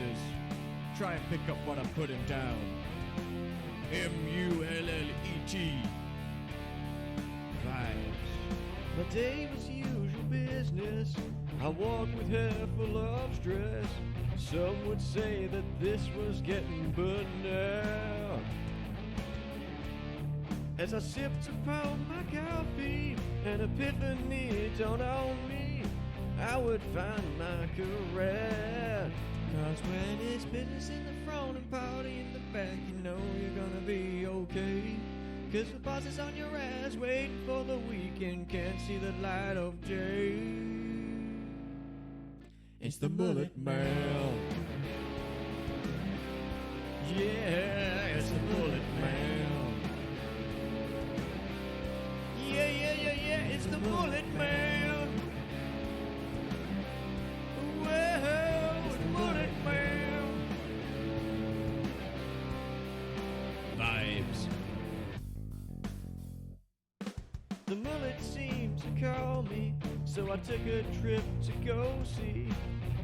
poses. Try and pick up what I'm putting down. M-U-L-L-E-T. Vibes. My day was usual business. I walked with hair full of stress. Some would say that this was getting banal. As I sipped upon my coffee, an epiphany dawned on me. I would find my career. Cause when it's business in the front and party in the back, you know you're gonna be okay. Cause the boss is on your ass, waiting for the weekend, can't see the light of day. It's the Mullet Man. Yeah, it's the Mullet Man. Yeah, it's the Mullet Man. Well, it's the Mullet Man. Vibes. The mullet seemed to call me, so I took a trip to go see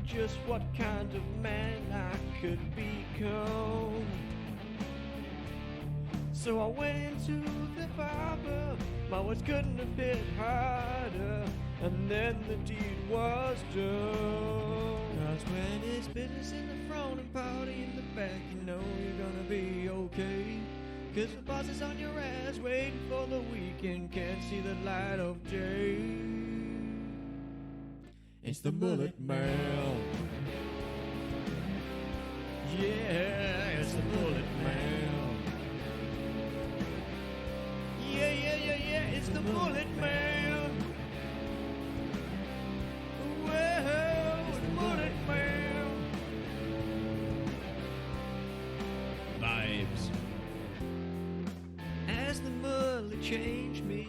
just what kind of man I could become. So I went to the barber, my words couldn't have hit harder, and then the deed was done. Cause when it's business in the front and party in the back, you know you're gonna be okay. Cause the boss is on your ass, waiting for the weekend, can't see the light of day. It's the Mullet Man. Yeah, it's the Mullet Man. Yeah, it's the Mullet Man. Well, it's the Mullet Man. Vibes. As the mullet changed me,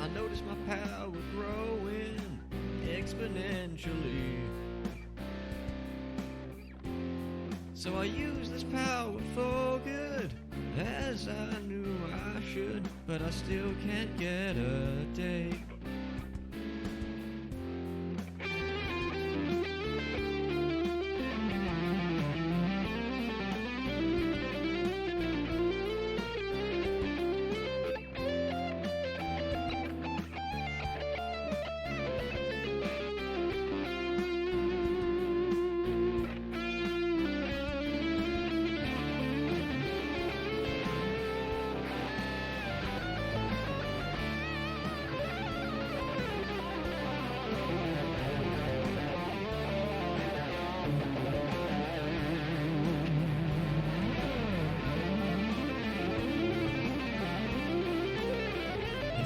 I noticed my power growing exponentially. So I used this power for good, as I knew I should, but I still can't get a date.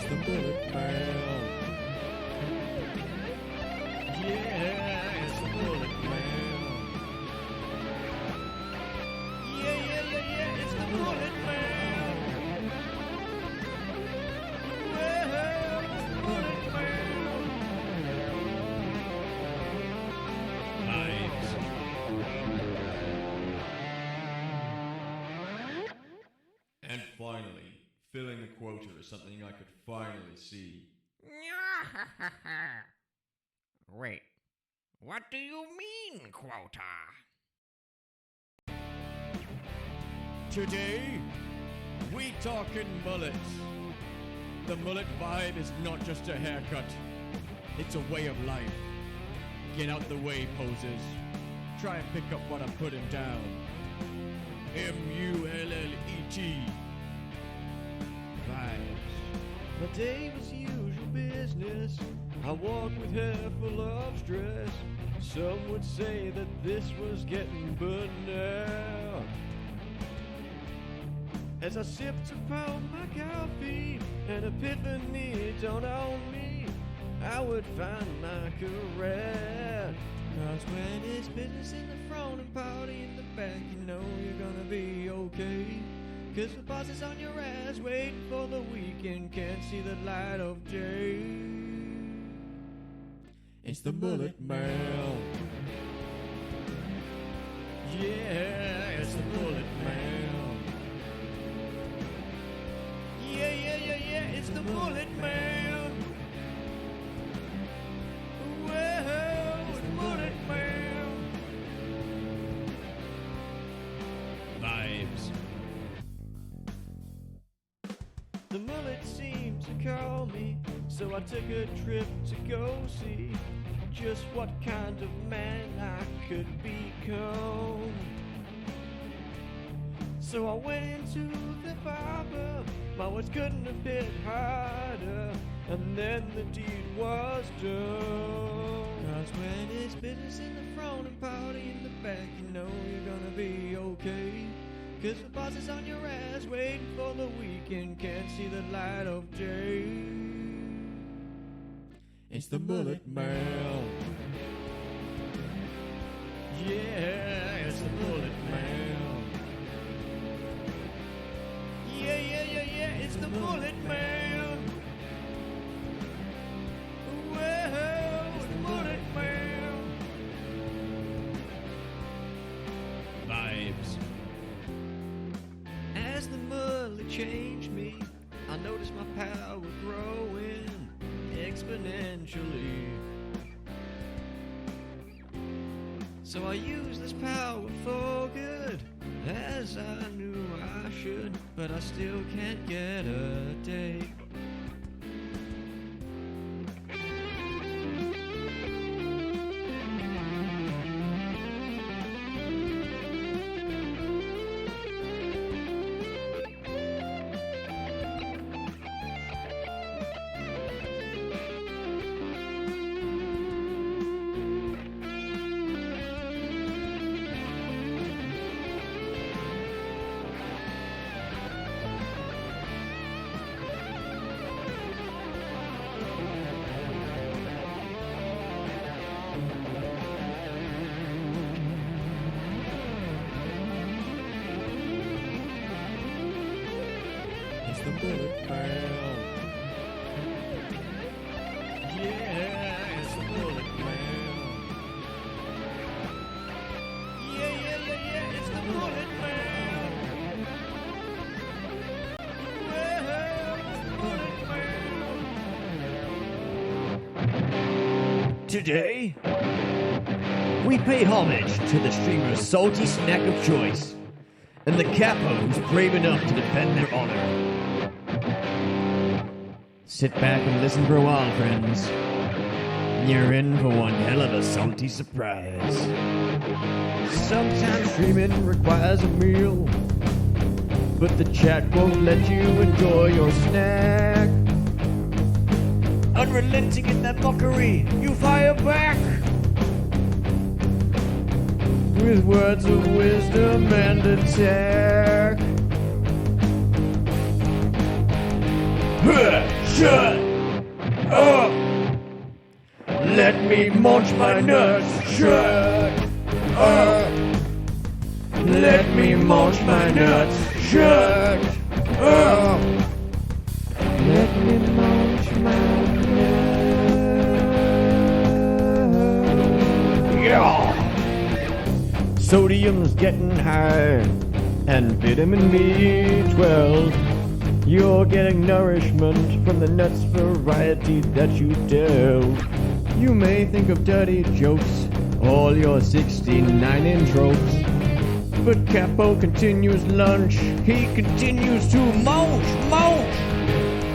The Mullet Man. Yeah, it's the Mullet Man. Yeah, it's the Mullet Man. Well, it's the Mullet Man. Vibes. And finally, filling the quota is something I could finally see. Wait, what do you mean, quota? Today, we talking mullets. The mullet vibe is not just a haircut, it's a way of life. Get out the way, poses. Try and pick up what I'm putting down. M-U-L-L-E-T. Vibes. My day was usual business. I walked with hair full of stress. Some would say that this was getting banal. As I sipped upon my coffee, an epiphany dawned on me. I would find my career. Cause when it's business in the front and party in the back, you know you're gonna be okay. Cause the boss is on your ass, waiting for the weekend, can't see the light of day. It's the Mullet Man. Yeah, it's the Mullet Man. Yeah, it's the Mullet Man. Well, it's the Mullet Man. mullet seemed to call me, so I took a trip to go see just what kind of man I could become. So I went into the barber, my words couldn't have hit harder, and then the deed was done. 'Cause when it's business in the front and party in the back, you know you're gonna be okay. 'Cause the boss is on your ass, waiting for the weekend, can't see the light of day. It's the mullet man. Yeah, it's the mullet man. Yeah, it's the mullet man. Whoa, it's the mullet man. Vibes. As the mullet changed me, I noticed my power growing exponentially. So I used this power for good, as I knew I should, but I still can't get a date. It's the mullet man. Yeah, it's the mullet man. Yeah, it's the mullet man. Well, it's the mullet man. Today, we pay homage to the streamer's salty snack of choice, and the capo who's brave enough to defend their honor. Sit back and listen for a while, friends. You're in for one hell of a salty surprise. Sometimes streaming requires a meal, but the chat won't let you enjoy your snack. Unrelenting in that mockery, you fire back with words of wisdom and attack. Shut up! Let me munch my nuts. Shut up! Let me munch my nuts. Shut up! Let me munch my nuts. Yeah! Sodium's getting high, and vitamin B12. You're getting nourishment from the nuts variety that you delve. You may think of dirty jokes, all your 69 intros, but Capo continues lunch. He continues to munch.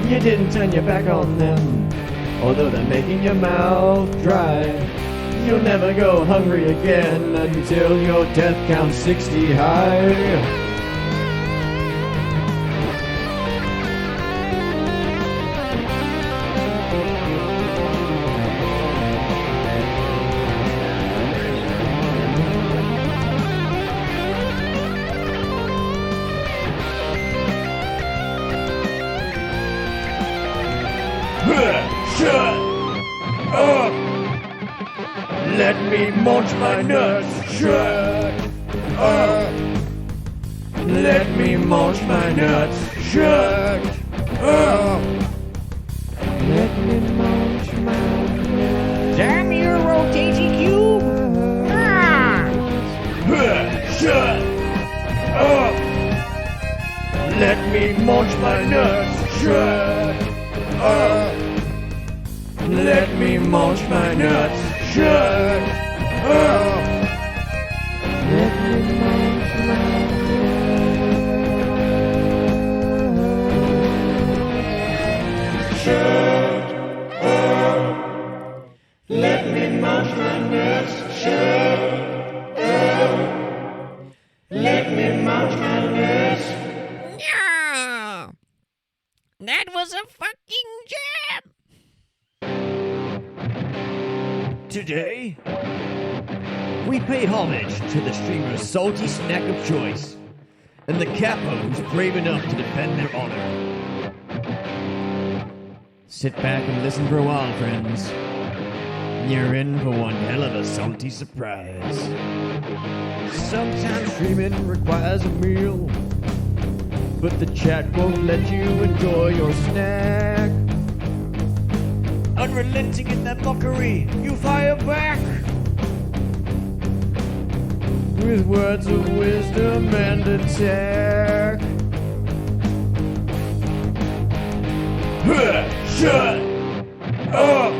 You didn't turn your back on them, although they're making your mouth dry. You'll never go hungry again until your death counts 60 high. Shut up! Let me munch my nuts. Shut up! Let me munch my nuts. Shut up! Let me munch my nuts. Damn your rotating cube! Ah! Shut up! Let me munch my nuts. Shut up! Let me munch my nuts. Shut up! Let me munch my nuts. pay homage to the streamer's salty snack of choice, and the capo who's brave enough to defend their honor. Sit back and listen for a while, friends. You're in for one hell of a salty surprise. Sometimes streaming requires a meal, but the chat won't let you enjoy your snack. Unrelenting in that mockery, you fire back with words of wisdom and attack. Shut up!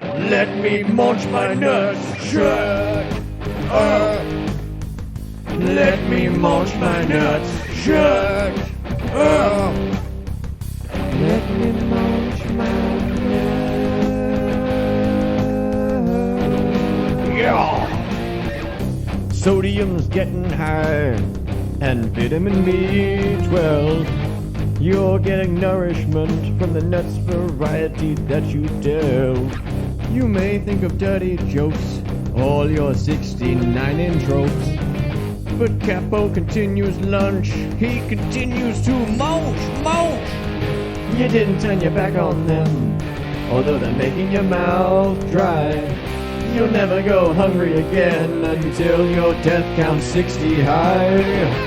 Let me munch my nuts. Shut up! Let me munch my nuts. Shut up! Let me munch my nuts. Yeah! Sodium's getting high, and vitamin B12. You're getting nourishment from the nuts variety that you delve. You may think of dirty jokes, all your 69 tropes, but Capo continues lunch. He continues to munch. You didn't turn your back on them, although they're making your mouth dry. You'll never go hungry again until your death counts 60 high.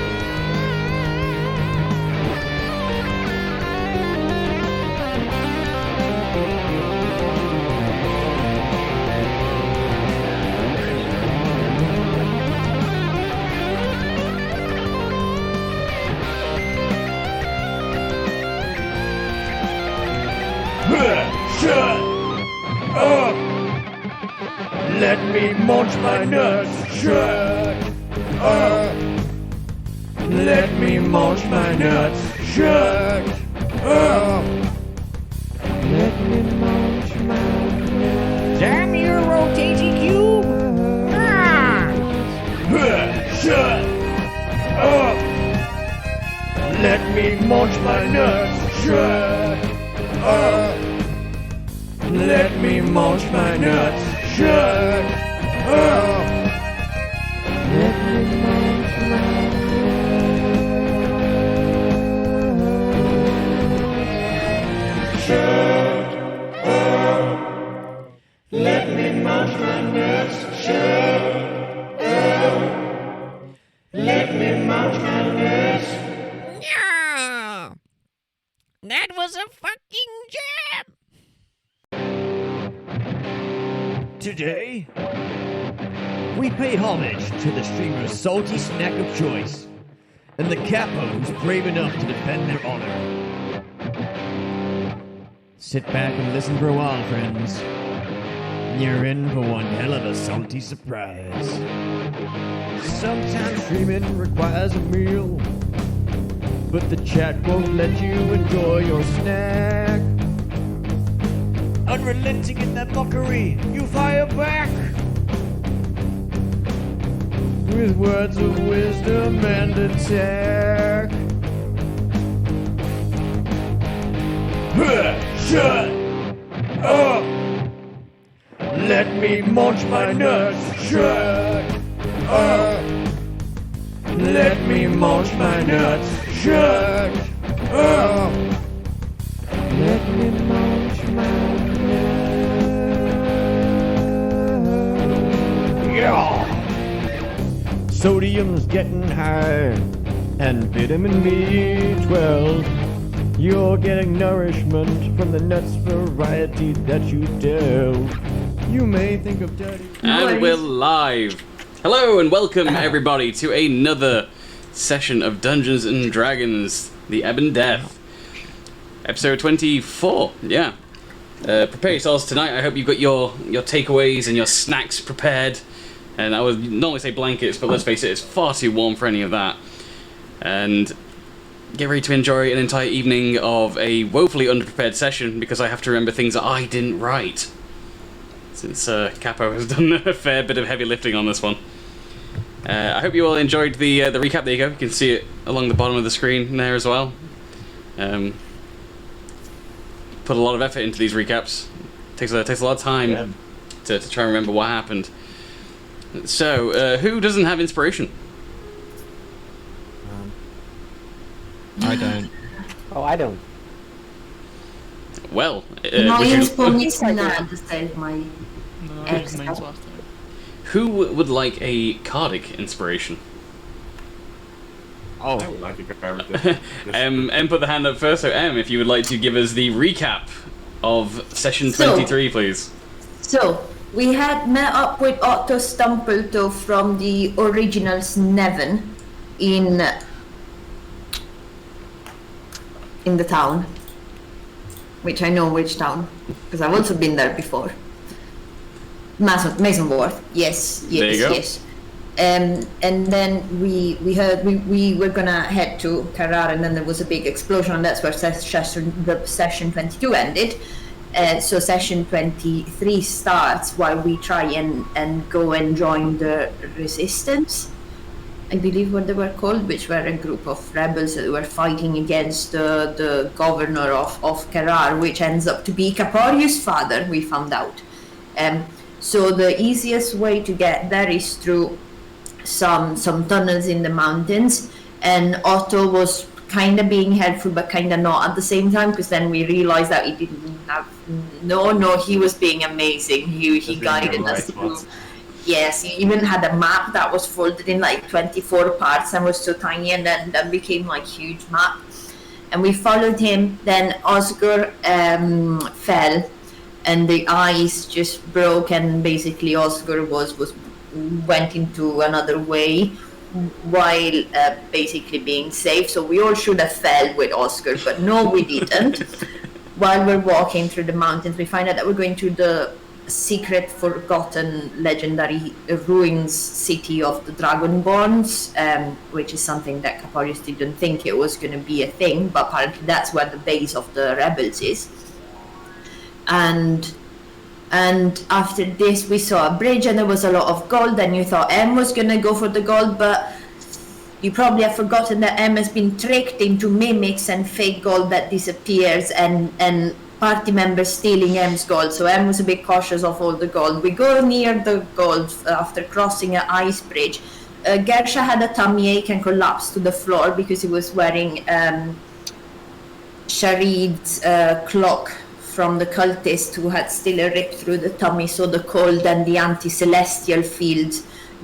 Shut up! Let me munch my nuts. Shut up! Let me munch my nuts. Shut up! Let me munch my nuts. Damn you, rotating cube! Ah! Shut up! Let me munch my nuts. Shut up! Let me munch my nuts. Shut up! Let me munch my nuts. Shut up! Let me munch my nuts. Shut up! Let me munch my nuts. Yeah! That was a fucking jam! Today, we pay homage to the streamer's salty snack of choice, and the capo who's brave enough to defend their honor. Sit back and listen for a while, friends. You're in for one hell of a salty surprise. Sometimes streaming requires a meal, but the chat won't let you enjoy your snack. Unrelenting in that mockery, you fire back with words of wisdom and attack. Shut up! Let me munch my nuts. Shut up! Let me munch my nuts. Shut up! Let me munch my nuts. Yeah! Sodium's getting high, and vitamin B12. You're getting nourishment from the nuts variety that you delve. You may think of dirty... And we're live. Hello and welcome everybody to another session of Dungeons and Dragons, the Ebon Death. Episode 24, yeah. Prepare yourselves tonight. I hope you've got your takeaways and your snacks prepared. And I would normally say blankets, but let's face it, it's far too warm for any of that. And get ready to enjoy an entire evening of a woefully underprepared session because I have to remember things that I didn't write. Since Capo has done a fair bit of heavy lifting on this one. I hope you all enjoyed the recap. There you go. You can see it along the bottom of the screen there as well. Put a lot of effort into these recaps. Takes a lot of time to try and remember what happened. So, who doesn't have inspiration? I don't. Oh, I don't. Well, No would you- inspo needs nada, said my No, ex. names last time. who would like a Cardic inspiration? Oh, I would like to grab it. Em put the hand up first, so Em, if you would like to give us the recap of session So- 23, please. So, we had met up with Otto Stumpelto from the original Sneven in the town. Which I know which town, because I've also been there before. Masonworth, yes, There you go. yes. And then we heard we were gonna head to Carrara, and then there was a big explosion, and that's where session 22 ended. So session 23 starts while we try and go and join the resistance, I believe what they were called, which were a group of rebels that were fighting against the governor of Carrara, which ends up to be Caporius' father, we found out. So the easiest way to get there is through some tunnels in the mountains, and Otto was kind of being helpful but kind of not at the same time, because then we realized that he didn't have he was being amazing. He guided us through. Yes, he even had a map that was folded in like 24 parts and was so tiny, and then that became like huge map, and we followed him. Then Osgur fell and the ice just broke, and basically Osgur went into another way while basically being safe. So we all should have fell with Oscar, but no, we didn't. While we're walking through the mountains, we find out that we're going to the secret, forgotten, legendary ruins city of the Dragonborns, which is something that Caporius didn't think it was going to be a thing, but apparently that's where the base of the rebels is. And after this we saw a bridge and there was a lot of gold, and you thought M was gonna go for the gold, but you probably have forgotten that M has been tricked into mimics and fake gold that disappears, and party members stealing M's gold. So M was a bit cautious of all the gold. We go near the gold after crossing an ice bridge. Gersha had a tummy ache and collapsed to the floor because he was wearing Sharid's cloak from the cultist, who had still a rip through the tummy, so the cold and the anti-celestial field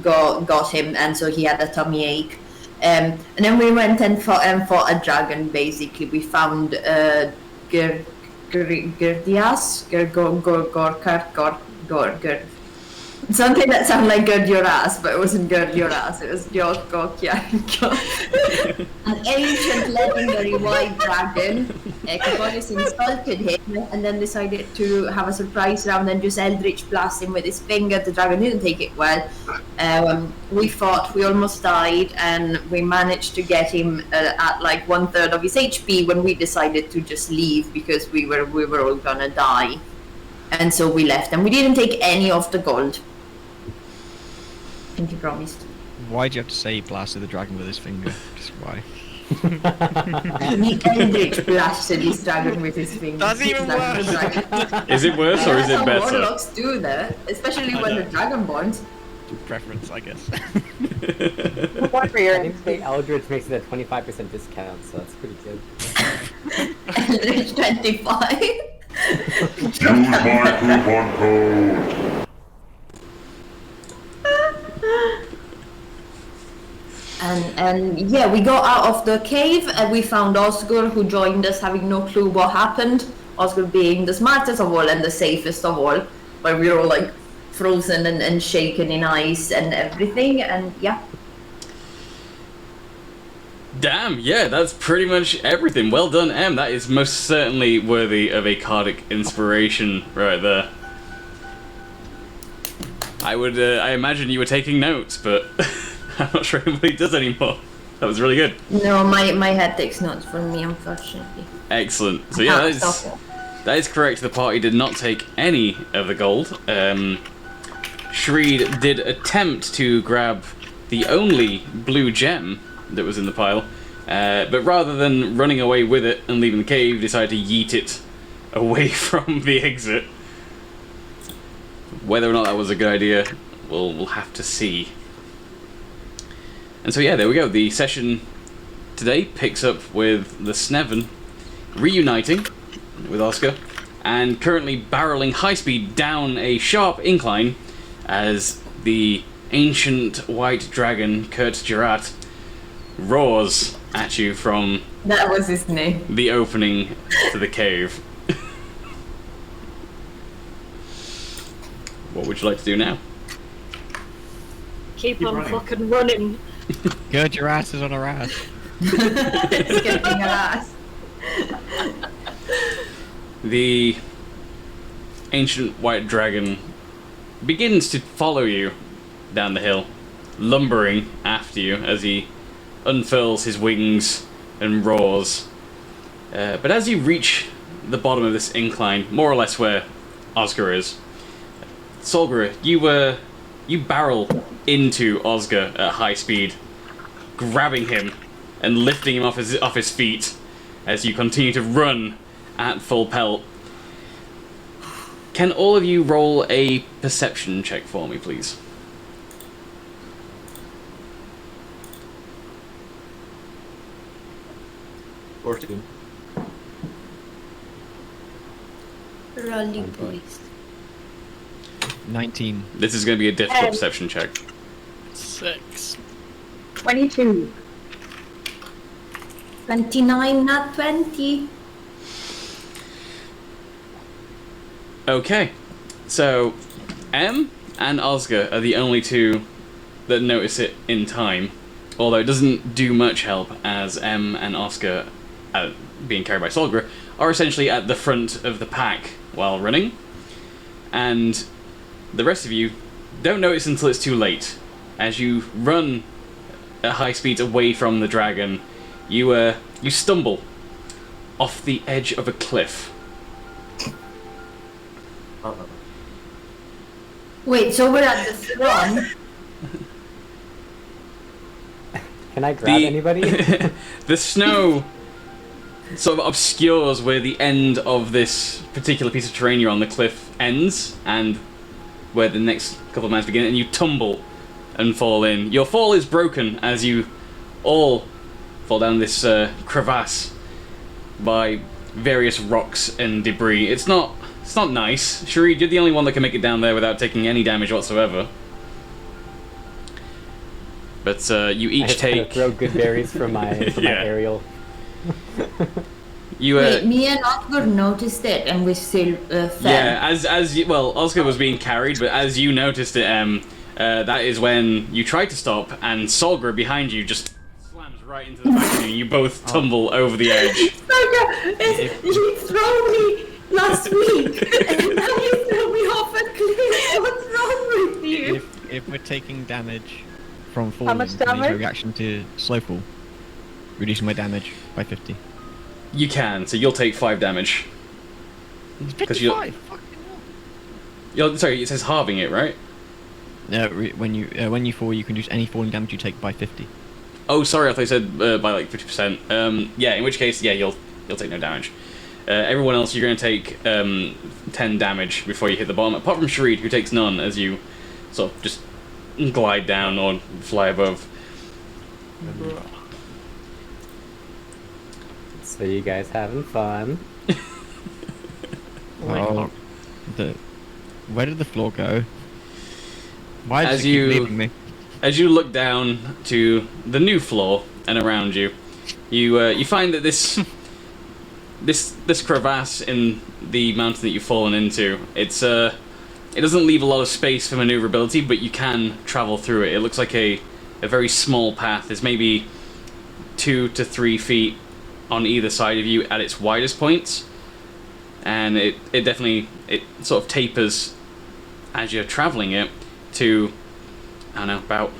got him, and so he had a tummy ache. And then we went and fought a dragon. Basically, we found Gerdias, something that sounded like Gird Your Ass, but it wasn't Gird Your Ass, it was an ancient legendary white dragon. Caporius insulted him and then decided to have a surprise round and just Eldritch blast him with his finger. The dragon didn't take it well. We fought, we almost died, and we managed to get him at like 1/3 of his HP when we decided to just leave because we were all gonna die. And so we left, and we didn't take any of the gold. I think he promised. Why'd you have to say he blasted the dragon with his finger? Just why? He Eldritch blasted his dragon with his finger. That's even worse. Is it worse or is it That's how better? warlocks do that, especially when the dragonborns. Preference, I guess. One for your instinct, Eldritch makes it a 25% discount, so that's pretty good. Eldritch 25. Use my coupon code. And yeah, we got out of the cave and we found Osgur, who joined us, having no clue what happened. Osgur being the smartest of all and the safest of all, where we were all like frozen and shaken in ice and everything, and yeah. Damn, yeah, that's pretty much everything. Well done, Em. That is most certainly worthy of a Cardic inspiration right there. I imagine you were taking notes, but I'm not sure anybody does anymore. That was really good. No, my head takes notes for me, unfortunately. Excellent. So yeah, that is correct. The party did not take any of the gold. Shreed did attempt to grab the only blue gem that was in the pile, but rather than running away with it and leaving the cave, decided to yeet it away from the exit. Whether or not that was a good idea, we'll have to see. And so yeah, there we go. The session today picks up with the Sneven reuniting with Oscar and currently barreling high speed down a sharp incline as the ancient white dragon Kurt Jurat roars at you from That was his name. the opening to the cave. What would you like to do now? Keep on fucking running. Good, your ass is on her ass. Skipping her ass. The ancient white dragon begins to follow you down the hill, lumbering after you as he unfurls his wings and roars. But as you reach the bottom of this incline, more or less where Oscar is, Solgra, you barrel into Oscar at high speed, grabbing him and lifting him off his feet as you continue to run at full pelt. Can all of you roll a perception check for me, please? Fourteen. Rolly boys. 19. This is going to be a difficult perception check. 6. 22. 29, not 20. Okay, so M and Oscar are the only two that notice it in time, although it doesn't do much help as M and Oscar, being carried by Solgra, are essentially at the front of the pack while running, and the rest of you don't notice until it's too late. As you run at high speeds away from the dragon, you stumble off the edge of a cliff. Wait, so we're at the throne? Can I grab anybody? The snow sort of obscures where the end of this particular piece of terrain you're on, the cliff, ends, and where the next couple of miles begin, and you tumble and fall in. Your fall is broken as you all fall down this crevasse by various rocks and debris. It's not nice. Sharid, you're the only one that can make it down there without taking any damage whatsoever. But you each I take... throw good berries for my aerial. Wait, me and Oscar noticed it and we still fell. Yeah, Oscar was being carried, but as you noticed it, that is when you tried to stop, and Solgra behind you just slams right into the back of you, and you both tumble over the edge. Oscar, he threw me last week, and now he threw me off a cliff. What's wrong with you? If we're taking damage from falling, much I need damage? a reaction to slow fall, reducing my damage by 50. You can, so you'll take 5 damage. It's 55. 55. Fucking hell. Sorry, it says halving it, right? When you fall, you can reduce any falling damage you take by 50. Oh, sorry, I thought you said by like 50%. Yeah, in which case, yeah, you'll take no damage. Everyone else, you're going to take 10 damage before you hit the bottom, apart from Sharid, who takes none as you sort of just glide down or fly above. So you guys having fun? Oh, where did the floor go? Why does As it keep you- leaving me? As you look down to the new floor and around you, you find that this crevasse in the mountain that you've fallen into, it doesn't leave a lot of space for maneuverability, but you can travel through it. It looks like a very small path. There's maybe 2 to 3 feet on either side of you at its widest points, and it definitely sort of tapers as you're traveling it to, I don't know, about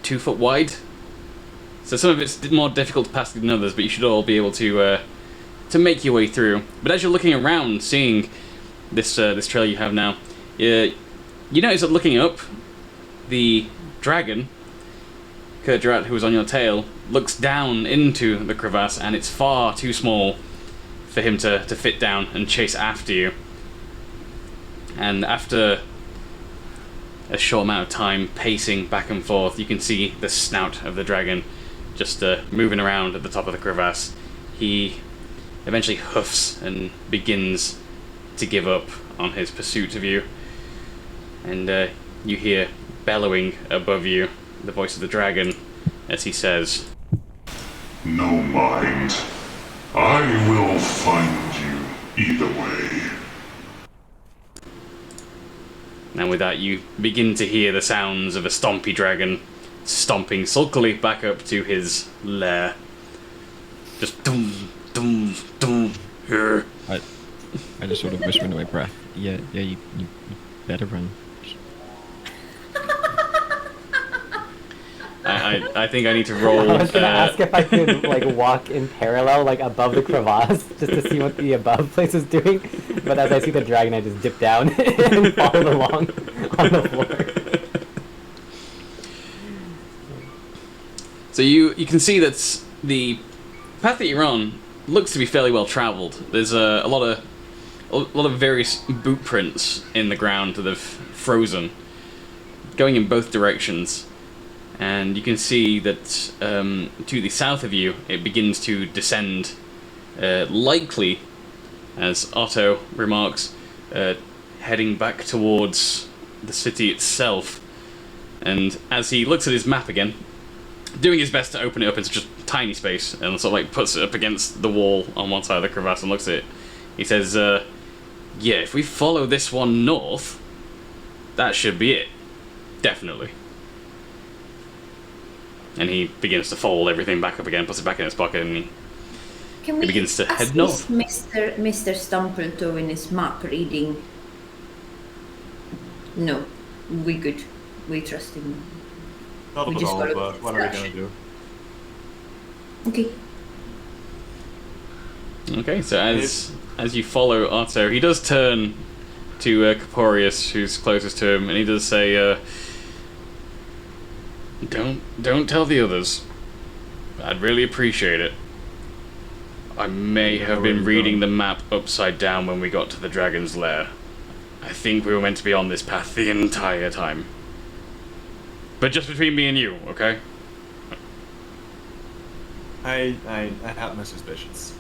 2 foot wide. So some of it's more difficult to pass than others, but you should all be able to make your way through. But as you're looking around, seeing this trail you have now, you notice that looking up, the dragon, Kurtjarat, who was on your tail, looks down into the crevasse, and it's far too small for him to fit down and chase after you. And after a short amount of time pacing back and forth. You can see the snout of the dragon just moving around at the top of the crevasse. He eventually huffs and begins to give up on his pursuit of you. And you hear bellowing above you the voice of the dragon as he says, No mind. I will find you either way. And with that, you begin to hear the sounds of a stompy dragon stomping sulkily back up to his lair. Just dum, dum, dum, here. I just sort of whisper under my breath. Yeah, you better run. I think I need to roll. I was gonna ask if I could like walk in parallel, like above the crevasse, just to see what the above place is doing. But as I see the dragon, I just dip down and follow along on the floor. So you can see that the path that you're on looks to be fairly well travelled. There's a lot of various boot prints in the ground that have frozen, going in both directions. And you can see that to the south of you, it begins to descend, likely, as Otto remarks, heading back towards the city itself. And as he looks at his map again, doing his best to open it up into just tiny space, and sort of like puts it up against the wall on one side of the crevasse and looks at it, he says, yeah, if we follow this one north, that should be it. Definitely. And he begins to fold everything back up again, puts it back in his pocket, and he begins to head north. Mr. Stumpletoe in his map reading? No, we good. We trust him. Not We at just all, gotta but what are we gonna do? Okay. Okay, so as you follow Otto, he does turn to Caporius, who's closest to him, and he does say, Don't tell the others. I'd really appreciate it. I may have been reading the map upside down when we got to the dragon's lair. I think we were meant to be on this path the entire time. But just between me and you, okay? I have my suspicions.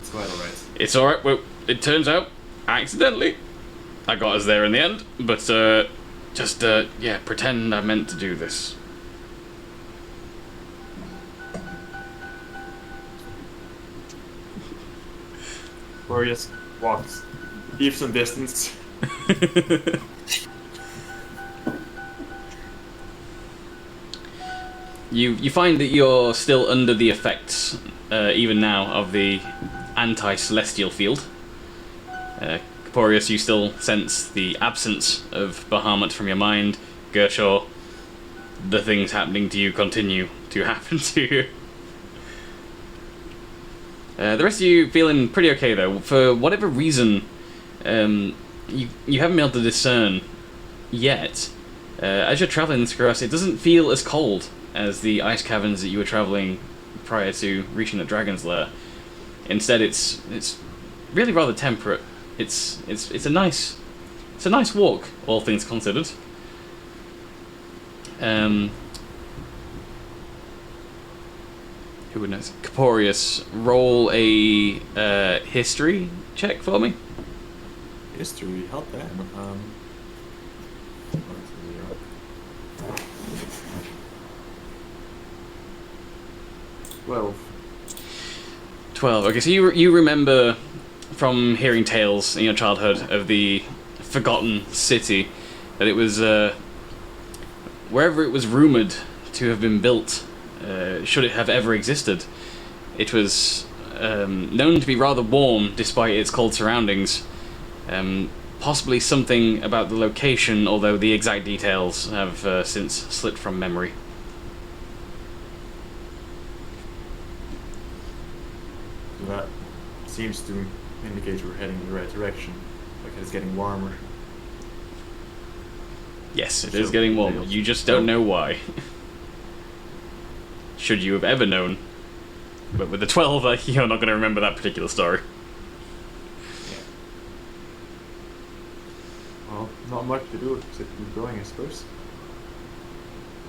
It's quite alright. It's alright. Well, it turns out, accidentally, I got us there in the end. But, yeah, pretend I meant to do this. Or just walks, keep some distance. You find that you're still under the effects, even now, of the anti-celestial field. Caporius, you still sense the absence of Bahamut from your mind. Gershaw, the things happening to you continue to happen to you. The rest of you feeling pretty okay, though. For whatever reason, you haven't been able to discern yet. As you're traveling this across, it doesn't feel as cold as the ice caverns that you were traveling prior to reaching the dragon's lair. Instead, it's really rather temperate. It's a nice walk, all things considered. Who would know? Caporius, roll a history check for me. History, help them. Well, 12. Okay, so you remember from hearing tales in your childhood of the forgotten city that it was wherever it was rumored to have been built. Should it have ever existed, it was known to be rather warm despite its cold surroundings. Possibly something about the location, although the exact details have since slipped from memory. that seems to indicate we're heading in the right direction. Like it's getting warmer. Yes, it is getting warmer. You just don't know why. Should you have ever known. But with the 12, you're not going to remember that particular story. Well, not not much to do except keep going, I suppose.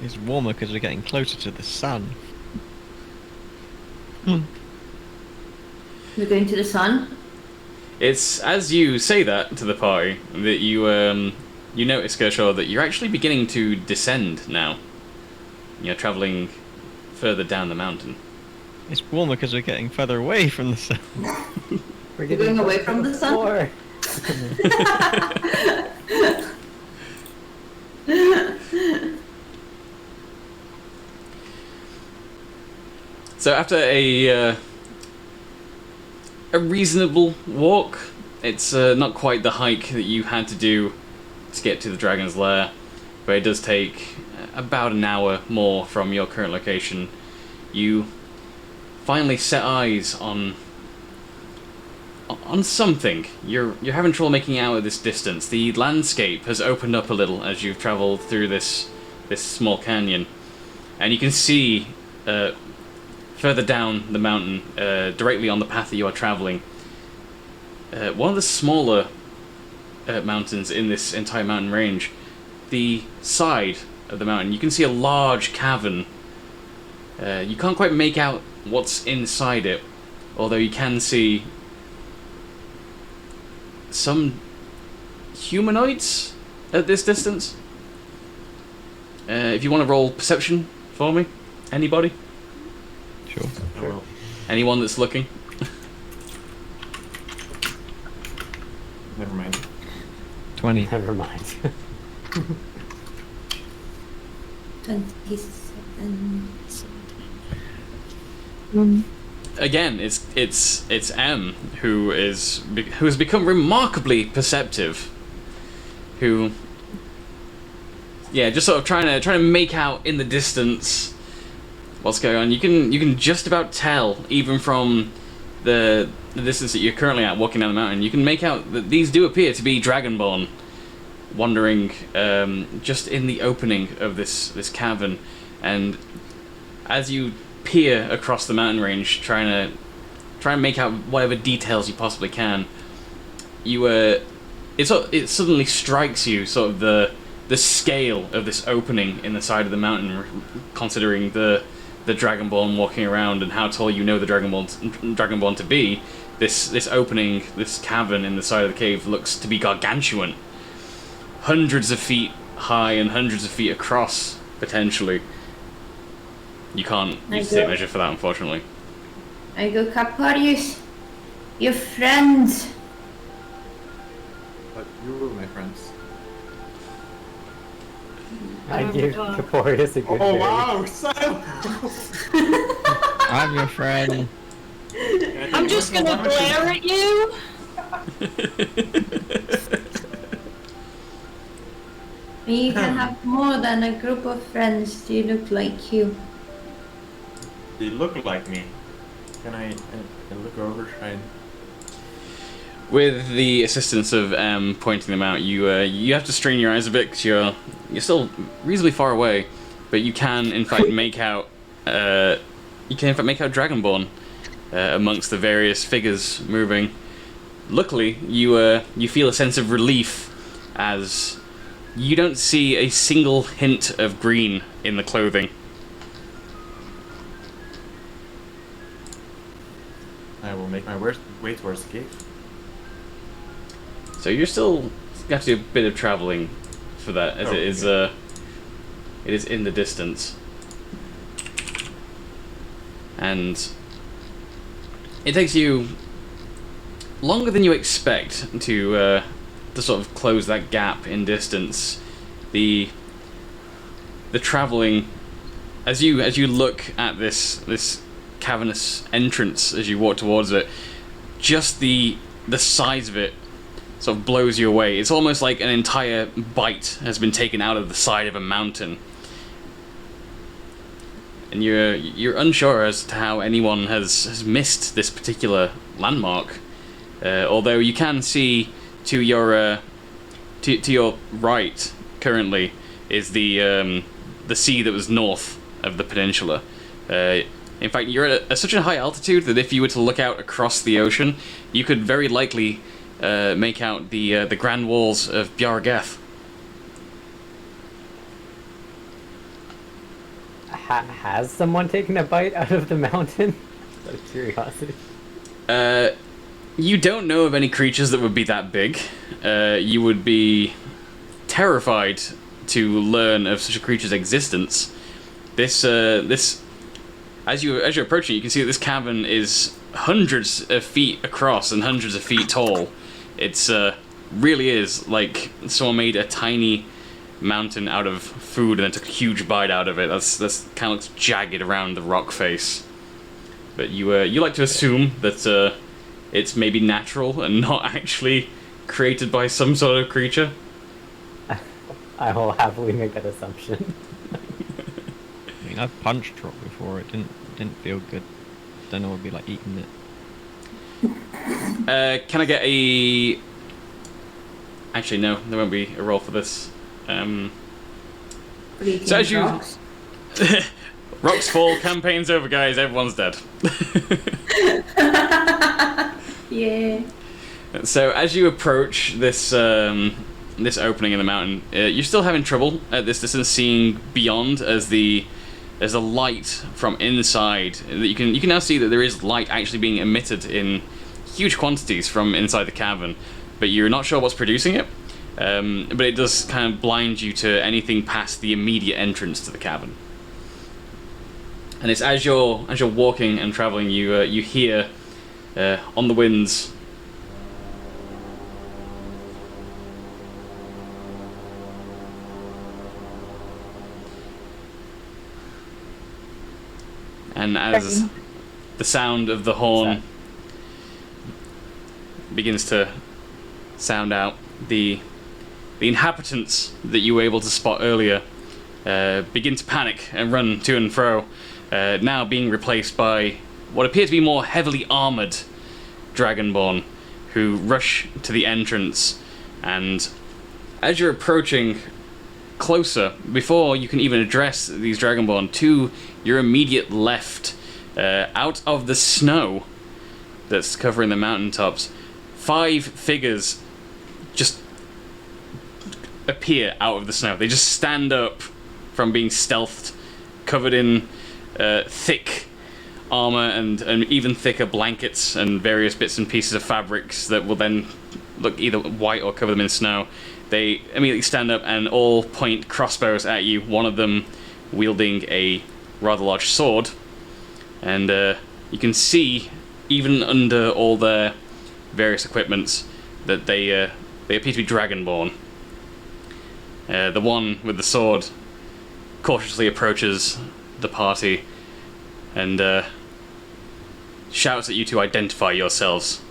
It's warmer because we're getting closer to the sun. We're going to the sun. It's as you say that to the party that you notice, Kershaw, that you're actually beginning to descend now. You're traveling further down the mountain. It's warmer because we're getting further away from the sun. We're You're going away from the sun? floor. So after a reasonable walk, it's not quite the hike that you had to do to get to the dragon's lair, but it does take about an hour more from your current location. You finally set eyes on something. You're having trouble making out at this distance. The landscape has opened up a little as you've traveled through this small canyon, and you can see further down the mountain, directly on the path that you are traveling, one of the smaller mountains in this entire mountain range, the side of the mountain, you can see a large cavern. You can't quite make out what's inside it, although you can see some humanoids at this distance. If you want to roll perception for me, anybody? Sure. Oh, well. Anyone that's looking? Never mind. 20. Never mind. 27. Again, it's M who has become remarkably perceptive. Who, yeah, just sort of trying to make out in the distance what's going on. You can just about tell, even from the distance that you're currently at, walking down the mountain. You can make out that these do appear to be Dragonborn, wandering just in the opening of this cavern, and as you peer across the mountain range, trying to make out whatever details you possibly can, it suddenly strikes you, sort of the scale of this opening in the side of the mountain, considering the Dragonborn walking around and how tall you know the Dragonborn to be. This opening, this cavern in the side of the cave, looks to be gargantuan, hundreds of feet high and hundreds of feet across, potentially. You can't use tape measure for that, unfortunately. I go, Caparius, your friends. But you were my friends. I give Caporius a good Oh berry. wow! I'm your friend. I'm just gonna glare at you. You can have more than a group of friends to look like you. They look like me. Can I look over, try and... With the assistance of pointing them out, you have to strain your eyes a bit because you're still reasonably far away, but you can in fact make out Dragonborn amongst the various figures moving. Luckily, you feel a sense of relief as you don't see a single hint of green in the clothing. I will make my way towards the cave. So you're still have to do a bit of traveling for that, as it is in the distance, and it takes you longer than you expect to sort of close that gap in distance. The traveling, as you look at this cavernous entrance as you walk towards it, just the size of it sort of blows you away. It's almost like an entire bite has been taken out of the side of a mountain, and you're unsure as to how anyone has missed this particular landmark. Although you can see to your right currently is the sea that was north of the peninsula. In fact, you're at such a high altitude that if you were to look out across the ocean, you could very likely make out the grand walls of Bjargeth has someone taken a bite out of the mountain? Out of curiosity. You don't know of any creatures that would be that big. You would be terrified to learn of such a creature's existence. This as you're approaching, you can see that this cavern is hundreds of feet across and hundreds of feet tall. It's really is like someone made a tiny mountain out of food and then took a huge bite out of it. That's kind of looks jagged around the rock face. But you like to assume that it's maybe natural and not actually created by some sort of creature. I will happily make that assumption. I mean, I've punched rock before. It didn't feel good. Don't know what it'd be like eating it. Can I get a... Actually, no, there won't be a roll for this. So as you... Rocks. Rocks fall, campaign's over, guys, everyone's dead. Yeah. So as you approach this this opening in the mountain, you're still having trouble at this distance seeing beyond as the light from inside. You can now see that there is light actually being emitted in huge quantities from inside the cavern, but you're not sure what's producing it. But it does kind of blind you to anything past the immediate entrance to the cavern. And it's as you're walking and traveling, you hear on the winds and as the sound of the horn begins to sound out, the inhabitants that you were able to spot earlier begin to panic and run to and fro, now being replaced by what appear to be more heavily armored Dragonborn, who rush to the entrance. And as you're approaching closer, before you can even address these Dragonborn, to your immediate left, out of the snow that's covering the mountaintops, 5 figures just appear out of the snow. They just stand up from being stealthed, covered in thick armor and even thicker blankets and various bits and pieces of fabrics that will then look either white or cover them in snow. They immediately stand up and all point crossbows at you, one of them wielding a rather large sword. And you can see, even under all their various equipments, that they appear to be Dragonborn. The one with the sword cautiously approaches the party and shouts at you to identify yourselves.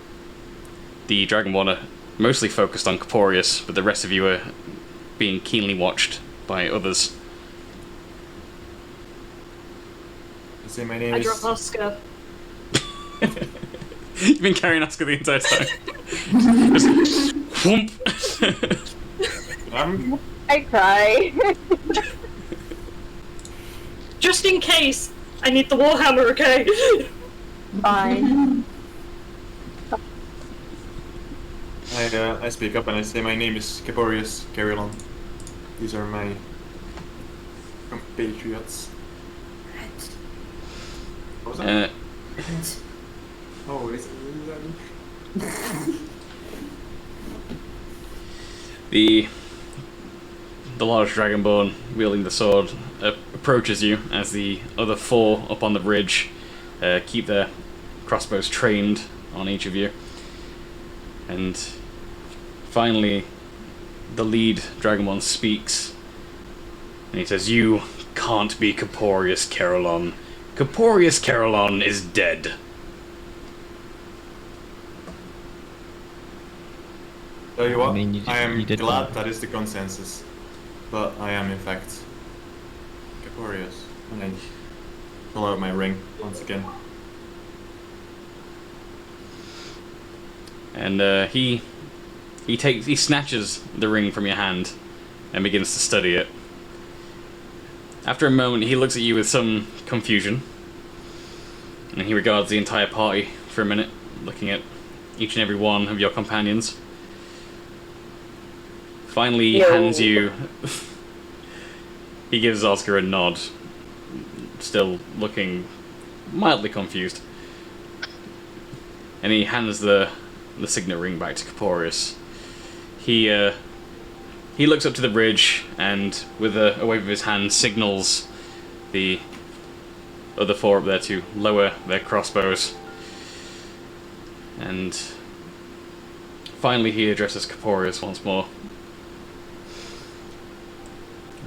The Dragonborn are mostly focused on Corporius, but the rest of you are being keenly watched by others. Say my name I is... drop Oscar. You've been carrying Oscar the entire time. Just whoomp. I cry. Just in case, I need the Warhammer, okay? Fine. I speak up and I say my name is Caporius Carillon. These are my compatriots. What was that? Oh, is that... The large Dragonborn wielding the sword approaches you as the other 4 up on the bridge keep their crossbows trained on each of you. And finally, the lead Dragonborn speaks, and he says, "You can't be Corporius Carillon. Corporius Carillon is dead." Tell you what, I mean, you am did glad that. that is the consensus. But I am in fact Caporius. And I pull out my ring once again. And he snatches the ring from your hand and begins to study it. After a moment, he looks at you with some confusion, and he regards the entire party for a minute, looking at each and every one of your companions. Finally, he hands you... He gives Oscar a nod, still looking mildly confused. And he hands the signet ring back to Caporius. He looks up to the bridge and, with a wave of his hand, signals the other four up there to lower their crossbows. And finally he addresses Caporius once more.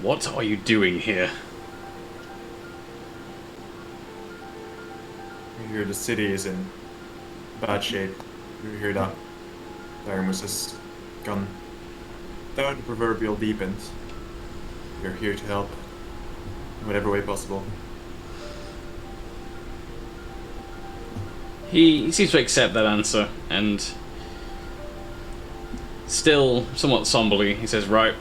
What are you doing here? We hear the city is in bad shape. We hear that Daramus has gone down the proverbial deep end. We're here to help in whatever way possible. He seems to accept that answer, and still somewhat somberly, he says, right,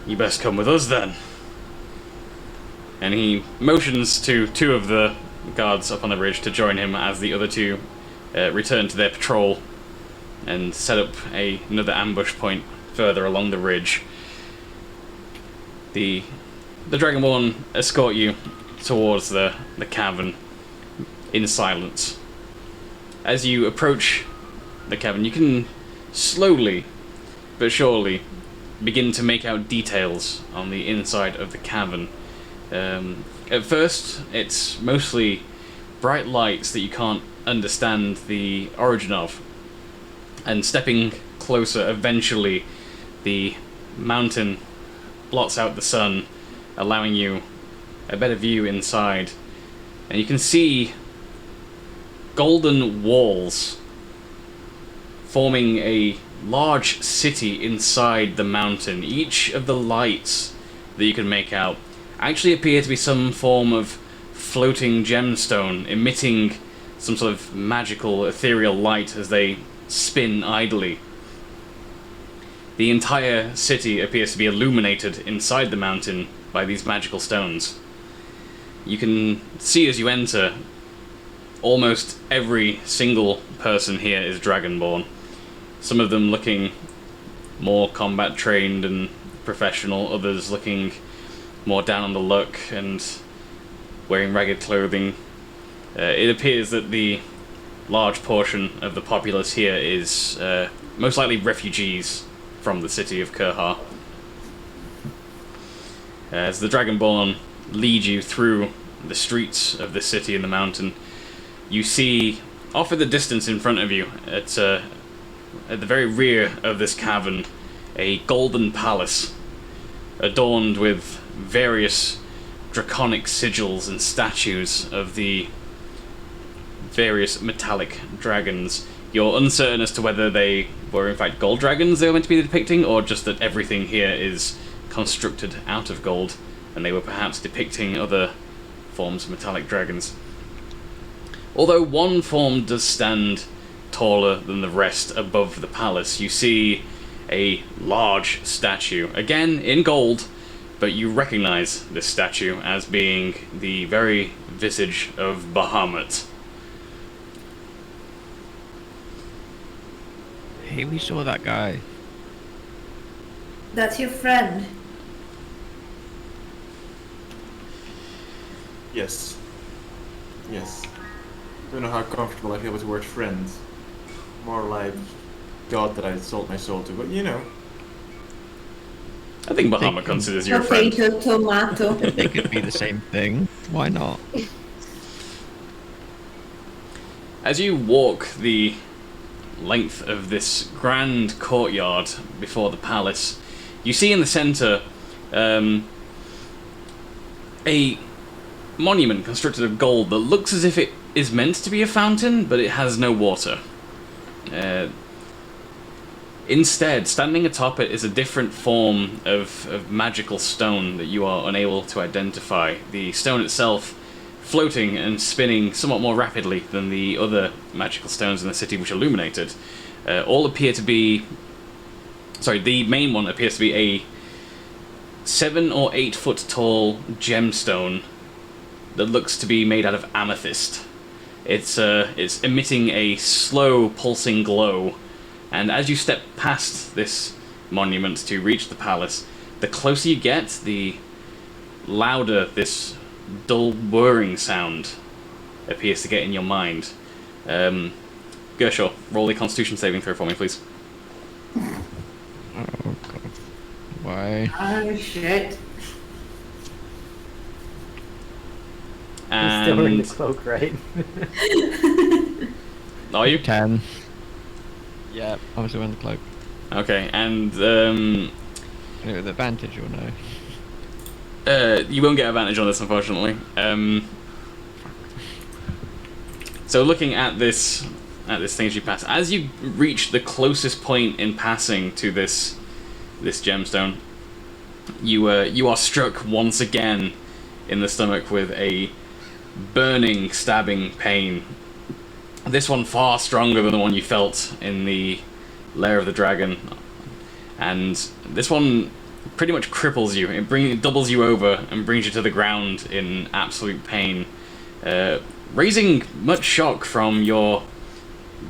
you best come with us then. And he motions to two of the guards up on the bridge to join him as the other two return to their patrol and set up another ambush point further along the ridge. The Dragonborn escort you towards the cavern in silence. As you approach the cavern, you can slowly but surely begin to make out details on the inside of the cavern. At first, it's mostly bright lights that you can't understand the origin of. And stepping closer, eventually the mountain blots out the sun, allowing you a better view inside. And you can see golden walls forming a large city inside the mountain. Each of the lights that you can make out actually appear to be some form of floating gemstone, emitting some sort of magical, ethereal light as they spin idly. The entire city appears to be illuminated inside the mountain by these magical stones. You can see as you enter, almost every single person here is Dragonborn. Some of them looking more combat trained and professional, others looking more down on the luck and wearing ragged clothing. It appears that the large portion of the populace here is most likely refugees from the city of Kurha. As the Dragonborn lead you through the streets of the city and the mountain, you see, off in the distance in front of you, at the very rear of this cavern, a golden palace adorned with various draconic sigils and statues of the various metallic dragons. You're uncertain as to whether they were in fact gold dragons they were meant to be depicting, or just that everything here is constructed out of gold, and they were perhaps depicting other forms of metallic dragons. Although one form does stand taller than the rest above the palace, you see a large statue, again in gold, but you recognize this statue as being the very visage of Bahamut. Hey, we saw that guy. That's your friend. Yes. Yes. I don't know how comfortable I feel with the word friend. More like God that I sold my soul to, but you know. I think Bahamut considers you a friend. Potato, tomato. They could be the same thing. Why not? As you walk the length of this grand courtyard before the palace, you see in the center a monument constructed of gold that looks as if it is meant to be a fountain, but it has no water. Instead, standing atop it is a different form of magical stone that you are unable to identify. The stone itself floating and spinning somewhat more rapidly than the other magical stones in the city which illuminated. All appear to be... Sorry, the main one appears to be a 7 or 8 foot tall gemstone that looks to be made out of amethyst. It's emitting a slow pulsing glow, and as you step past this monument to reach the palace, the closer you get, the louder this dull whirring sound appears to get in your mind. Gershaw, roll a Constitution saving throw for me, please. Oh god. Why? Oh shit. He's still wearing the And cloak, right? are you? 10. Yeah, obviously wearing the cloak. Okay, and With advantage or no? you won't get advantage on this, unfortunately. So looking at this thing as you pass, as you reach the closest point in passing to this gemstone, you are struck once again in the stomach with a burning, stabbing pain. This one far stronger than the one you felt in the lair of the dragon, and this one pretty much cripples you. It doubles you over and brings you to the ground in absolute pain, raising much shock from your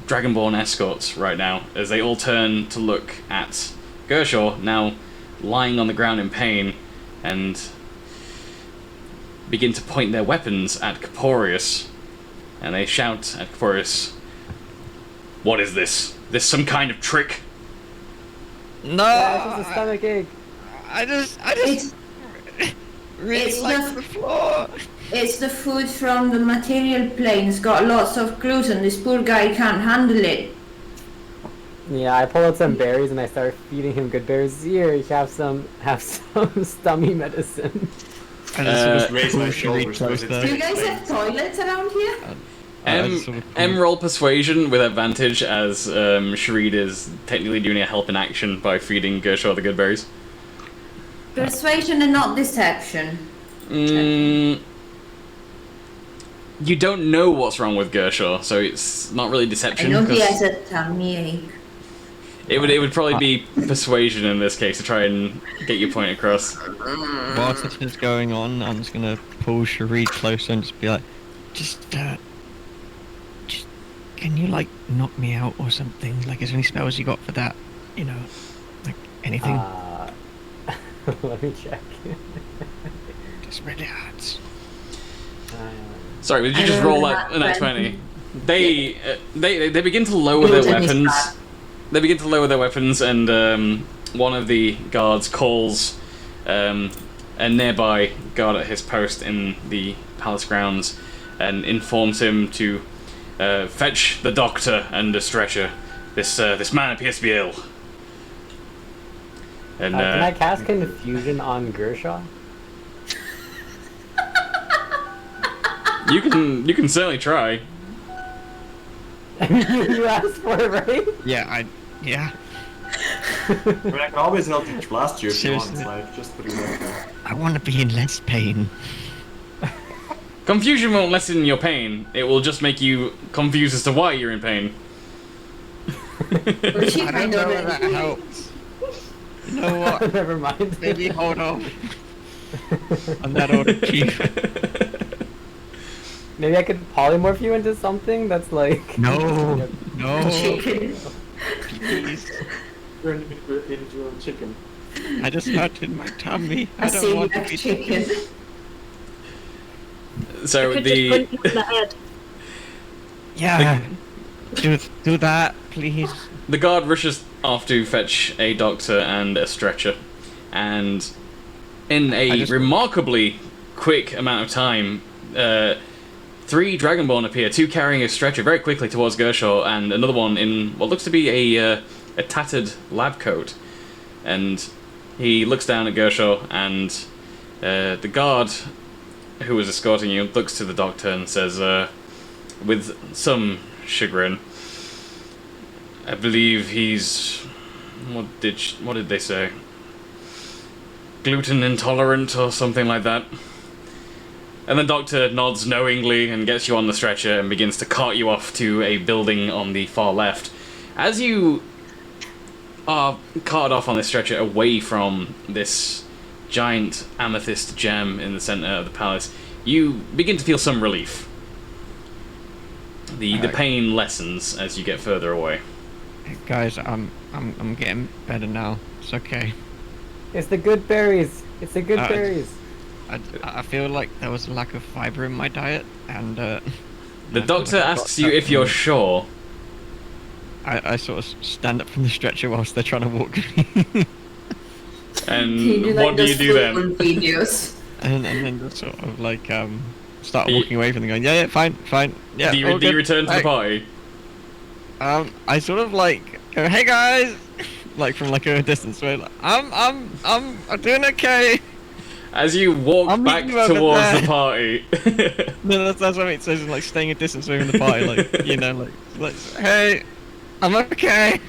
Dragonborn escorts right now, as they all turn to look at Gershaw, now lying on the ground in pain, and begin to point their weapons at Caporius. And they shout at Caporius, "What is this? This some kind of trick?" No! Yeah, it's just a stomach ache. I just It's, really it's like the- the floor. it's the food from the material plane. It's got lots of gluten. This poor guy can't handle it. Yeah, I pull out some berries and I start feeding him good berries. Here, have some stomach medicine. I just sort of raise my push shoulders, close but there. Do you guys have toilets around here? I just sort of M roll persuasion with advantage, as Shareed is technically doing a help in action by feeding Gershaw the good berries. Persuasion and not deception. You don't know what's wrong with Gershaw, so it's not really I deception. know he 'Cause has a tummy ache. it would probably be persuasion in this case to try and get your point across. While this is going on, I'm just gonna pull Shareed closer and just be like, just can you like knock me out or something? Like, is there any spells you got for that? You know, like anything? Let me check. Just really hard. Sorry, did you I just don't roll know that that at friend. 20? They begin to lower their Gluten is weapons. bad. They begin to lower their weapons, and one of the guards calls a nearby guard at his post in the palace grounds and informs him to fetch the doctor and a stretcher. This man appears to be ill. And Can I cast Confusion on Gershaw? you can certainly try. You asked for it, right? Yeah, yeah. I mean, I can always Eldritch Blast you if you want, Seriously. like, just putting that there. I want to be in less pain. Confusion won't lessen your pain. It will just make you confused as to why you're in pain. Which he I don't kind know of if that already- helps. You know what? Never mind. Maybe hold on. I'm not order chief. Maybe I could polymorph you into something that's like. No, no, Chicken. please. Turn into a chicken. I just hurt in my tummy. I A don't want to celiac be chicken. So I could just punch him in the head. Yeah, do that, please. the guard rushes off to fetch a doctor and a stretcher, and in a remarkably quick amount of time, 3 Dragonborn appear, 2 carrying a stretcher very quickly towards Gershaw, and another one in what looks to be a tattered lab coat. And he looks down at Gershaw, and the guard who was escorting you looks to the doctor and says, with some chagrin, "I believe he's... what did they say? Gluten intolerant or something like that." And the doctor nods knowingly and gets you on the stretcher and begins to cart you off to a building on the far left. As you are carted off on this stretcher away from this giant amethyst gem in the center of the palace, you begin to feel some relief. The pain lessens as you get further away. Hey, guys, I'm getting better now. It's okay. It's the good berries. It's the good berries. I feel like there was a lack of fiber in my diet, and The I feel doctor like I asks got you that if you're from- sure. I sort of stand up from the stretcher whilst they're trying to walk me, And You do, like, what do you those do then? full videos. and then just sort of like start Do you- walking away from them, going, yeah, fine, yeah. do you all good, return to the right." party? I sort of like go, hey guys, like from like a distance, where like, I'm doing okay. As you walk I'm back meeting you over towards there. the party. No, that's what I mean. So it's like staying a distance away from the party, like you know, like hey, I'm okay.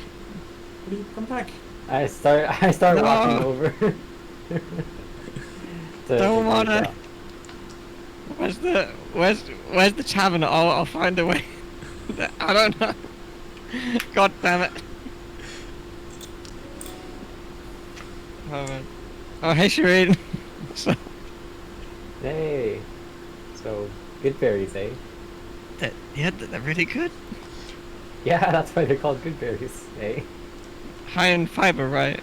Come back. I start No. walking over. Don't wanna. Where's the tavern? I'll find a way. I don't know. God damn it. Oh man. Oh hey Shireen. So Hey. So, good berries, eh? they're really good. Yeah, that's why they're called good berries, eh? High in fiber, right?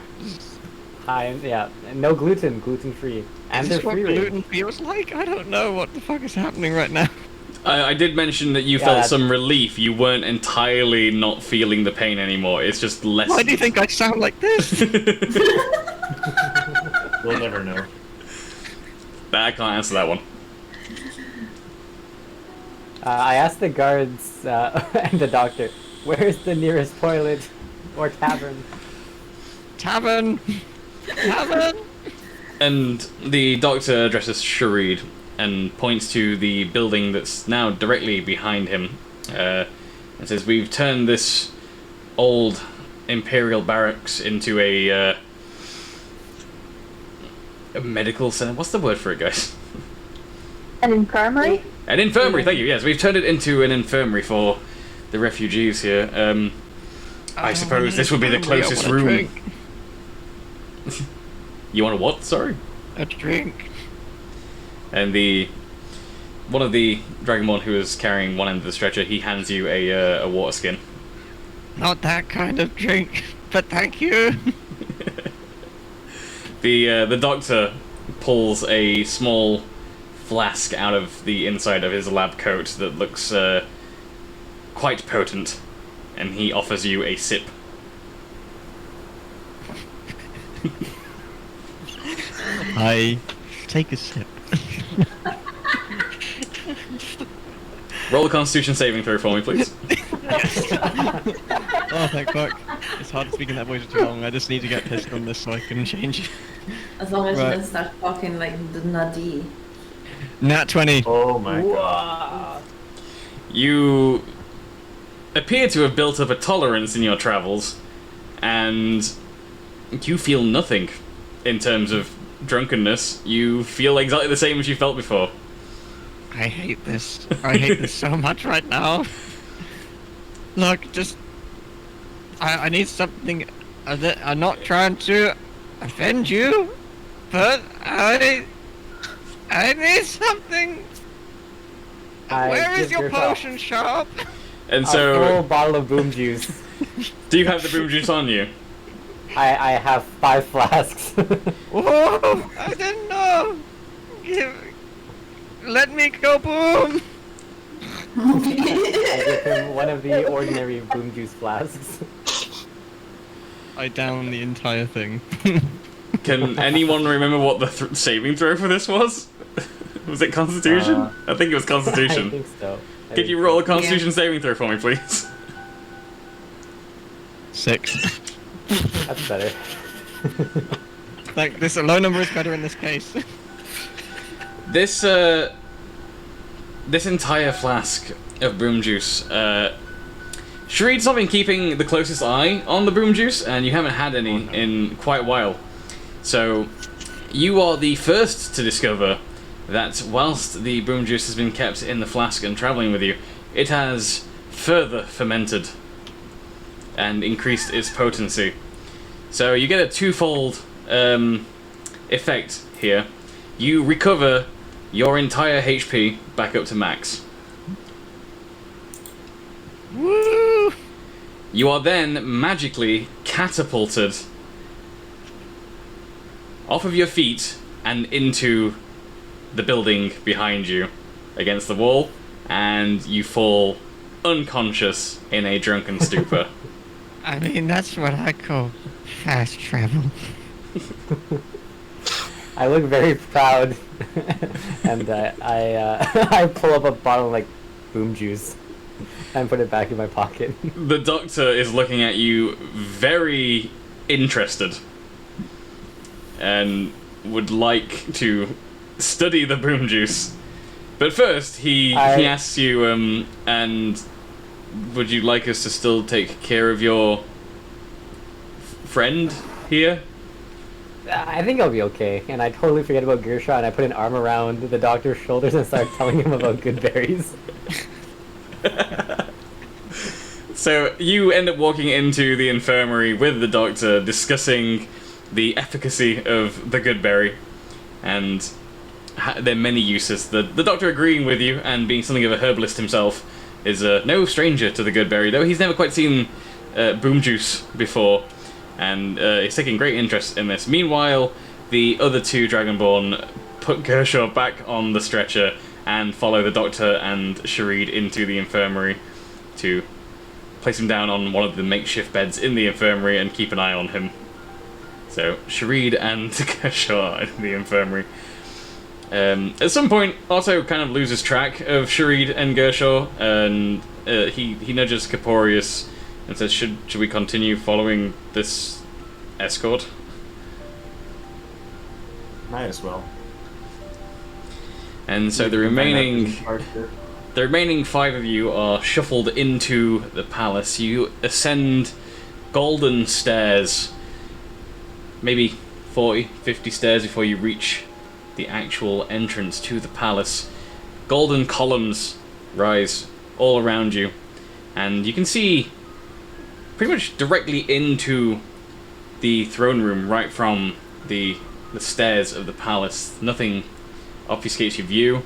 Yeah, no gluten, gluten-free. And Is they're this what free range. gluten feels like? I don't know what the fuck is happening right now. I did mention that you Yeah, felt that's- some relief. You weren't entirely not feeling the pain anymore. It's just less. Why do you think I sound like this? We'll never know. I can't answer that one. I asked the guards and the doctor, where's the nearest toilet or tavern? Tavern! Tavern! And the doctor addresses Sharid and points to the building that's now directly behind him and says, we've turned this old Imperial barracks into a medical center. What's the word for it, guys? An infirmary? An infirmary, thank you. Yes, we've turned it into an infirmary for the refugees here. I suppose this would be the closest room. Drink. You want a what? Sorry. A drink. And one of the Dragonborn who is carrying one end of the stretcher, he hands you a water skin. Not that kind of drink, but thank you. The doctor pulls a small flask out of the inside of his lab coat that looks quite potent, and he offers you a sip. I take a sip. Roll a Constitution saving throw for me, please. Oh, thank fuck. It's hard to speak in that voice for too long. I just need to get pissed on this so I can change it. As long as Right. you don't start talking like the Nadi. Nat 20. Oh my god. You appear to have built up a tolerance in your travels, and you feel nothing in terms of drunkenness. You feel exactly the same as you felt before. I hate this. I hate this so much right now. Look, just... I need something... I'm not trying to offend you, but I need something... Where is give your yourself potion shop? And a full so, bottle of boom juice. do you have the boom juice on you? I have 5 flasks. Whoa! I didn't know! Let me go, Boom! I give him one of the ordinary boom juice flasks. I down the entire thing. Can anyone remember what the saving throw for this was? Was it Constitution? I think it was I Constitution. think so. Could you roll a Constitution saving throw for me, please? 6. That's better. Like, this a low number is better in this case. This this entire flask of broom juice. Sharid's not been keeping the closest eye on the broom juice, and you haven't had any in quite a while. So, you are the first to discover that whilst the broom juice has been kept in the flask and travelling with you, it has further fermented and increased its potency. So you get a twofold effect here. You recover your entire HP back up to max. Woo! You are then magically catapulted off of your feet and into the building behind you against the wall, and you fall unconscious in a drunken stupor. I mean, that's what I call fast travel. I look very proud, and I pull up a bottle of like boom juice and put it back in my pocket. The doctor is looking at you very interested and would like to study the boom juice. But first, he asks you, and would you like us to still take care of your friend here? I think I'll be okay, and I totally forget about Gershaw, and I put an arm around the doctor's shoulders and start telling him about good berries. So you end up walking into the infirmary with the doctor, discussing the efficacy of the good berry, and their many uses. The doctor agreeing with you, and being something of a herbalist himself, is no stranger to the good berry, though he's never quite seen boom juice before, and he's taking great interest in this. Meanwhile, the other two Dragonborn put Gershaw back on the stretcher and follow the doctor and Sharid into the infirmary to place him down on one of the makeshift beds in the infirmary and keep an eye on him. So, Sharid and Gershaw in the infirmary. At some point, Otto kind of loses track of Sharid and Gershaw, and he nudges Caporius and says, should we continue following this escort? Might as well. And so the remaining 5 of you are shuffled into the palace. You ascend golden stairs, maybe 40, 50 stairs before you reach the actual entrance to the palace. Golden columns rise all around you, and you can see pretty much directly into the throne room right from the stairs of the palace. Nothing obfuscates your view.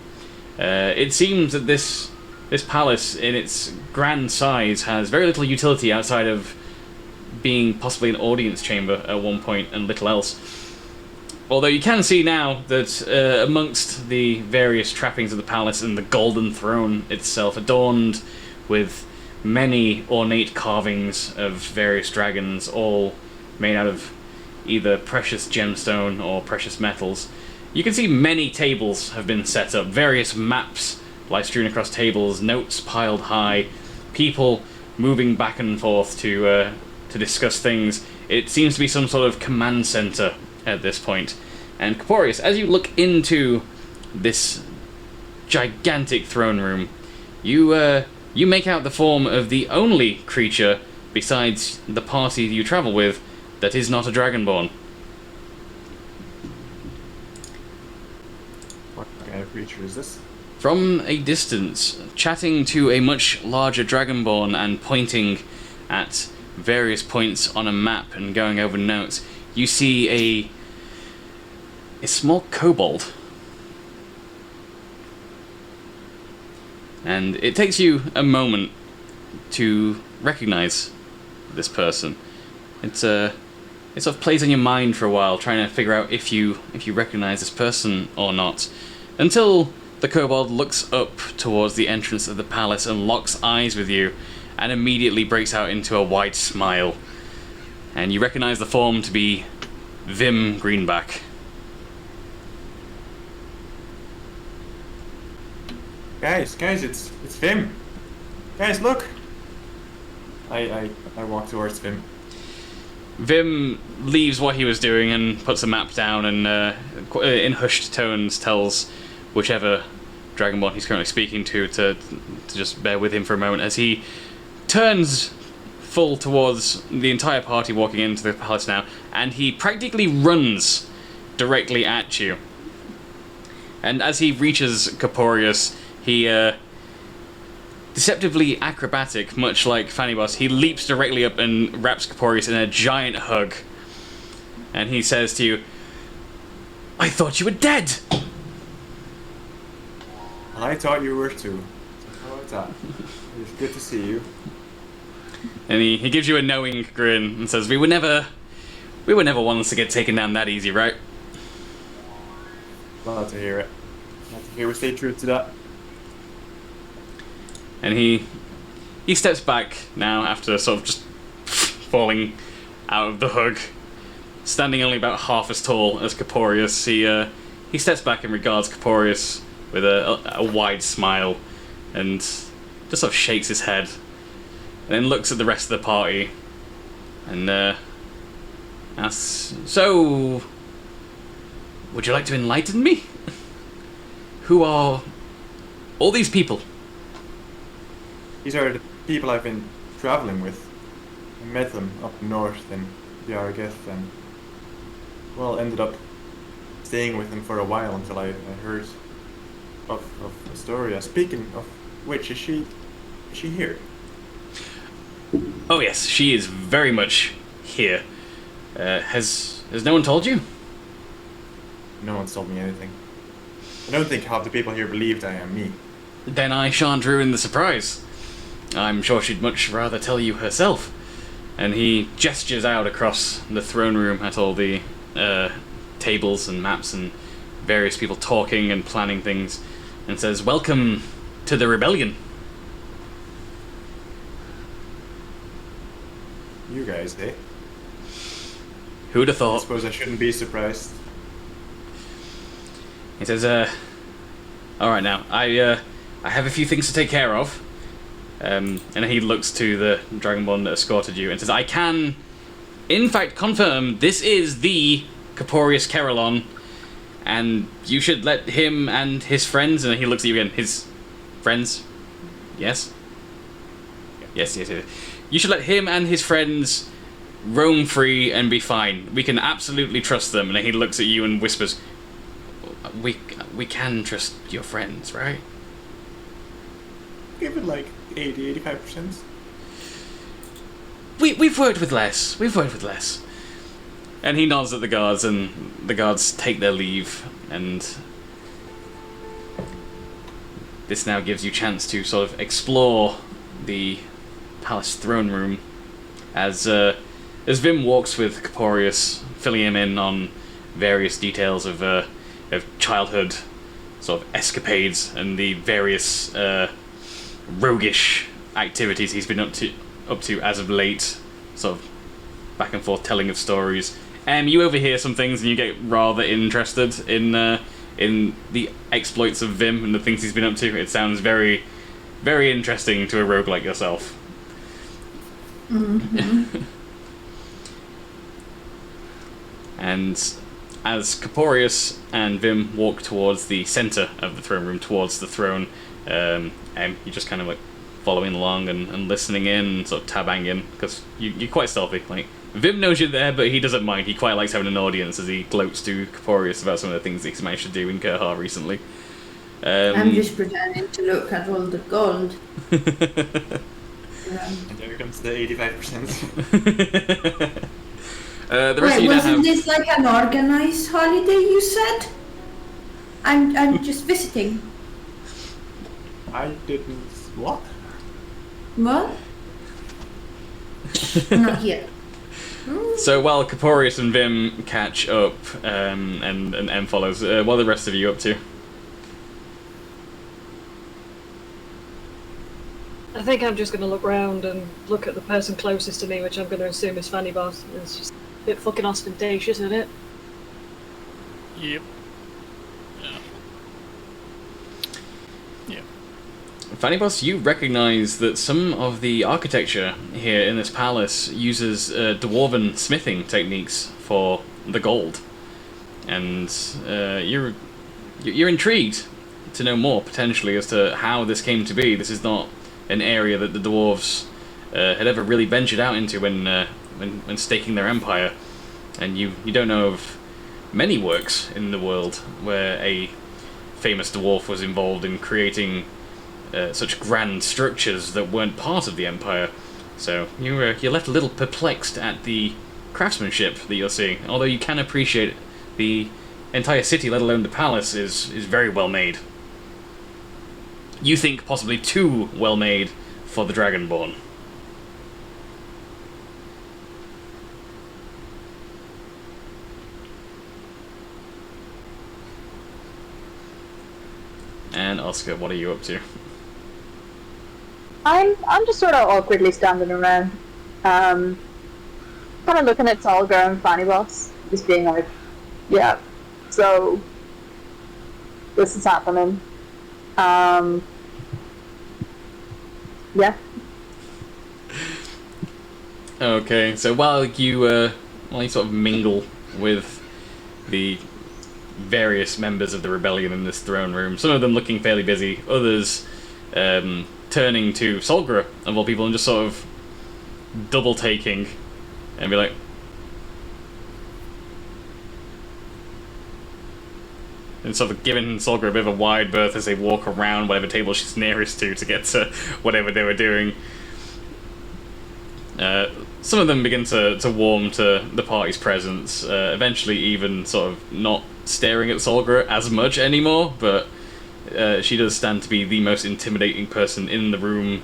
It seems that this palace, in its grand size, has very little utility outside of being possibly an audience chamber at one point and little else. Although you can see now that amongst the various trappings of the palace and the golden throne itself, adorned with many ornate carvings of various dragons, all made out of either precious gemstone or precious metals, you can see many tables have been set up, various maps lie strewn across tables, notes piled high, people moving back and forth to discuss things. It seems to be some sort of command center at this point. And Caporius, as you look into this gigantic throne room, you make out the form of the only creature besides the party you travel with that is not a Dragonborn. What kind of creature is this? From a distance, chatting to a much larger Dragonborn and pointing at various points on a map and going over notes, you see a small kobold. And it takes you a moment to recognize this person. It sort of plays on your mind for a while, trying to figure out if you recognize this person or not, until the kobold looks up towards the entrance of the palace and locks eyes with you, and immediately breaks out into a wide smile. And you recognize the form to be Vim Greenback. Guys, it's Vim. Guys, look. I walk towards Vim. Vim leaves what he was doing and puts a map down and in hushed tones tells whichever Dragonborn he's currently speaking to just bear with him for a moment as he turns full towards the entire party walking into the palace now, and he practically runs directly at you. And as he reaches Caporius, he deceptively acrobatic, much like Fanny Boss, he leaps directly up and wraps Caporius in a giant hug. And he says to you, "I thought you were dead!" I thought you were too. How about that? It's good to see you. And he gives you a knowing grin and says, We were never ones to get taken down that easy, right? Glad to hear it. I think we stay true to that. And he steps back now after sort of just falling out of the hug, standing only about half as tall as Caporius. He steps back and regards Caporius with a wide smile, and just sort of shakes his head, and then looks at the rest of the party, and asks, "So, would you like to enlighten me? Who are all these people?" These are the people I've been traveling with. I met them up north in the Argeth and, well, ended up staying with them for a while until I heard of Astoria. Speaking of which, is she here? Oh yes, she is very much here. Has no one told you? No one's told me anything. I don't think half the people here believed I am me. Then I shan't ruin the surprise. I'm sure she'd much rather tell you herself. And he gestures out across the throne room at all the tables and maps and various people talking and planning things, and says, "Welcome to the rebellion." You guys, eh? Who'd have I thought? suppose I shouldn't be surprised. He says, "All right now, I have a few things to take care of." And he looks to the Dragonborn that escorted you and says, "I can, in fact, confirm this is the Caporius Keralon, and you should let him and his friends," and he looks at you again, "his friends? Yes? Yes. You should let him and his friends roam free and be fine. We can absolutely trust them." And he looks at you and whispers, We can trust your friends, right?" Give it like 80-85%. We've worked with less. And he nods at the guards, and the guards take their leave, and this now gives you chance to sort of explore the palace throne room as Vim walks with Caporius, filling him in on various details of childhood sort of escapades and the various roguish activities he's been up to as of late, sort of back and forth telling of stories. You overhear some things and you get rather interested in the exploits of Vim and the things he's been up to. It sounds very, very interesting to a rogue like yourself. Mm-hmm. And as Caporius and Vim walk towards the centre of the throne room, towards the throne, you're just kind of like following along and listening in, and sort of tabbing in, because you're quite stealthy. Like, Vim knows you're there, but he doesn't mind. He quite likes having an audience as he gloats to Caporius about some of the things that he's managed to do in Kerhar recently. I'm just pretending to look at all the gold. And there comes the 85%. The rest Wait, of you now wasn't have... this like an organized holiday you said? I'm just visiting. I didn't... What? What? I'm not here. So while Caporius and Vim catch up, and M follows, what are the rest of you up to? I think I'm just going to look round and look at the person closest to me, which I'm going to assume is Fanny Boss. It's just a bit fucking ostentatious, isn't it? Yep. Yeah. Fanny Boss, you recognise that some of the architecture here in this palace uses dwarven smithing techniques for the gold, and you're intrigued to know more potentially as to how this came to be. This is not an area that the dwarves had ever really ventured out into when staking their empire, and you don't know of many works in the world where a famous dwarf was involved in creating such grand structures that weren't part of the empire. So you're left a little perplexed at the craftsmanship that you're seeing, although you can appreciate the entire city, let alone the palace, is very well made. You think possibly too well made for the Dragonborn. Oscar, what are you up to? I'm just sort of awkwardly standing around, kind of looking at Tolga and Fanny Boss, just being like, yeah, so this is happening. Yeah. Okay, so while you sort of mingle with the various members of the rebellion in this throne room, some of them looking fairly busy, others turning to Solgra, of all people, and just sort of double-taking, and be like, and sort of giving Solgra a bit of a wide berth as they walk around whatever table she's nearest to get to whatever they were doing. Some of them begin to warm to the party's presence, eventually even sort of not staring at Solgra as much anymore, but she does stand to be the most intimidating person in the room.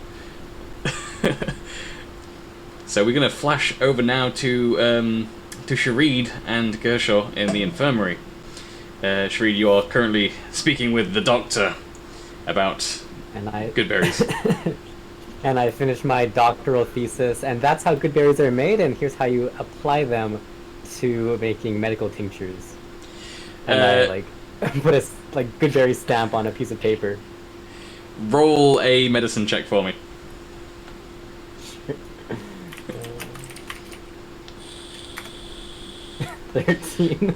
So we're going to flash over now to Shareed and Gershaw in the infirmary. Shareed, you are currently speaking with the doctor about good berries. And I finished my doctoral thesis, and that's how good berries are made, and here's how you apply them to making medical tinctures. And I put a good berry stamp on a piece of paper. Roll a medicine check for me. 13.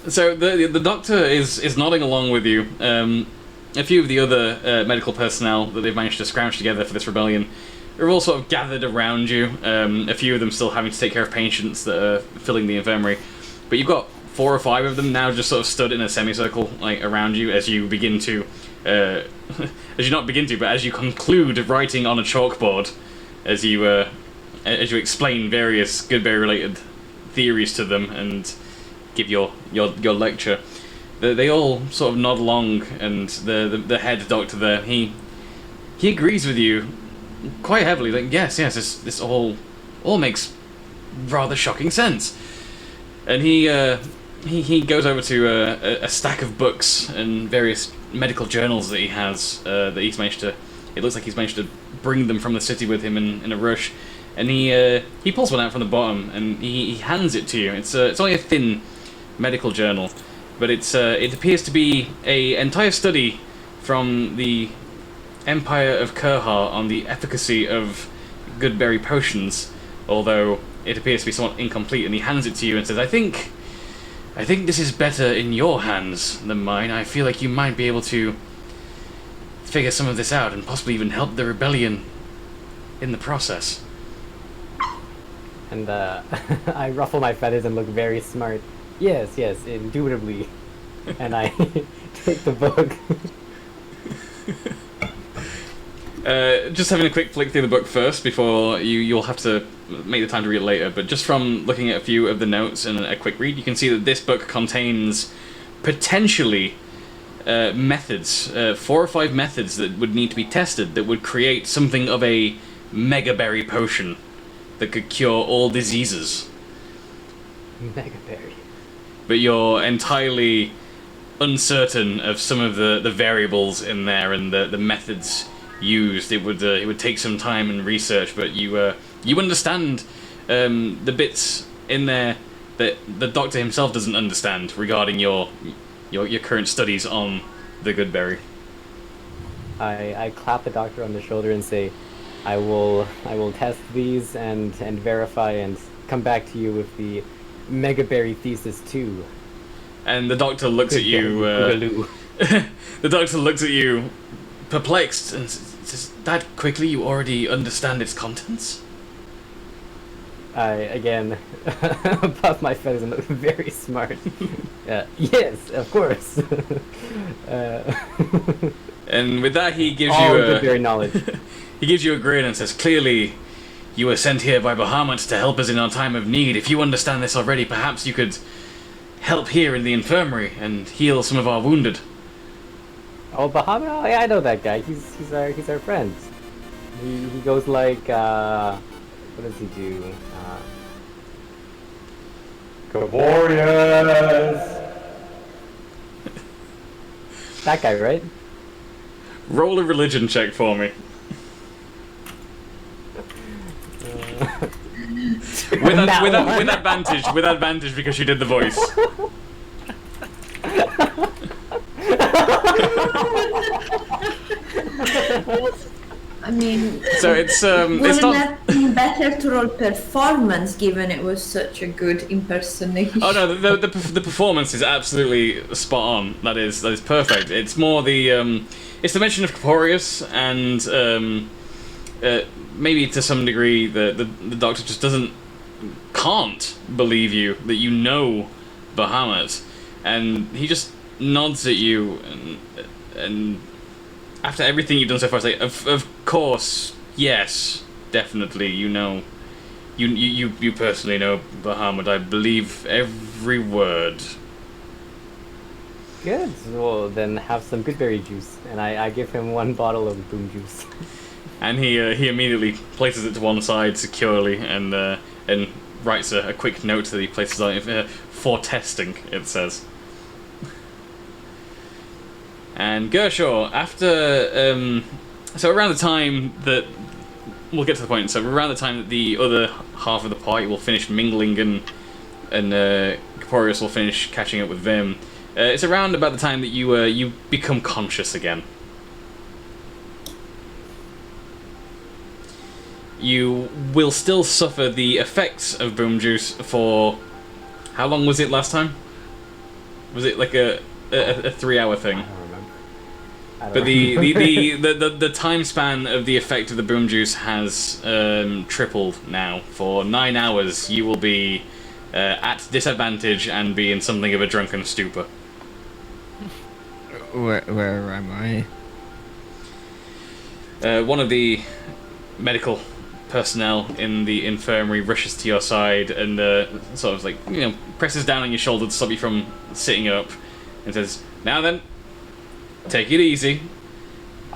So the doctor is nodding along with you. A few of the other medical personnel that they've managed to scrounge together for this rebellion are all sort of gathered around you. A few of them still having to take care of patients that are filling the infirmary. But you've got 4 or 5 of them now just sort of stood in a semicircle around you as you begin to... as you not begin to, but as you conclude writing on a chalkboard, as you explain various Goodberry-related theories to them and give your lecture. They all sort of nod along, and the head doctor there, he agrees with you quite heavily. Like, yes, this all makes rather shocking sense. And he goes over to a stack of books and various medical journals that he has that he's managed to. It looks like he's managed to bring them from the city with him in a rush. And he pulls one out from the bottom and he hands it to you. It's only a thin medical journal. But it appears to be an entire study from the Empire of Kurhar on the efficacy of Goodberry potions, although it appears to be somewhat incomplete, and he hands it to you and says, I think this is better in your hands than mine. I feel like you might be able to figure some of this out and possibly even help the rebellion in the process. And I ruffle my feathers and look very smart. Yes, indubitably. And I take the book. Just having a quick flick through the book first before you'll have to make the time to read it later, but just from looking at a few of the notes and a quick read, you can see that this book contains potentially methods, 4 or 5 methods that would need to be tested that would create something of a megaberry potion that could cure all diseases. Megaberry. But you're entirely uncertain of some of the variables in there and the methods used. It would take some time and research, but you understand the bits in there that the doctor himself doesn't understand regarding your current studies on the Goodberry. I clap the doctor on the shoulder and say, I will test these and verify and come back to you with the Megaberry thesis too. And the doctor looks at you. The doctor looks at you, perplexed, and says, "That quickly? You already understand its contents?" I again puff my feathers and look very smart. Yes, of course. And with that, he gives all you Goodberry knowledge. He gives you a grin and says, "Clearly, you were sent here by Bahamut to help us in our time of need. If you understand this already, perhaps you could help here in the infirmary and heal some of our wounded." Oh, Bahamut? Oh, yeah, I know that guy. He's our friend. He goes like, what does he do? Good warriors! That guy, right? Roll a religion check for me. With advantage because you did the voice. I mean, So it's wouldn't not. that be better to roll performance given it was such a good impersonation? Oh no, the performance is absolutely spot on. That is perfect. It's more the it's the mention of Corporeus and maybe to some degree the doctor just can't believe you that you know Bahamut, and he just nods at you and after everything you've done so far, say of course, yes, definitely, you know. You personally know Bahamut. I believe every word. Good. Well, then have some goodberry juice, and I give him 1 bottle of boom juice. And he immediately places it to one side securely, and writes a quick note that he places on it for testing. It says. And Gershaw, after so around the time that we'll get to the point. So around the time that the other half of the party will finish mingling and Corporeus will finish catching up with Vim, it's around about the time that you become conscious again. You will still suffer the effects of boom juice for how long was it last time? Was it like a 3-hour thing? But the time span of the effect of the boom juice has tripled now. For 9 hours, you will be at disadvantage and be in something of a drunken stupor. Where am I? One of the medical personnel in the infirmary rushes to your side and sort of like, presses down on your shoulder to stop you from sitting up and says, "Now then, take it easy.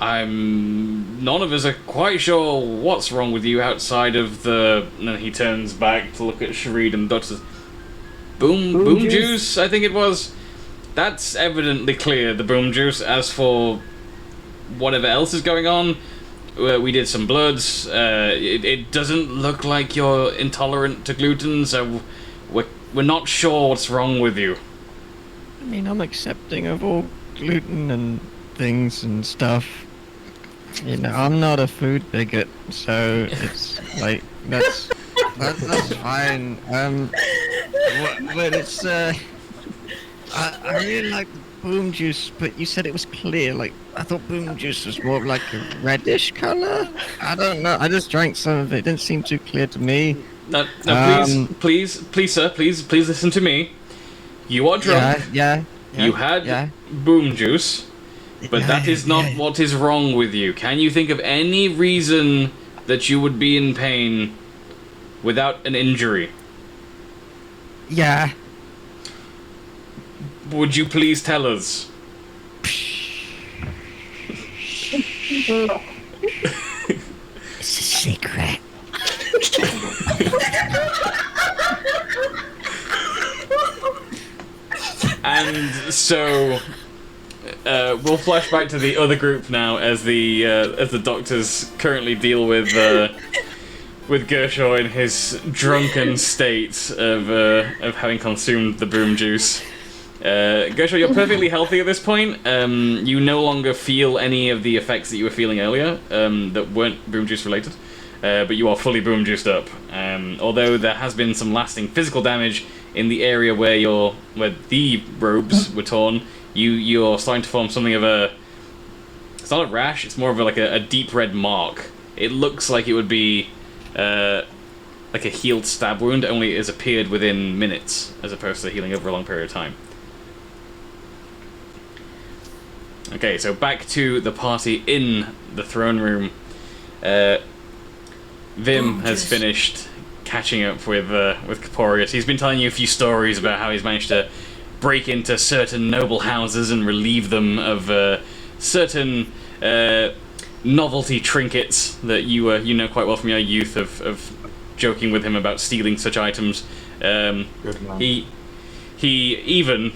None of us are quite sure what's wrong with you outside of the..." And then he turns back to look at Sharid and the doctor says, Boom juice, I think it was. That's evidently clear, the boom juice. As for whatever else is going on, we did some bloods. It doesn't look like you're intolerant to gluten, so we're not sure what's wrong with you. I mean, I'm accepting of all gluten and things and stuff. I'm not a food bigot, so it's like that's fine. But it's I really like boom juice, but you said it was clear. Like I thought boom juice was more like a reddish color. I don't know. I just drank some of it. It didn't seem too clear to me. No, please, sir, please listen to me. You are drunk. Yeah. You had boom juice, but that is not what is wrong with you. Can you think of any reason that you would be in pain without an injury? Yeah. Would you please tell us? It's a secret. And so we'll flash back to the other group now as the doctors currently deal with Gershaw in his drunken state of having consumed the boom juice. Gershaw, you're perfectly healthy at this point. You no longer feel any of the effects that you were feeling earlier that weren't boom juice related, but you are fully boom juiced up. Although there has been some lasting physical damage in the area where the robes were torn, you're starting to form something of a... It's not a rash, it's more of a deep red mark. It looks like it would be like a healed stab wound, only it has appeared within minutes, as opposed to healing over a long period of time. Okay, so back to the party in the throne room. Vim has finished catching up with Corporeus. He's been telling you a few stories about how he's managed to break into certain noble houses and relieve them of certain novelty trinkets that you know quite well from your youth of joking with him about stealing such items. Good man. He he even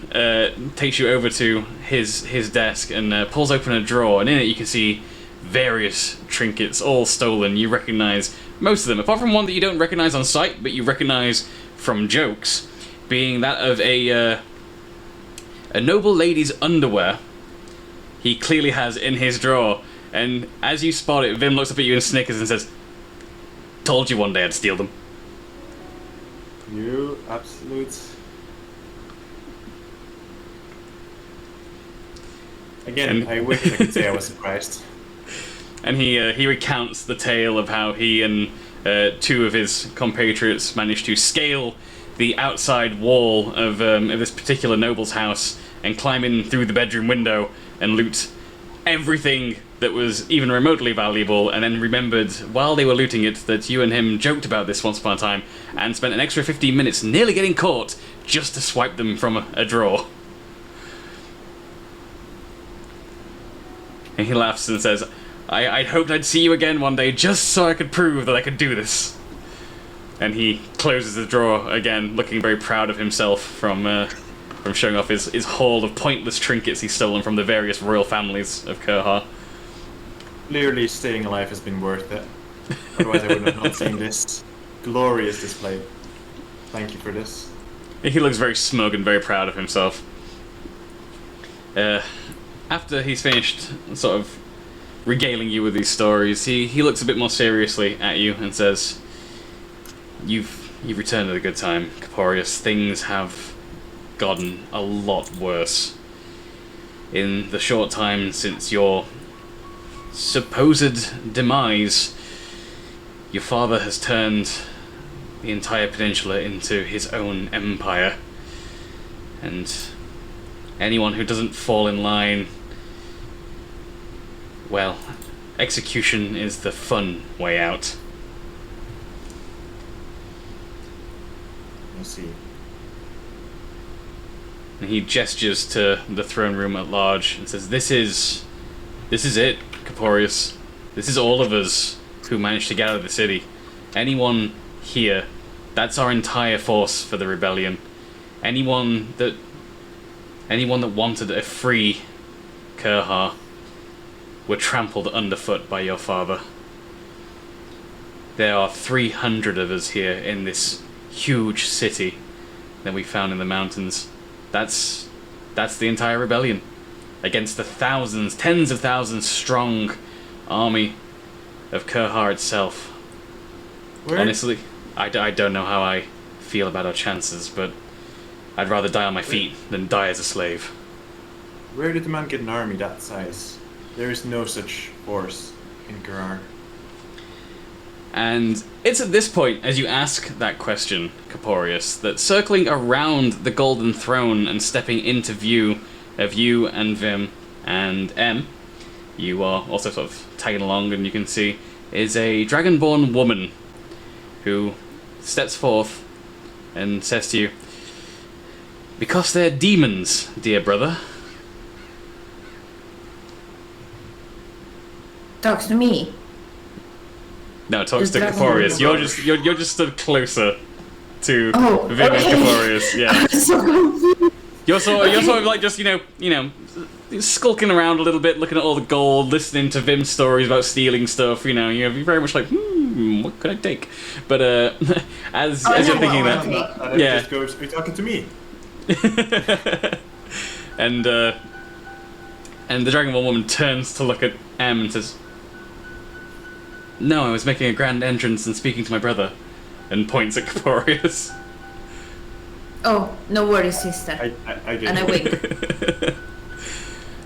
takes you over to his desk and pulls open a drawer, and in it you can see various trinkets, all stolen. You recognize most of them, apart from one that you don't recognize on sight, but you recognize from jokes, being that of a noble lady's underwear. He clearly has in his drawer, and as you spot it, Vim looks up at you and snickers and says, "Told you one day I'd steal them." You absolute. Again, I wish I could say I was surprised. And he recounts the tale of how he and two of his compatriots managed to scale the outside wall of this particular noble's house and climb in through the bedroom window and loot everything that was even remotely valuable, and then remembered while they were looting it that you and him joked about this once upon a time and spent an extra 15 minutes nearly getting caught just to swipe them from a drawer. And he laughs and says, I'd hoped I'd see you again one day just so I could prove that I could do this. And he closes the drawer again, looking very proud of himself from showing off his haul of pointless trinkets he's stolen from the various royal families of Kurha. Clearly staying alive has been worth it. Otherwise I would have not seen this glorious display. Thank you for this. He looks very smug and very proud of himself. After he's finished sort of regaling you with these stories, he looks a bit more seriously at you and says, You've returned at a good time, Caporius. Things have gotten a lot worse. In the short time since your supposed demise, your father has turned the entire peninsula into his own empire. And anyone who doesn't fall in line, well, execution is the fun way out. I see. And he gestures to the throne room at large and says, This is it, Caporius. This is all of us who managed to get out of the city. Anyone here, that's our entire force for the rebellion. Anyone that wanted a free Kurha were trampled underfoot by your father. There are 300 of us here in this huge city that we found in the mountains. That's the entire rebellion against the thousands, tens of thousands strong army of Kurha itself. Where? Honestly, I don't know how I feel about our chances, but I'd rather die on my feet than die as a slave. Where did the man get an army that size? There is no such force in Kurar. And it's at this point, as you ask that question, Caporius, that circling around the Golden Throne and stepping into view of you and Vim and M, you are also sort of tagging along, and you can see, is a dragonborn woman who steps forth and says to you, Because they're demons, dear brother. Talks to me. No, talks to Dragon Caporius. Ball. You're just stood closer to Oh, Vim and okay. Caporius. Yeah, So confused. you're sort of like just you know skulking around a little bit, looking at all the gold, listening to Vim's stories about stealing stuff. You're very much like, what could I take? But as Oh, you're no, thinking well, that, And Yeah. it just goes, are you talking to me? and the Dragonborn woman turns to look at M and says, No, I was making a grand entrance and speaking to my brother, and points at Caporius. Oh, no worries, sister. I get And I it.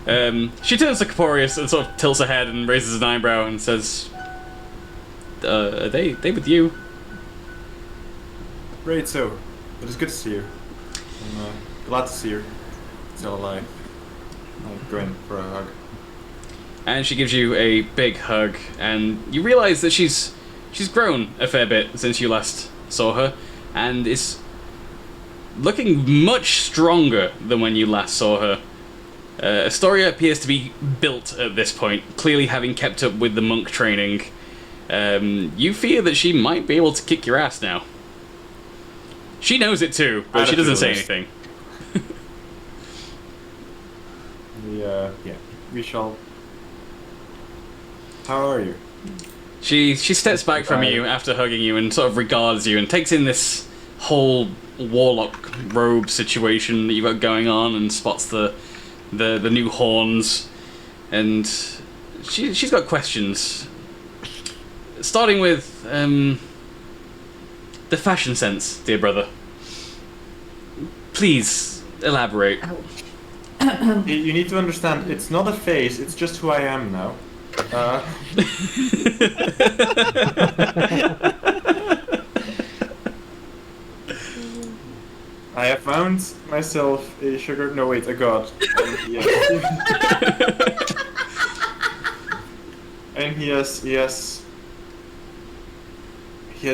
wink. She turns to Caporius and sort of tilts her head and raises an eyebrow and says, are they with you? Right, so. It is good to see you. I'm glad to see you're still alive. I'll go in for a hug. And she gives you a big hug, and you realize that she's grown a fair bit since you last saw her, and is looking much stronger than when you last saw her. Astoria appears to be built at this point, clearly having kept up with the monk training. You fear that she might be able to kick your ass now. She knows it too, but she doesn't say anything. we shall. How are you? She steps back from you after hugging you and sort of regards you and takes in this whole warlock robe situation that you've got going on and spots the new horns, and she's got questions. Starting with the fashion sense, dear brother. Please elaborate. You need to understand, it's not a phase, it's just who I am now. I have found myself a god. And he has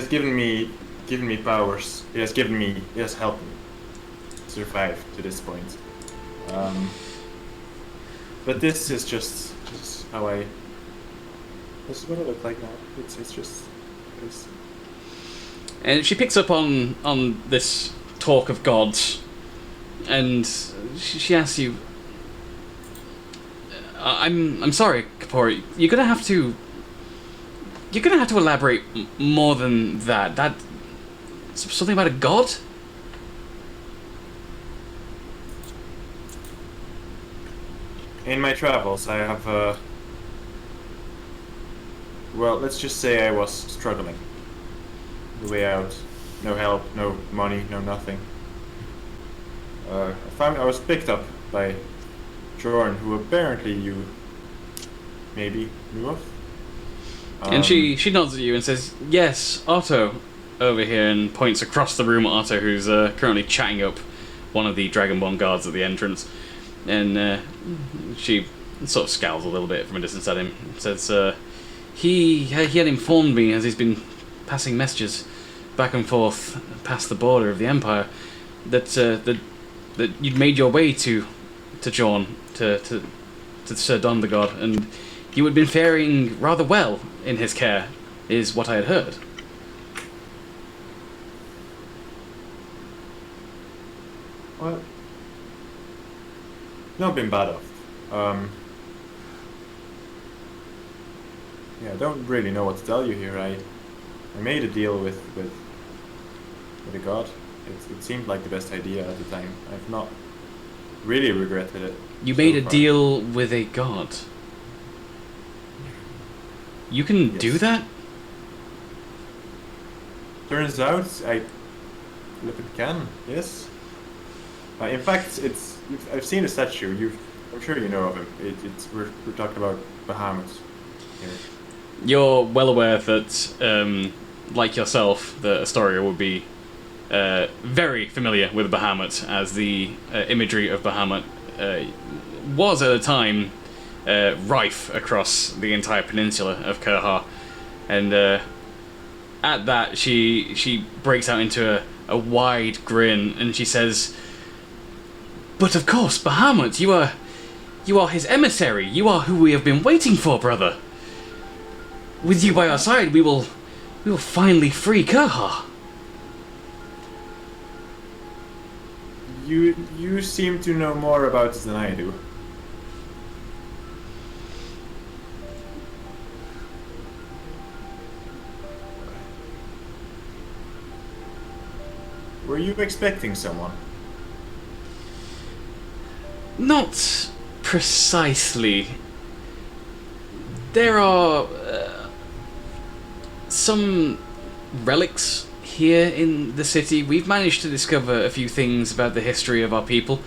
given me powers. He has helped me survive to this point. But this is just how this is what I look like now. It's just. And she picks up on this talk of gods, and she asks you, I'm sorry, Kapori, you're gonna have to elaborate more than that. That something about a god? In my travels, I have well, let's just say I was struggling. The way out. No help, no money, no nothing. I was picked up by Jorn, who apparently you maybe knew of. And she nods at you and says, "Yes, Otto, over here," and points across the room at Otto, who's currently chatting up one of the Dragonborn guards at the entrance. And she sort of scowls a little bit from a distance at him. Says, he had informed me, as he's been passing messages back and forth past the border of the Empire, that that you'd made your way to Jorn, to Sir Don the God, and you had been faring rather well in his care, is what I had heard. Well, not been bad off. Yeah, I don't really know what to tell you here. I made a deal with a god. It seemed like the best idea at the time. I've not really regretted it. You made a deal with a god? You can do that? Turns out I flippin' can, yes. In fact, I've seen a statue. I'm sure you know of him. We're talking about Bahamut here. You're well aware that, like yourself, the Astoria would be very familiar with Bahamut, as the imagery of Bahamut was at the time rife across the entire peninsula of Kurha. And at that, she breaks out into a wide grin, and she says, "But of course, Bahamut, you are his emissary. You are who we have been waiting for, brother. With you by our side, we will finally free Kurha." You seem to know more about it than I do. Were you expecting someone? Not precisely. There are some relics here in the city. We've managed to discover a few things about the history of our people.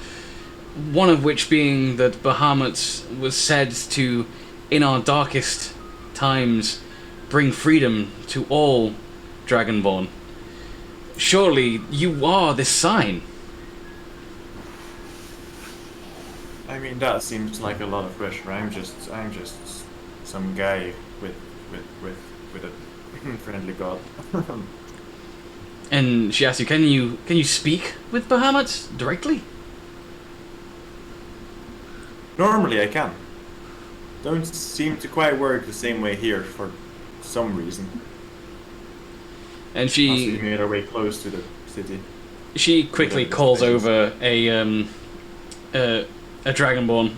One of which being that Bahamut was said to, in our darkest times, bring freedom to all Dragonborn. Surely you are this sign. I mean, that seems like a lot of pressure. I'm just some guy with a friendly god. And she asks you, can you speak with Bahamut directly? Normally I can. Don't seem to quite work the same way here for some reason. And Must have made our way close to the city. She quickly calls over a Dragonborn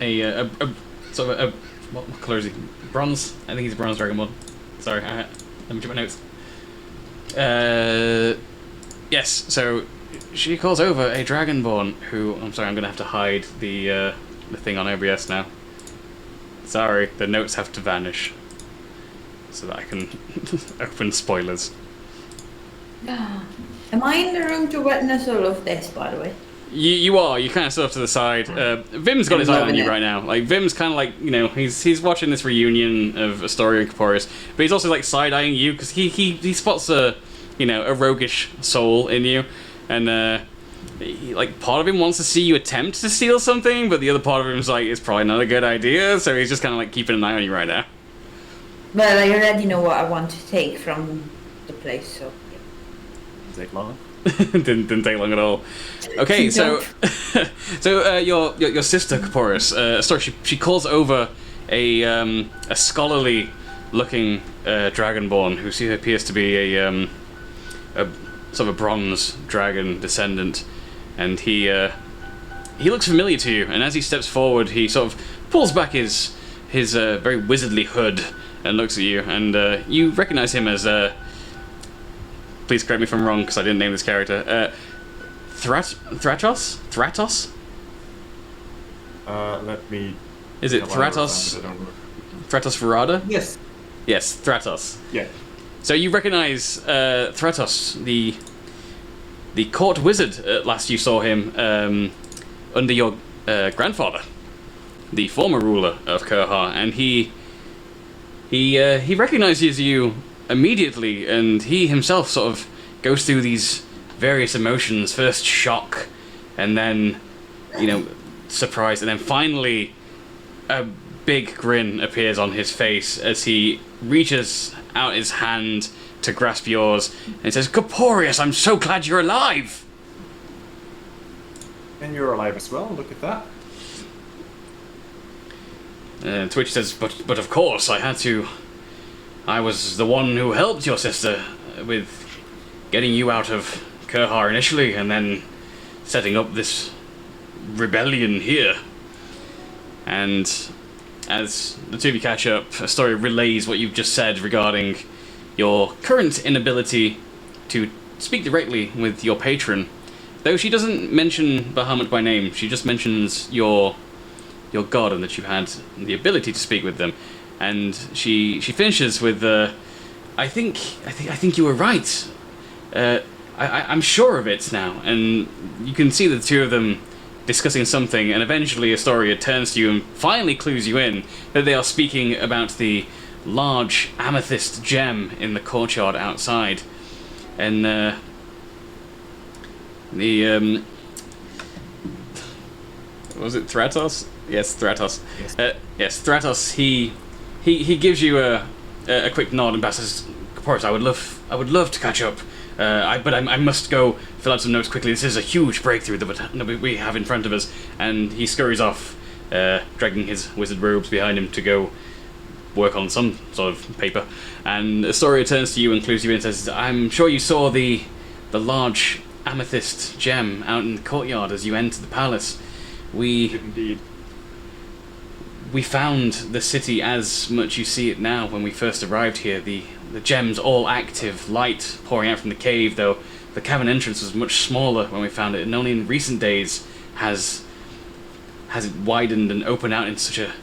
a sort of a what colour is he? Bronze. I think he's a bronze dragonborn. Sorry, let me check my notes. Yes. So she calls over a dragonborn who I'm sorry, I'm gonna have to hide the thing on OBS now. Sorry, the notes have to vanish so that I can open spoilers. Am I in the room to witness all of this, by the way? You are. You kind of sort of to the side. Vim's got his eye on you right now. Like Vim's kind of like he's watching this reunion of Astoria and Corporius, but he's also like side eyeing you because he spots a roguish soul in you, and like part of him wants to see you attempt to steal something, but the other part of him is like it's probably not a good idea. So he's just kind of like keeping an eye on you right now. Well, I already know what I want to take from the place, so. Take long. didn't take long at all. Okay, so your sister Corporius, sorry, she calls over a scholarly looking dragonborn who appears to be a sort of a bronze dragon descendant, and he looks familiar to you. And as he steps forward, he sort of pulls back his very wizardly hood and looks at you, and you recognize him as please correct me if I'm wrong, because I didn't name this character. Thratos? Thratos? Let me... Is it Thratos? Thratos Verada? Yes. Yes, Thratos. Yeah. So you recognize Thratos, the court wizard at last you saw him under your grandfather, the former ruler of Kurhar, and he recognizes you immediately, and he himself sort of goes through these various emotions, first shock, and then surprise, and then finally a big grin appears on his face as he reaches out his hand to grasp yours and says, "Corporius, I'm so glad you're alive!" And you're alive as well, look at that. Twitch says, but of course I had to. I was the one who helped your sister with getting you out of Kurhar initially, and then setting up this rebellion here. And as the two of you catch up, Astoria relays what you've just said regarding your current inability to speak directly with your patron. Though she doesn't mention Bahamut by name, she just mentions your god and that you had the ability to speak with them. And she finishes with, I think you were right. I'm sure of it now. And you can see the two of them discussing something, and eventually Astoria turns to you and finally clues you in that they are speaking about the large amethyst gem in the courtyard outside. And was it Thratos? Yes, Thratos. Yes, Thratos. He gives you a quick nod and says, "Corporius, I would love to catch up. But I must go fill out some notes quickly. This is a huge breakthrough that we have in front of us." And he scurries off, dragging his wizard robes behind him to go work on some sort of paper. And Astoria turns to you and clues you in and says, "I'm sure you saw the large amethyst gem out in the courtyard as you entered the palace. Indeed. We found the city as much you see it now when we first arrived here. The gem's all active, light pouring out from the cave, though the cavern entrance was much smaller when we found it, and only in recent days has it widened and opened out in such a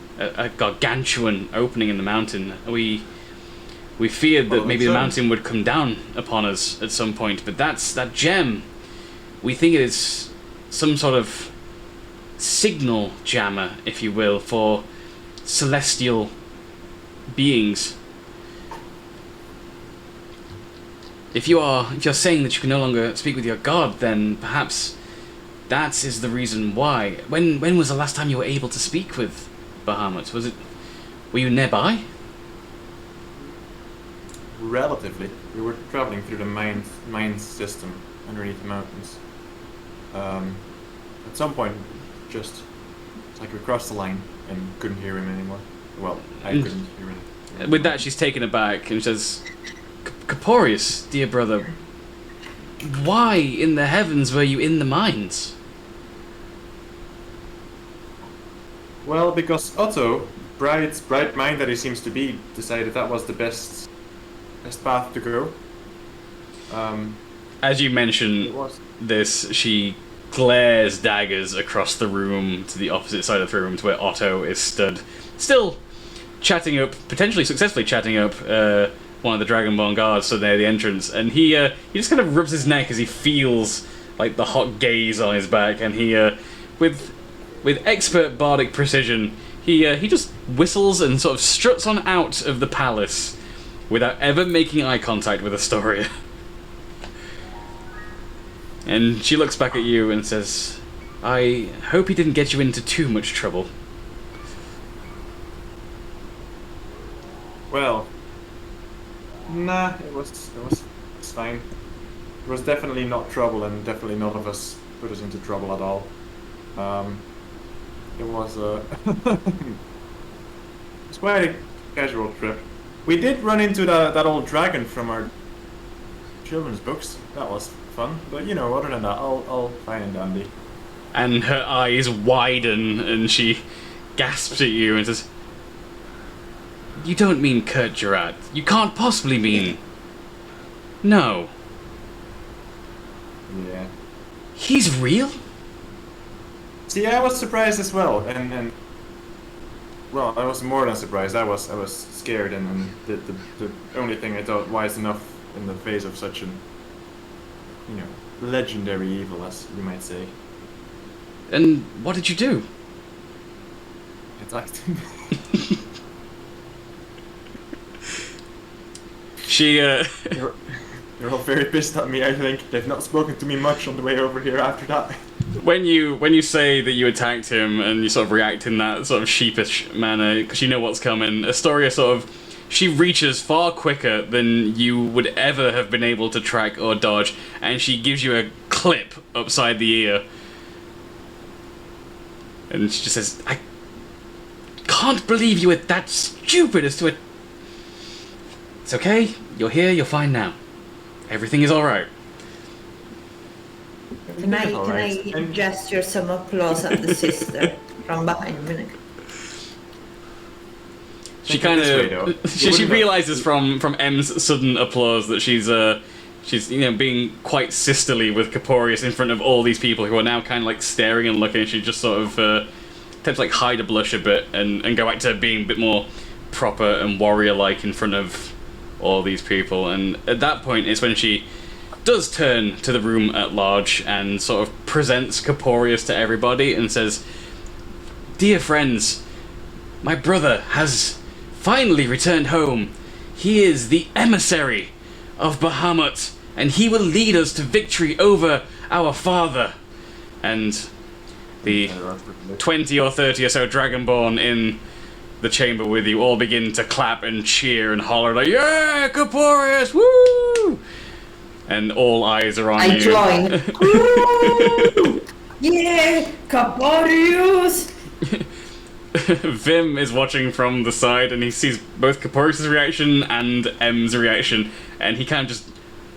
gargantuan opening in the mountain. We feared that maybe the mountain would come down upon us at some point, but that gem, we think it is some sort of signal jammer, if you will, for celestial beings. If you're saying that you can no longer speak with your god, then perhaps that is the reason why. When was the last time you were able to speak with Bahamut? Were you nearby? Relatively. We were traveling through the mines system underneath the mountains. At some point, just like we crossed the line and couldn't hear him anymore. Well, I couldn't hear him. With that, she's taken aback and says, "Corporius, dear brother, why in the heavens were you in the mines?" Well, because Otto, bright mind that he seems to be, decided that was the best path to go. As you It mention was. this, she glares daggers across the room to the opposite side of the room to where Otto is stood, still chatting up, potentially successfully chatting up one of the Dragonborn guards stood near the entrance, and he just kind of rubs his neck as he feels like the hot gaze on his back, and he with expert bardic precision he just whistles and sort of struts on out of the palace without ever making eye contact with Astoria. And she looks back at you and says, "I hope he didn't get you into too much trouble." Well, nah, it was fine. It was definitely not trouble, and definitely none of us put us into trouble at all. It was it's quite a casual trip. We did run into that old dragon from our children's books. That was fun, but you know, other than that, all fine and dandy. And her eyes widen and she gasps at you and says, "You don't mean Kurt Gerard. You can't possibly mean..." "No. Yeah. He's real?" See, I was surprised as well, and well, I was more than surprised. I was scared, and the only thing I thought wise enough in the face of such an, you know, legendary evil, as you might say. "And what did you do?" Attacked him. She, They're all very pissed at me. I think they've not spoken to me much on the way over here after that. When you say that you attacked him and you sort of react in that sort of sheepish manner because you know what's coming, Astoria she reaches far quicker than you would ever have been able to track or dodge, and she gives you a clip upside the ear. And she just says, "I can't believe you were that stupid as to it. It's okay, you're here, you're fine now. Everything is alright." Can I gesture some applause at the sister from behind me? She kind of she realizes from M's sudden applause that she's being quite sisterly with Caporius in front of all these people who are now kind of like staring and looking. She just sort of tends to like hide a blush a bit and go back to being a bit more proper and warrior-like in front of all these people. And at that point is when she does turn to the room at large and sort of presents Caporius to everybody and says, "Dear friends, my brother has finally returned home. He is the emissary of Bahamut, and he will lead us to victory over our father." And the 20 or 30 or so Dragonborn in the chamber with you all begin to clap and cheer and holler like, "Yeah, Caporius, woo!" And all eyes are on you. I join. Woo! Yeah, Caporius! Vim is watching from the side and he sees both Caporius' reaction and M's reaction, and he kind of just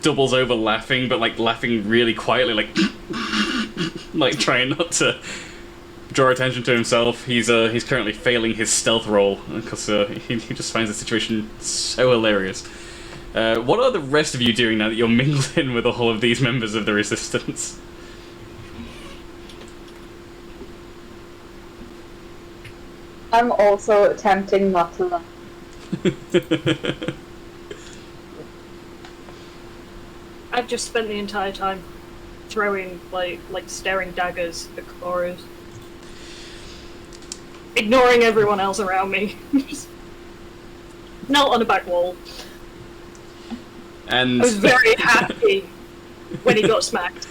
doubles over laughing, but like laughing really quietly, like like trying not to draw attention to himself. He's currently failing his stealth roll because he just finds the situation so hilarious. What are the rest of you doing now that you're mingled in with all of these members of the Resistance? I'm also attempting not to laugh. I've just spent the entire time throwing, like staring daggers at Caporius. Ignoring everyone else around me. Just knelt on a back wall. And I was very happy when he got smacked.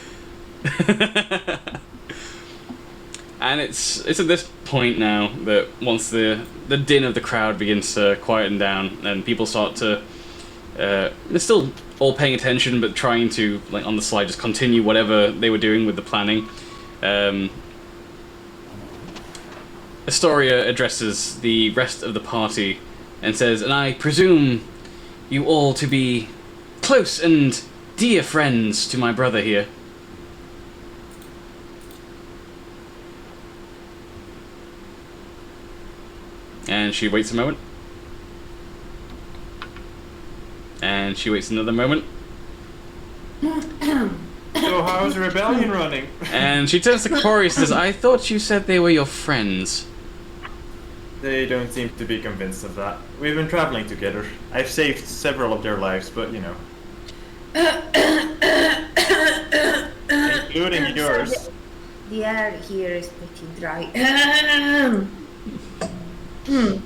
And it's at this point now that once the din of the crowd begins to quieten down and people start to they're still all paying attention but trying to, like, on the slide just continue whatever they were doing with the planning. Astoria addresses the rest of the party and says, "And I presume you all to be close and dear friends to my brother here." And she waits a moment. And she waits another moment. So how's the rebellion running? And she turns to Corey and says, I thought you said they were your friends. They don't seem to be convinced of that. We've been traveling together. I've saved several of their lives, but you know. Including yours. The air here is pretty dry. I Can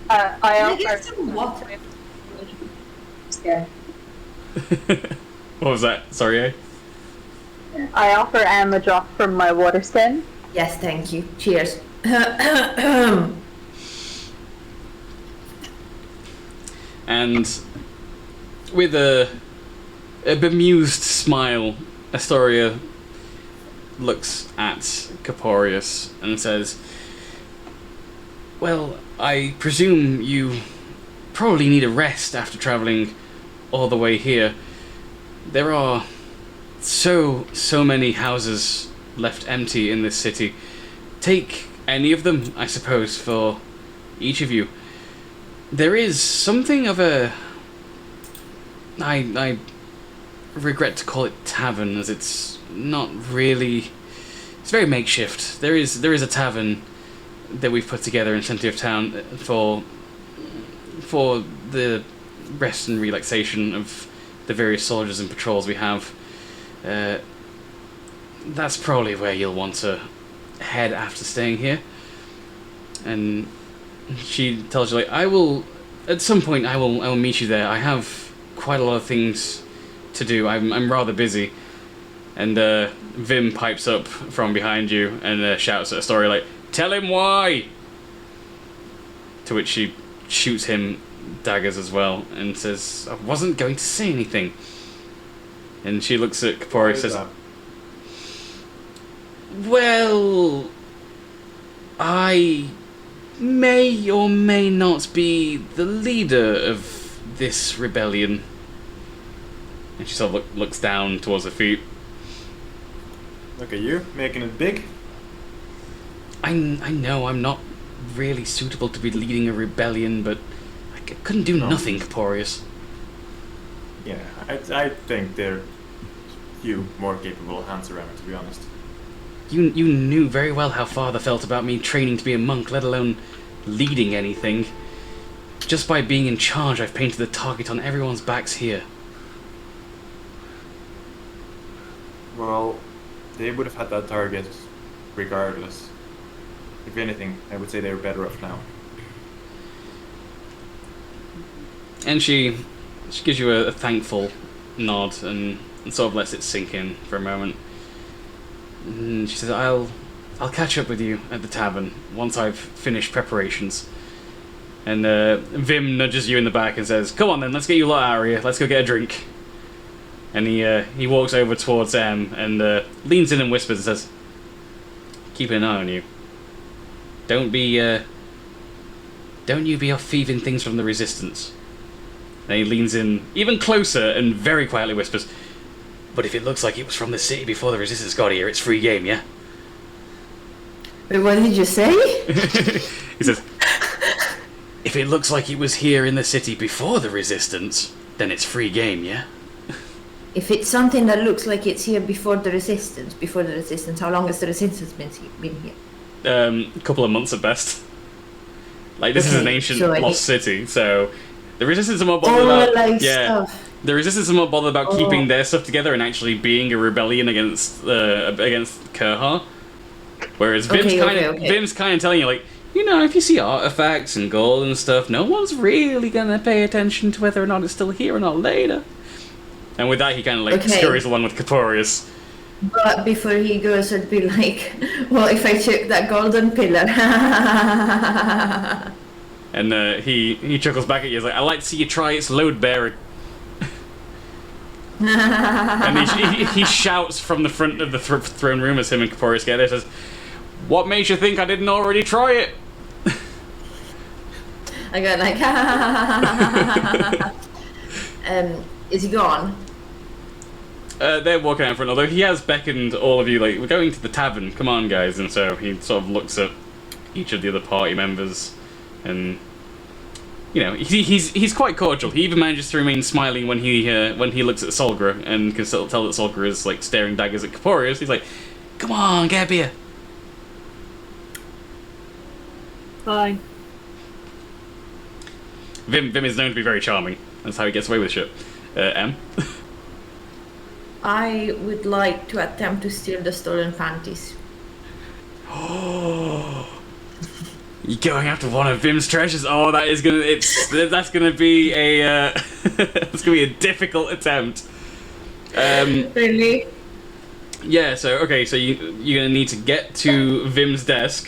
I offer. get some water? Yeah. What was that? Sorry, eh? I offer Em a drop from my water skin. Yes, thank you. Cheers. And with a bemused smile, Astoria looks at Caporius and says, well, I presume you probably need a rest after traveling all the way here. There are so many houses left empty in this city. Take any of them, I suppose, for each of you. There is something of a... I regret to call it tavern, as it's not really... It's very makeshift. There is a tavern that we've put together in the centre of town for the rest and relaxation of the various soldiers and patrols we have. That's probably where you'll want to head after staying here. And she tells you, like, at some point I will meet you there. I have quite a lot of things to do. I'm rather busy. And Vim pipes up from behind you and shouts at Astoria, like, tell him why! To which she shoots him daggers as well and says, I wasn't going to say anything. And she looks at Kapori and says, well, I may or may not be the leader of this rebellion. And she sort of looks down towards her feet. Look at you, making it big. I know I'm not really suitable to be leading a rebellion, but I couldn't do nothing, Caporius. Yeah, I think there are few more capable hands around, to be honest. You knew very well how Father felt about me training to be a monk, let alone leading anything. Just by being in charge, I've painted the target on everyone's backs here. Well, they would have had that target regardless. If anything, I would say they were better off now. And she gives you a thankful nod and sort of lets it sink in for a moment. And she says, I'll catch up with you at the tavern once I've finished preparations. And Vim nudges you in the back and says, come on then, let's get you lot out of here. Let's go get a drink. And he walks over towards Em and leans in and whispers and says, keep an eye on you. Don't you be off thieving things from the Resistance. And he leans in even closer and very quietly whispers, but if it looks like it was from the city before the Resistance got here, it's free game, yeah? Wait, what did you say? He says, if it looks like it was here in the city before the Resistance, then it's free game, yeah? If it's something that looks like it's here before the Resistance, how long has the Resistance been here? A couple of months at best. Like, this is an ancient lost city, so the Resistance are more bothered about stuff. The Resistance are more bothered about keeping their stuff together and actually being a rebellion against Kerha. Whereas Vim's kind of telling you, like, you know, if you see artifacts and gold and stuff, no one's really gonna pay attention to whether or not it's still here or not later. And with that, he kind of like scurries along with Caporius. But before he goes, I'd be like, well, if I took that golden pillar. And he chuckles back at you. He's like, I'd like to see you try its load bearing. And he shouts from the front of the throne room as him and Caporius get there. Says, what makes you think I didn't already try it? I go like, is he gone? They're walking out in front, although he has beckoned all of you, like, we're going to the tavern, come on guys. And so he sort of looks at each of the other party members and you know he's quite cordial. He even manages to remain smiling when he looks at Solgra and can still tell that Solgra is like staring daggers at Caporius. He's like, "Come on, get a beer." Fine. Vim is known to be very charming. That's how he gets away with shit. M. I would like to attempt to steal the stolen panties. You're going after one of Vim's treasures. Oh, that's gonna be a that's gonna be a difficult attempt. Really? Yeah. So you're gonna need to get to Vim's desk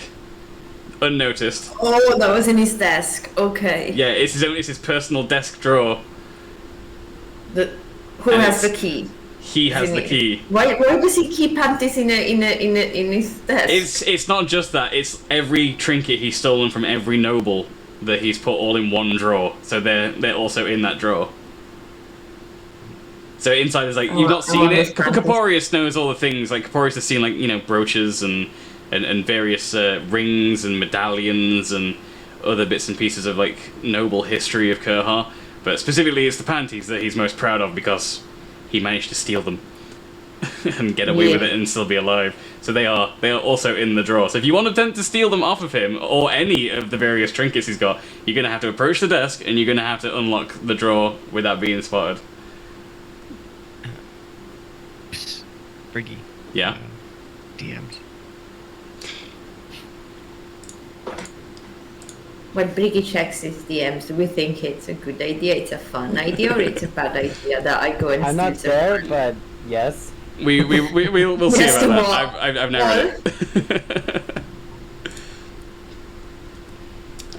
unnoticed. Oh, that was in his desk. Okay. Yeah, it's his personal desk drawer. Who has the key? He has the key. Why does he keep panties in his desk? It's not just that. It's every trinket he's stolen from every noble that he's put all in one drawer. So they're also in that drawer. So inside is like you've not seen it. Caporius knows all the things. Like Caporius has seen like brooches and various rings and medallions and other bits and pieces of like noble history of Kurhar. But specifically, it's the panties that he's most proud of because he managed to steal them and get away with it and still be alive. So they are also in the drawer. So if you want to attempt to steal them off of him or any of the various trinkets he's got, you're going to have to approach the desk and you're going to have to unlock the drawer without being spotted. Briggy. Yeah. DMs. When Briggy checks his DMs, do we think it's a good idea, it's a fun idea, or it's a bad idea that I go and I'm not steal there, some but yes. We'll see Yes, about what? that. I've narrowed it.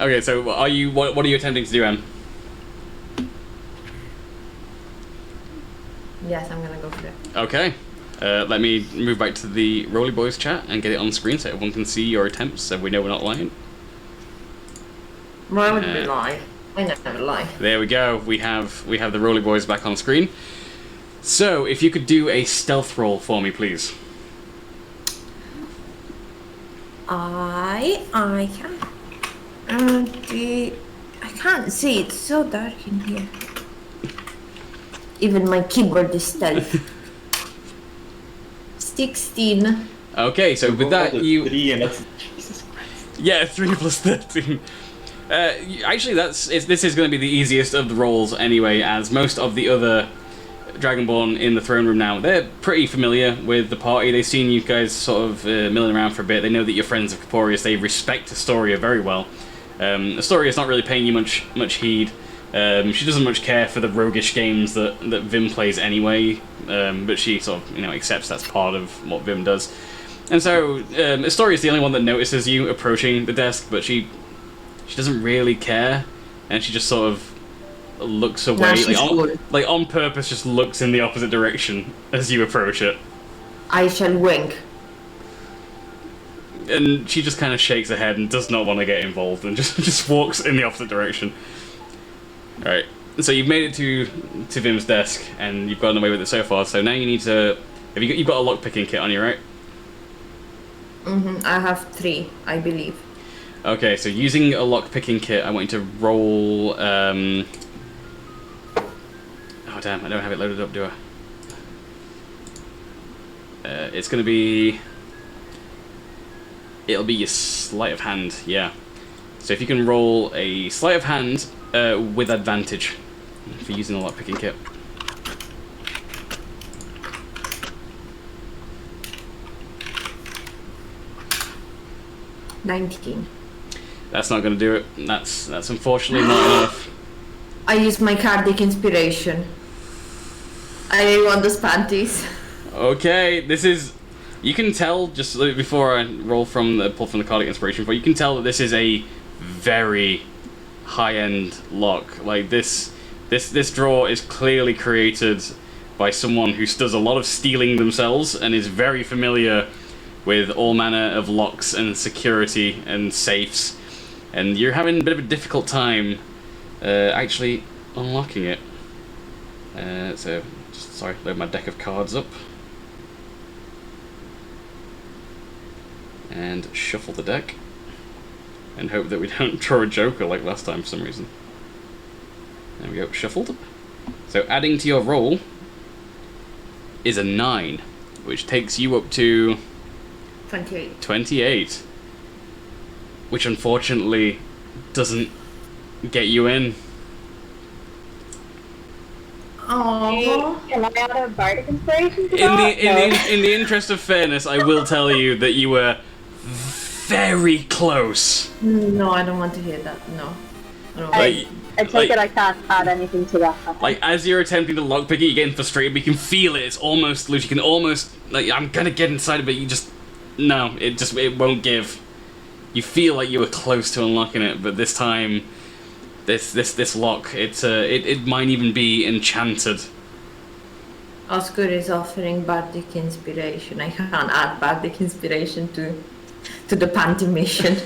Okay, so what are you attempting to do, Em? Yes, I'm gonna go for it. Okay. Let me move back to the Rolly Boys chat and get it on screen so everyone can see your attempts so we know we're not lying. Well, I wouldn't lie. I never lie. There we go. We have the Rolly Boys back on screen. So, if you could do a stealth roll for me, please. I can't see. It's so dark in here. Even my keyboard is stealth. 16. Okay, so with that you 3 and that's Jesus Christ. yeah 3 plus 13. Actually, this is going to be the easiest of the rolls anyway, as most of the other Dragonborn in the throne room now, they're pretty familiar with the party. They've seen you guys sort of milling around for a bit. They know that you're friends of Caporius. They respect Astoria very well. Astoria's not really paying you much heed. She doesn't much care for the roguish games that Vim plays anyway, but she sort of accepts that's part of what Vim does. And so Astoria's the only one that notices you approaching the desk, but she doesn't really care, and she just sort of looks away, like on purpose, just looks in the opposite direction as you approach it. I shall wink. And she just kind of shakes her head and does not want to get involved, and just walks in the opposite direction. All right, so you've made it to Vim's desk, and you've gotten away with it so far. So now you need to. You've got a lockpicking kit on you, right? I have 3, I believe. Okay, so using a lockpicking kit, I want you to roll. Oh damn! I don't have it loaded up, do I? It's gonna be. It'll be your sleight of hand, yeah. So if you can roll a sleight of hand with advantage for using the lockpicking kit. $19. That's not going to do it. That's unfortunately not enough. I use my Cardic inspiration. I want those panties. Okay, this is. You can tell just before I pull from the Cardic inspiration, but you can tell that this is a very high-end lock. Like this drawer is clearly created by someone who does a lot of stealing themselves and is very familiar with all manner of locks and security and safes. And you're having a bit of a difficult time actually unlocking it. So, sorry, load my deck of cards up. And shuffle the deck. and hope that we don't draw a joker like last time for some reason. There we go, shuffled. So adding to your roll is a 9, which takes you up to 28. 28, which unfortunately doesn't get you in. Oh. Can I add a bardic inspiration to that? In the interest of fairness, I will tell you that you were very close. No, I don't want to hear that. No. I don't Like, I take it I can't add anything to that. like as you're attempting to lockpick it, you're getting frustrated, but you can feel it. It's almost loose. You can almost like I'm gonna get inside it, but you just no. It won't give. You feel like you were close to unlocking it, but this time, this lock, it might even be enchanted. Oscar is offering bardic inspiration. I can't add bardic inspiration to the panty mission.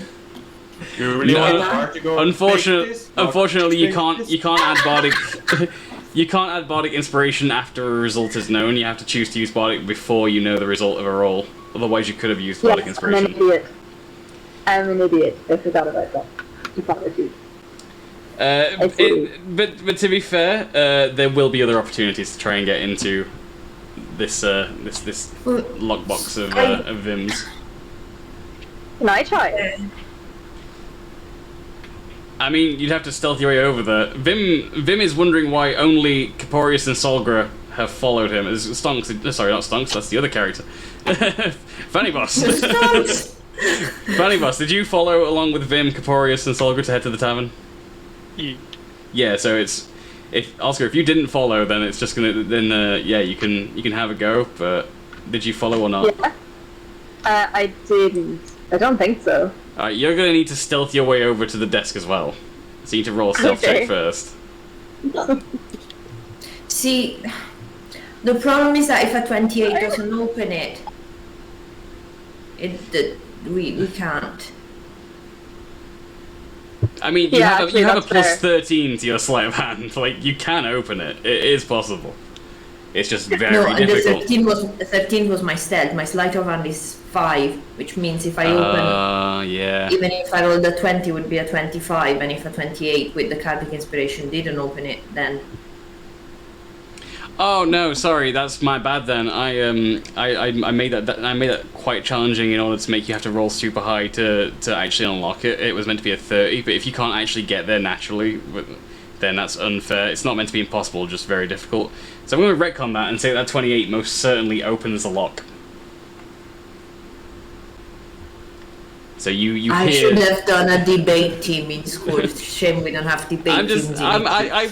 You really No, want Bart to go? Unfortunately, you can't add bardic. You can't add bardic inspiration after a result is known. You have to choose to use bardic before you know the result of a roll. Otherwise, you could have used bardic inspiration. I'm an idiot. I'm an idiot. I forgot about that. Apologies. But to be fair, there will be other opportunities to try and get into this lockbox of Vim's. Can I try it? I mean, you'd have to stealth your way over there. Vim is wondering why only Caporius and Solgra have followed him. Stonks, sorry, not Stonks, that's the other character. Fanny Boss. Fanny Boss, did you follow along with Vim, Caporius, and Solgra to head to the tavern? Yeah, so Oscar, if you didn't follow, then it's just gonna you can have a go. But did you follow or not? Yeah. I didn't. I don't think so. Alright, you're gonna need to stealth your way over to the desk as well. So you need to roll a stealth check first. See, the problem is that if a 28 doesn't open it, we can't. I mean, you Yeah, have actually, a that's plus fair. 13 to your sleight of hand. Like, you can open it. It is possible. It's just very No, and the difficult. 13 was my stealth. My sleight of hand is 5, which means if I open, yeah. even if I rolled a 20, would be a 25, and if a 28 with the Cardic Inspiration didn't open it, then. Oh no, sorry, that's my bad then. I made that quite challenging in order to make you have to roll super high to actually unlock it. It was meant to be a 30, but if you can't actually get there naturally, then that's unfair. It's not meant to be impossible, just very difficult. So I'm going to retcon that and say that 28 most certainly opens the lock. So you I hear... should have done a debate team in school. Shame we don't have debate teams. I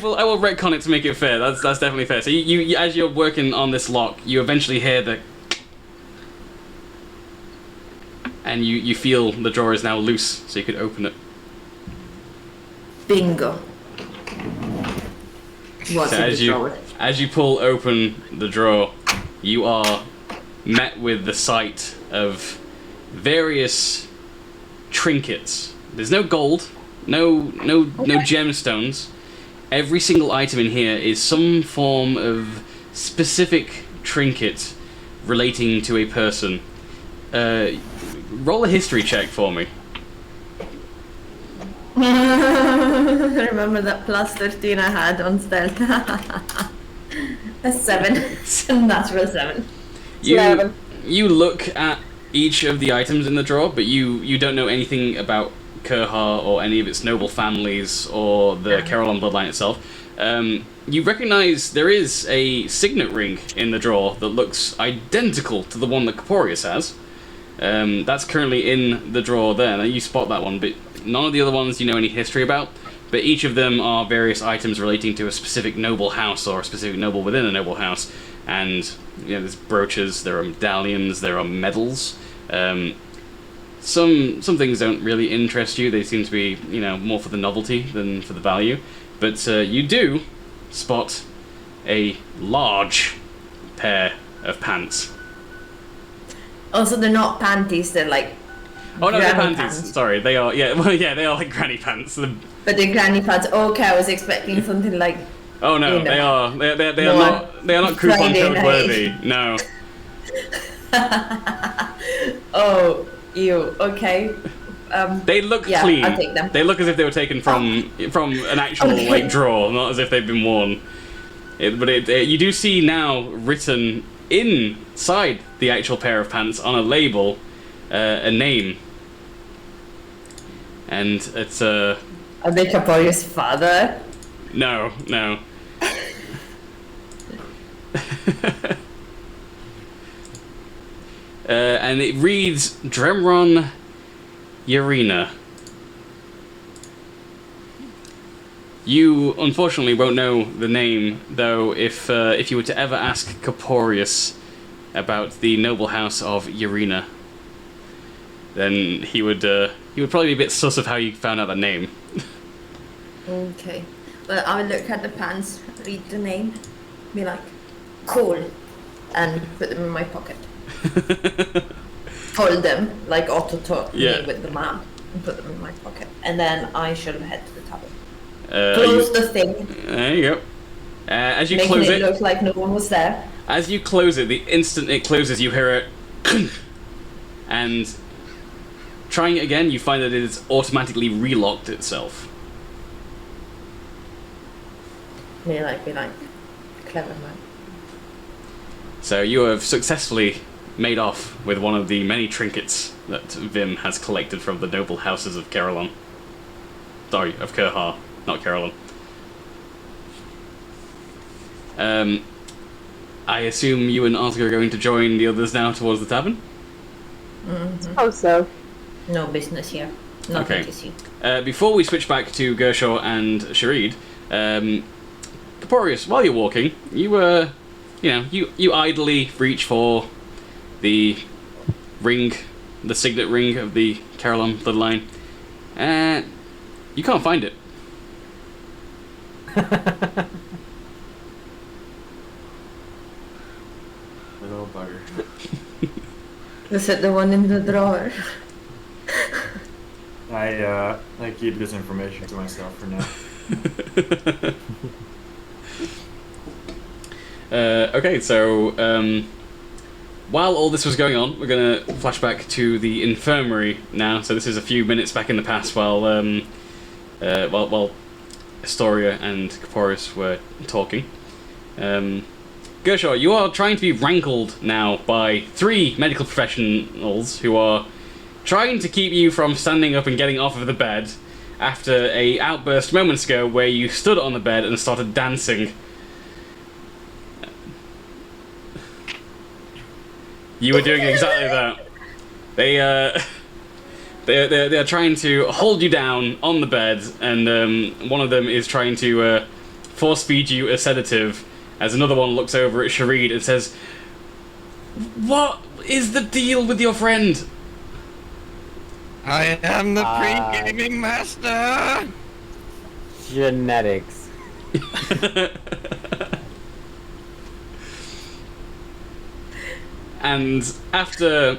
will retcon it to make it fair. That's definitely fair. So you as you're working on this lock, you eventually hear the... And you feel the drawer is now loose, so you could open it. Bingo. What's So in the drawer? as you pull open the drawer, you are met with the sight of various trinkets. There's no gold, no gemstones. Every single item in here is some form of specific trinket relating to a person. Roll a history check for me. Remember that plus 13 I had on stealth. A 7. Natural 7. You look at each of the items in the drawer, but you don't know anything about Kerhar or any of its noble families or the Carolon bloodline itself. You recognize there is a signet ring in the drawer that looks identical to the one that Caporius has. That's currently in the drawer there. Now you spot that one, but none of the other ones you know any history about. But each of them are various items relating to a specific noble house or a specific noble within a noble house. And there's brooches, there are medallions, there are medals. Some things don't really interest you. They seem to be more for the novelty than for the value. But you do spot a large pair of pants. Also, they're not panties, they're like. Oh no, they're granny panties. Sorry, they are. Yeah, well, yeah, they are like granny pants. But they're granny pants. Okay, I was expecting something like. Oh no, they are. They are not coupon Friday code night. worthy. No. Oh, ew. Okay. They look yeah, clean. I'll take them. They look as if they were taken from an actual Okay. like drawer, not as if they've been worn. You do see now written inside the actual pair of pants on a label a name, and it's Are they Caporius' father? no. And it reads Dremron Urena. You unfortunately won't know the name, though. If you were to ever ask Caporius about the noble house of Urena, then he would probably be a bit sus of how you found out that name. Okay. Well, I will look at the pants, read the name, be like, cool, and put them in my pocket. Fold them like Otto taught me with the map, and put them in my pocket. And then I shall head to the tavern. Close the thing. There you go. As you making close it look like no one was there. As you close it, the instant it closes, you hear it, and trying it again, you find that it has automatically relocked itself. Be like, clever man. So you have successfully made off with one of the many trinkets that Vim has collected from the noble houses of Carolon. Sorry, of Kerhar, not Carolon. I assume you and Oscar are going to join the others now towards the tavern? Oh, so. No business here. Nothing Okay. to see. Before we switch back to Gershaw and Sharid, Caporius, while you're walking, you idly reach for the ring, the signet ring of the Carolon bloodline, and you can't find it. Little bugger. Is it the one in the drawer? I keep this information to myself for now. Okay, so while all this was going on, we're going to flash back to the infirmary now. So this is a few minutes back in the past while Astoria and Caporius were talking. Gershaw, you are trying to be rankled now by 3 medical professionals who are trying to keep you from standing up and getting off of the bed after a outburst moments ago where you stood on the bed and started dancing. You were doing exactly that. They're trying to hold you down on the bed, and one of them is trying to force feed you a sedative, as another one looks over at Sharid and says, "What is the deal with your friend?" I am the pre-gaming master! Genetics. And after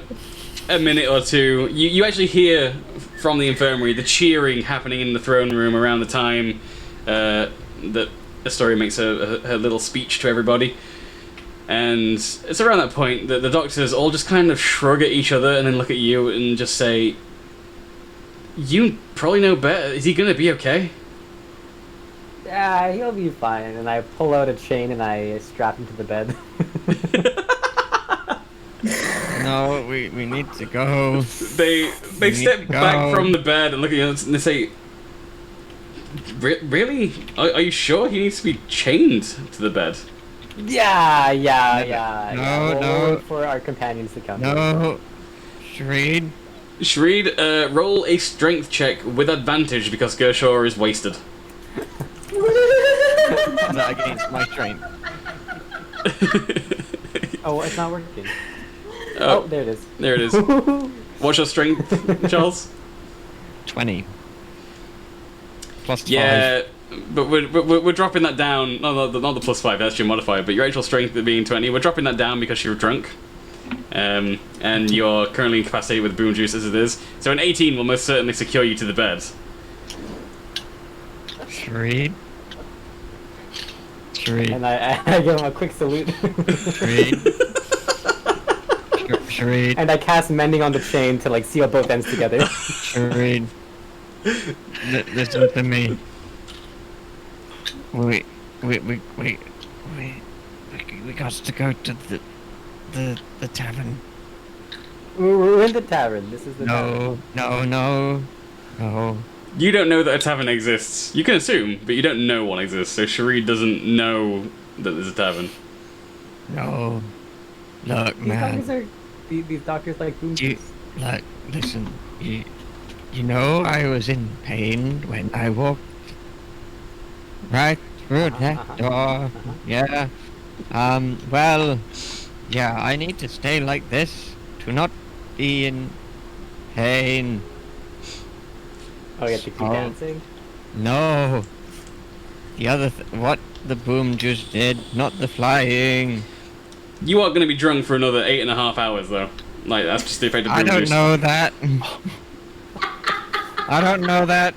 a minute or two, you actually hear from the infirmary the cheering happening in the throne room around the time that Astoria makes her little speech to everybody. And it's around that point that the doctors all just kind of shrug at each other and then look at you and just say, "You probably know better. Is he going to be okay?" Yeah, he'll be fine. And I pull out a chain and I strap him to the bed. No, we need to go. They We need step to back go. from the bed and look at you and they say, Really? Are you sure he needs to be chained to the bed?" Yeah. No, We'll no. wait for our companions to come. No. Shreed. Sharid, roll a strength check with advantage because Gershaw is wasted. That against my strength. Oh, it's not working. Oh, Oh, there it is. there it is. What's your strength, Charles? 20. Plus 5. Yeah, but we're dropping that down. Not the plus 5, that's your modifier, but your actual strength being 20. We're dropping that down because you're drunk. And you're currently incapacitated with boom juice as it is. So an 18 will most certainly secure you to the bed. Shreed. And I give him a quick salute. Shreed. Shareed. And I cast Mending on the chain to like seal both ends together. Shareed. Listen to me. We got to go to the tavern. We're in the tavern. This is the tavern. No. You don't know that a tavern exists. You can assume, but you don't know one exists. So Shareed doesn't know that there's a tavern. No. Look, man. These doctors like boom. Look, listen. You know I was in pain when I walked right through that door. Yeah. Well, yeah, I need to stay like this to not be in pain. Oh, you have to keep dancing? No. The other what the boom just did, not the flying. You are going to be drunk for another 8.5 hours, though. Like, that's just the effect of I boom don't juice. know that. I don't know that.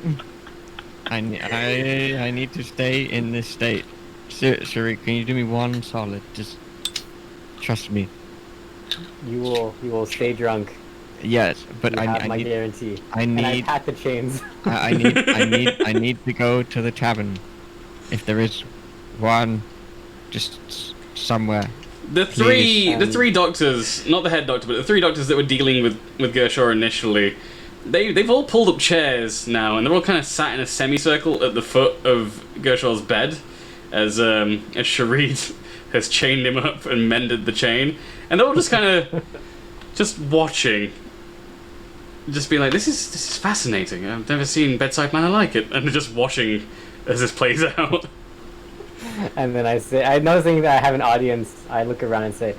I need to stay in this state. Shuri, can you do me one solid? Just trust me. You will stay drunk. Yes, but You I have my need. guarantee. I And I need. pack the chains. I need to go to the tavern, if there is one, just somewhere. The three doctors, not the head doctor, but the three doctors that were dealing with Gershor initially, they've all pulled up chairs now, and they're all kind of sat in a semicircle at the foot of Gershor's bed, as Shareed has chained him up and mended the chain, and they're all just kind of just watching, just being like, this is fascinating. I've never seen bedside manner like it, and they're just watching as this plays out. And then I'm noticing that I have an audience. I look around and say,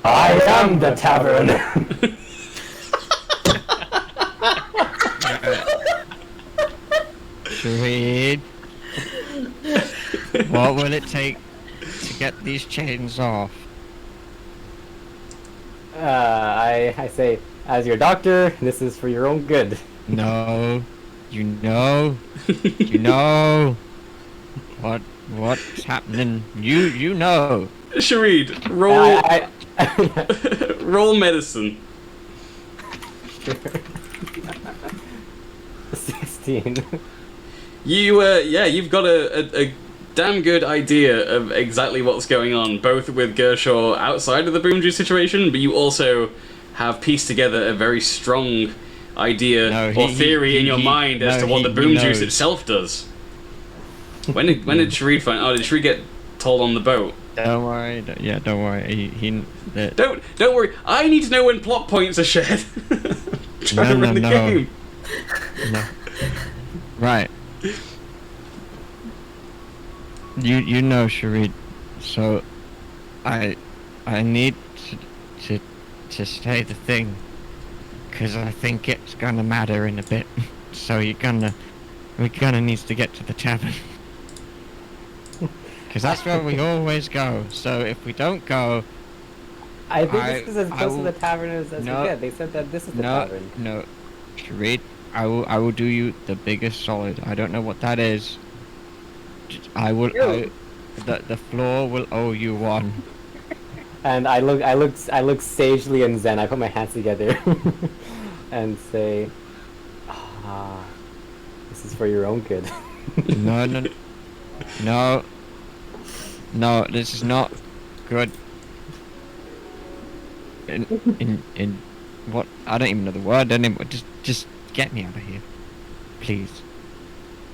I am the tavern. Shareed, what will it take to get these chains off? I say, as your doctor, this is for your own good. No, you know what's happening. You know. Shareed, roll roll medicine. 16. You've got a damn good idea of exactly what's going on, both with Gershor outside of the boom juice situation, but you also have pieced together a very strong idea or theory in your mind as to what the boom juice itself does. When did Shareed find? Oh, did Shareed get told on the boat? Don't worry. Don't worry. Don't worry. I need to know when plot points are shared. Trying to run the game. No. Right. You know, Shareed. So, I need to say the thing, because I think it's gonna matter in a bit. So we're gonna need to get to the tavern. Because that's where we always go. So if we don't go... I think this is as close to the tavern as we get. They said that this is the tavern. No, Shareed, I will do you the biggest solid. I don't know what that is. The floor will owe you one. And I look sagely and zen. I put my hands together and say, this is for your own good. No, this is not good. In what? I don't even know the word anymore. Just get me out of here, please.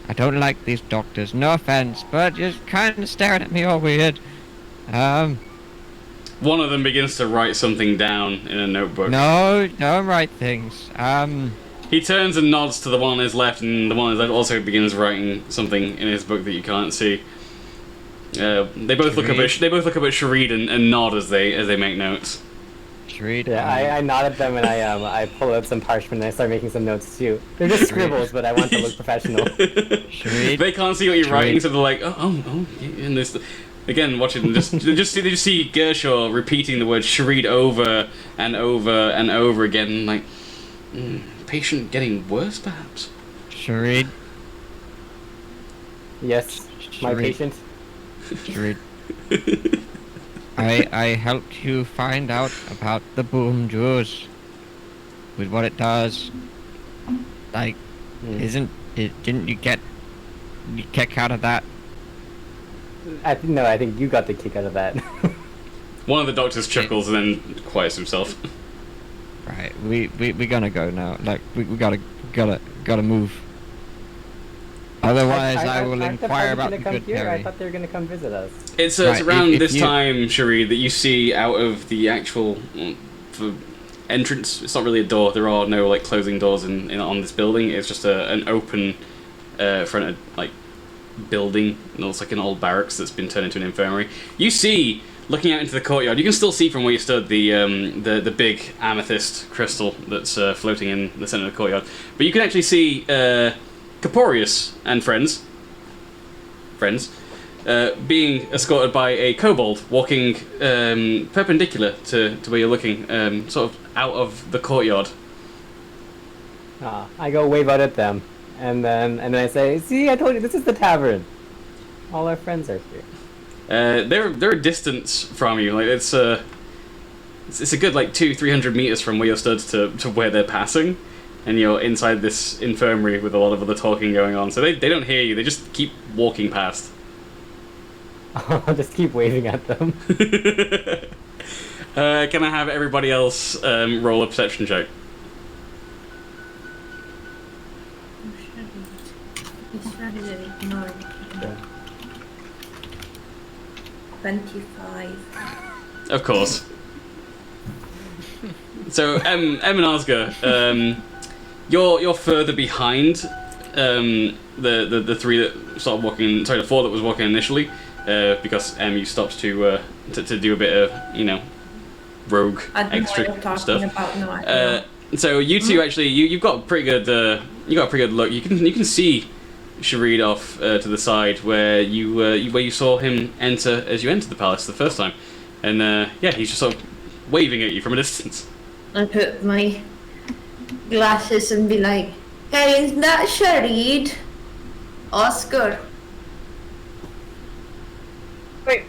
I don't like these doctors. No offense, but just kind of staring at me all weird. One of them begins to write something down in a notebook. No, don't write things. He turns and nods to the one on his left, and the one on his left also begins writing something in his book that you can't see. They both look up at Shareed and nod as they make notes. Shareed. Yeah, I nod at them and I pull out some parchment and I start making some notes too. They're just scribbles, but I want to look professional. Shareed. They can't see what you're writing, so they're like, oh, and this. Again, watching them, they just see Gershor repeating the word Shareed over and over and over again, like, patient getting worse, perhaps. Shareed. Yes, my Shareed. patient. Shareed. I helped you find out about the boom juice. With what it does. Like, didn't you get the kick out of that? I think you got the kick out of that. One of the doctors chuckles and then quiets himself. Right, we gonna go now. Like, we gotta move. Otherwise, I will inquire about the good here? I Perry. thought they were gonna come visit us. It's Right, around if this you- time, Cherie, that you see out of the actual entrance. It's not really a door. There are no like closing doors on this building. It's just an open front of like building. It looks like an old barracks that's been turned into an infirmary. You see, looking out into the courtyard, you can still see from where you stood the big amethyst crystal that's floating in the center of the courtyard. But you can actually see Corporius and friends being escorted by a kobold walking perpendicular to where you're looking, sort of out of the courtyard. I go wave out at them, and then I say, "See, I told you, this is the tavern. All our friends are here." They're a distance from you. Like it's a good like 200-300 meters from where you're stood to where they're passing, and you're inside this infirmary with a lot of other talking going on. So they don't hear you. They just keep walking past. I'll just keep waving at them. Can I have everybody else roll a perception check? It's very ignored. 25. Of course. So, Em and Oscar, you're further behind the three that started walking. Sorry, the four that was walking initially, because you stopped to do a bit of rogue I don't know extra what you're talking stuff. about. No, I don't. So you two actually, you've got a pretty good look. You can see Sharid off to the side where you saw him enter as you entered the palace the first time, and he's just sort of waving at you from a distance. I put my glasses and be like, "Hey, is that Sharid? Oscar?" Wait,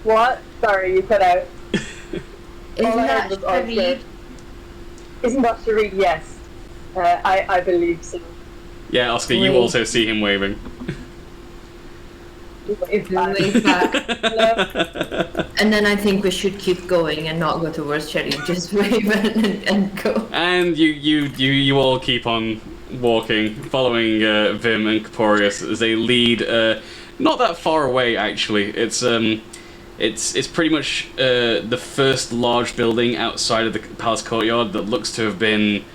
what? Sorry, you cut out. Isn't All I that heard was Oscar. Sharid? Isn't that Sharid? Yes. I believe so. Yeah, Oscar, you Wait. also see him waving. It's We'll fine. wave back. Hello? And then I think we should keep going and not go towards Sharid, just wave and go. And you all keep on walking, following Vim and Corporius as they lead. Not that far away, actually. It's pretty much the first large building outside of the palace courtyard that looks to have been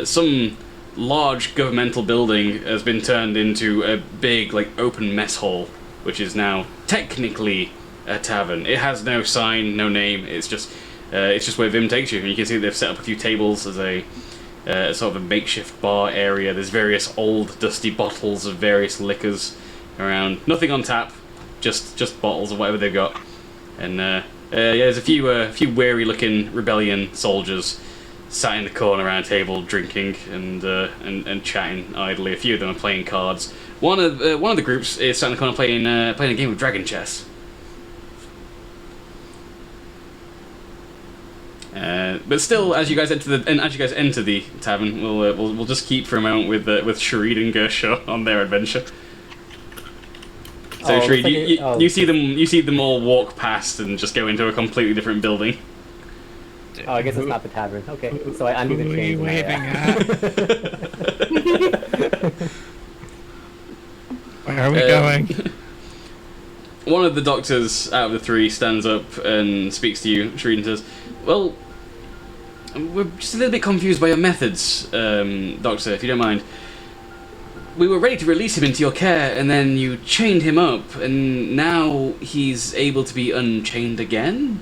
some large governmental building has been turned into a big like open mess hall, which is now technically a tavern. It has no sign, no name. It's just where Vim takes you, and you can see they've set up a few tables as a sort of a makeshift bar area. There's various old dusty bottles of various liquors around. Nothing on tap, just bottles of whatever they've got. And there's a few wary-looking rebellion soldiers sat in the corner around a table drinking and chatting idly. A few of them are playing cards. One of the groups is sat in the corner playing a game of dragon chess. But still, as you guys enter the tavern, we'll just keep for a moment with Sharid and Gershaw on their adventure. So Sharid, you see them all walk past and just go into a completely different building. Oh, I guess it's not the tavern. Okay, so I undo the Who are you chains. waving at? Where are we going? One of the doctors out of the three stands up and speaks to you, Sharid, and says, "Well, we're just a little bit confused by your methods, Doctor, if you don't mind. We were ready to release him into your care, and then you chained him up, and now he's able to be unchained again?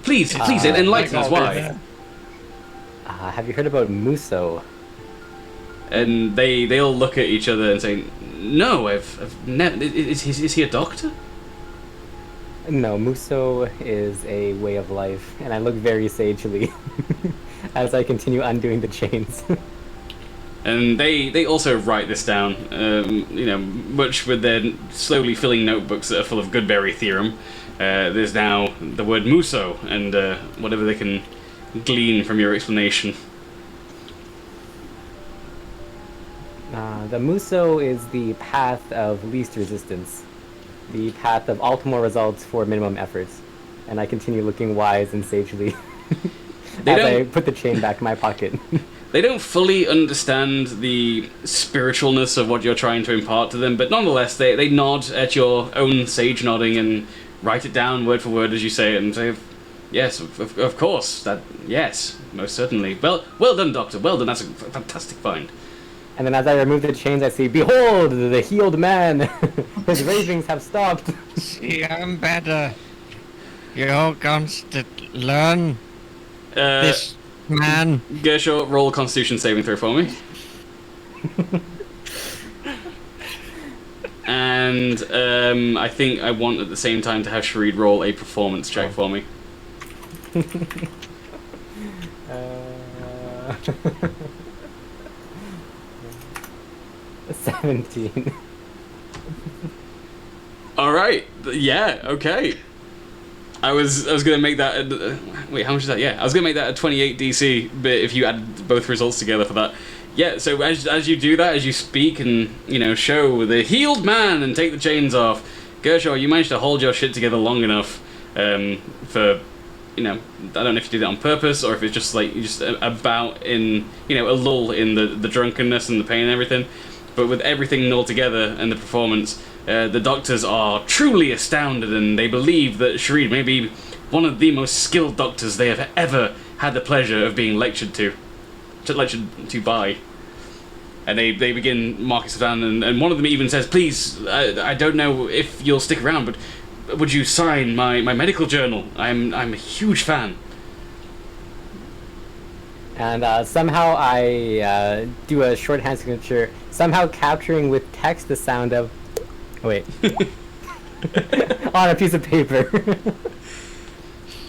Please, enlighten us why." Have you heard about Muso? And they all look at each other and say, "No, I've never. Is he a doctor?" No, Muso is a way of life, and I look very sagely as I continue undoing the chains. And they also write this down, much with their slowly filling notebooks that are full of Goodberry theorem. there's now the word Muso, and whatever they can glean from your explanation. The Muso is the path of least resistance, the path of optimal results for minimum efforts. And I continue looking wise and sagely as I put the chain back in my pocket. They don't fully understand the spiritualness of what you're trying to impart to them, but nonetheless, they nod at your own sage nodding and write it down word for word as you say it and say, yes, of course, yes, most certainly. Well done, Doctor, well done, that's a fantastic find. And then as I remove the chains, I see, behold, the healed man! His ravings have stopped! See, I'm better. You're going to learn this man. Gershaw, roll a Constitution saving throw for me. And I think I want at the same time to have Shareed roll a performance check for me. 17. Alright, yeah, okay. I was gonna make that wait, how much is that? Yeah, I was gonna make that a 28 DC, but if you add both results together for that. Yeah, so as you do that, as you speak and, show the healed man and take the chains off, Gershaw, you managed to hold your shit together long enough for, I don't know if you did it on purpose or if it's just like, you just about in, a lull in the drunkenness and the pain and everything. But with everything all together and the performance, the doctors are truly astounded and they believe that Shareed may be one of the most skilled doctors they have ever had the pleasure of being lectured to by. And they begin marking stuff down, and one of them even says, please, I don't know if you'll stick around, but would you sign my medical journal? I'm a huge fan. And somehow I do a shorthand signature, somehow capturing with text the sound of... Wait. On a piece of paper.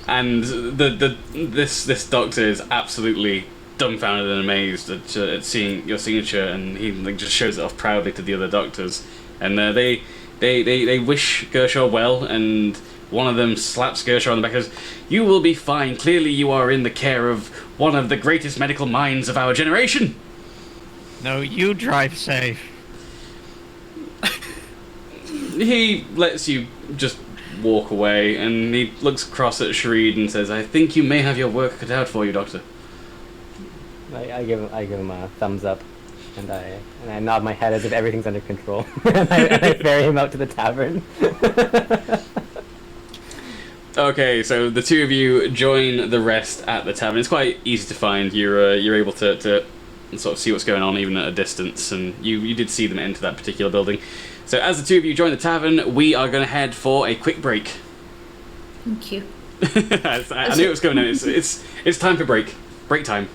And this doctor is absolutely dumbfounded and amazed at seeing your signature, and he just shows it off proudly to the other doctors. And they wish Gershaw well, and one of them slaps Gershaw on the back and says, you will be fine. Clearly you are in the care of one of the greatest medical minds of our generation. No, you drive safe. He lets you just walk away, and he looks across at Shareed and says, I think you may have your work cut out for you, Doctor. I give him a thumbs up, and I nod my head as if everything's under control, and I ferry him out to the tavern. Okay, so the two of you join the rest at the tavern. It's quite easy to find. You're able to sort of see what's going on even at a distance, and you did see them enter that particular building. So as the two of you join the tavern, we are going to head for a quick break. Thank you. I knew it was going on. It's time for break time.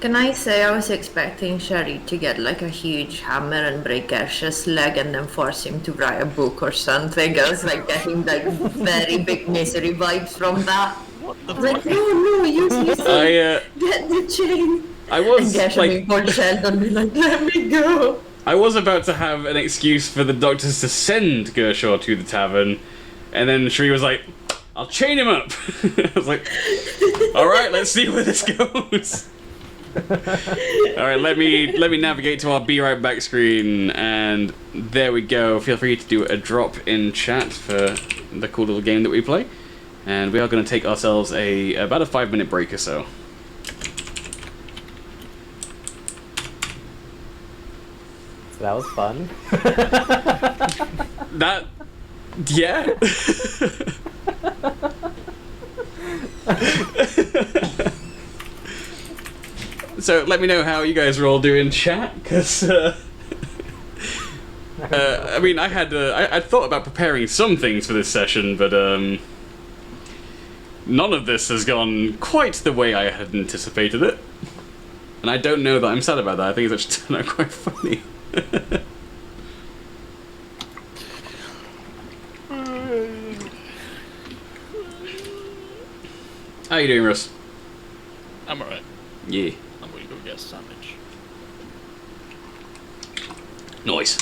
Can I say I was expecting Shareed to get like a huge hammer and break Ash's leg and then force him to write a book or something. I was like getting like very big misery vibes from that. I was like, no, you get the chain. I was and like, Paul Sheldon be like, let me go. I was about to have an excuse for the doctors to send Gershaw to the tavern, and then Shareed was like, I'll chain him up. I was like, all right, let's see where this goes. Alright, let me navigate to our Be Right Back screen, and there we go. Feel free to do a drop in chat for the cool little game that we play. And we are going to take ourselves about a 5-minute break or so. So that was fun. Yeah. So let me know how you guys are all doing in chat, because I mean, I'd thought about preparing some things for this session, but none of this has gone quite the way I had anticipated it, and I don't know that I'm sad about that. I think it's actually turned out quite funny. How you doing, Russ? I'm alright. Yeah. I'm gonna go get a sandwich. Nice.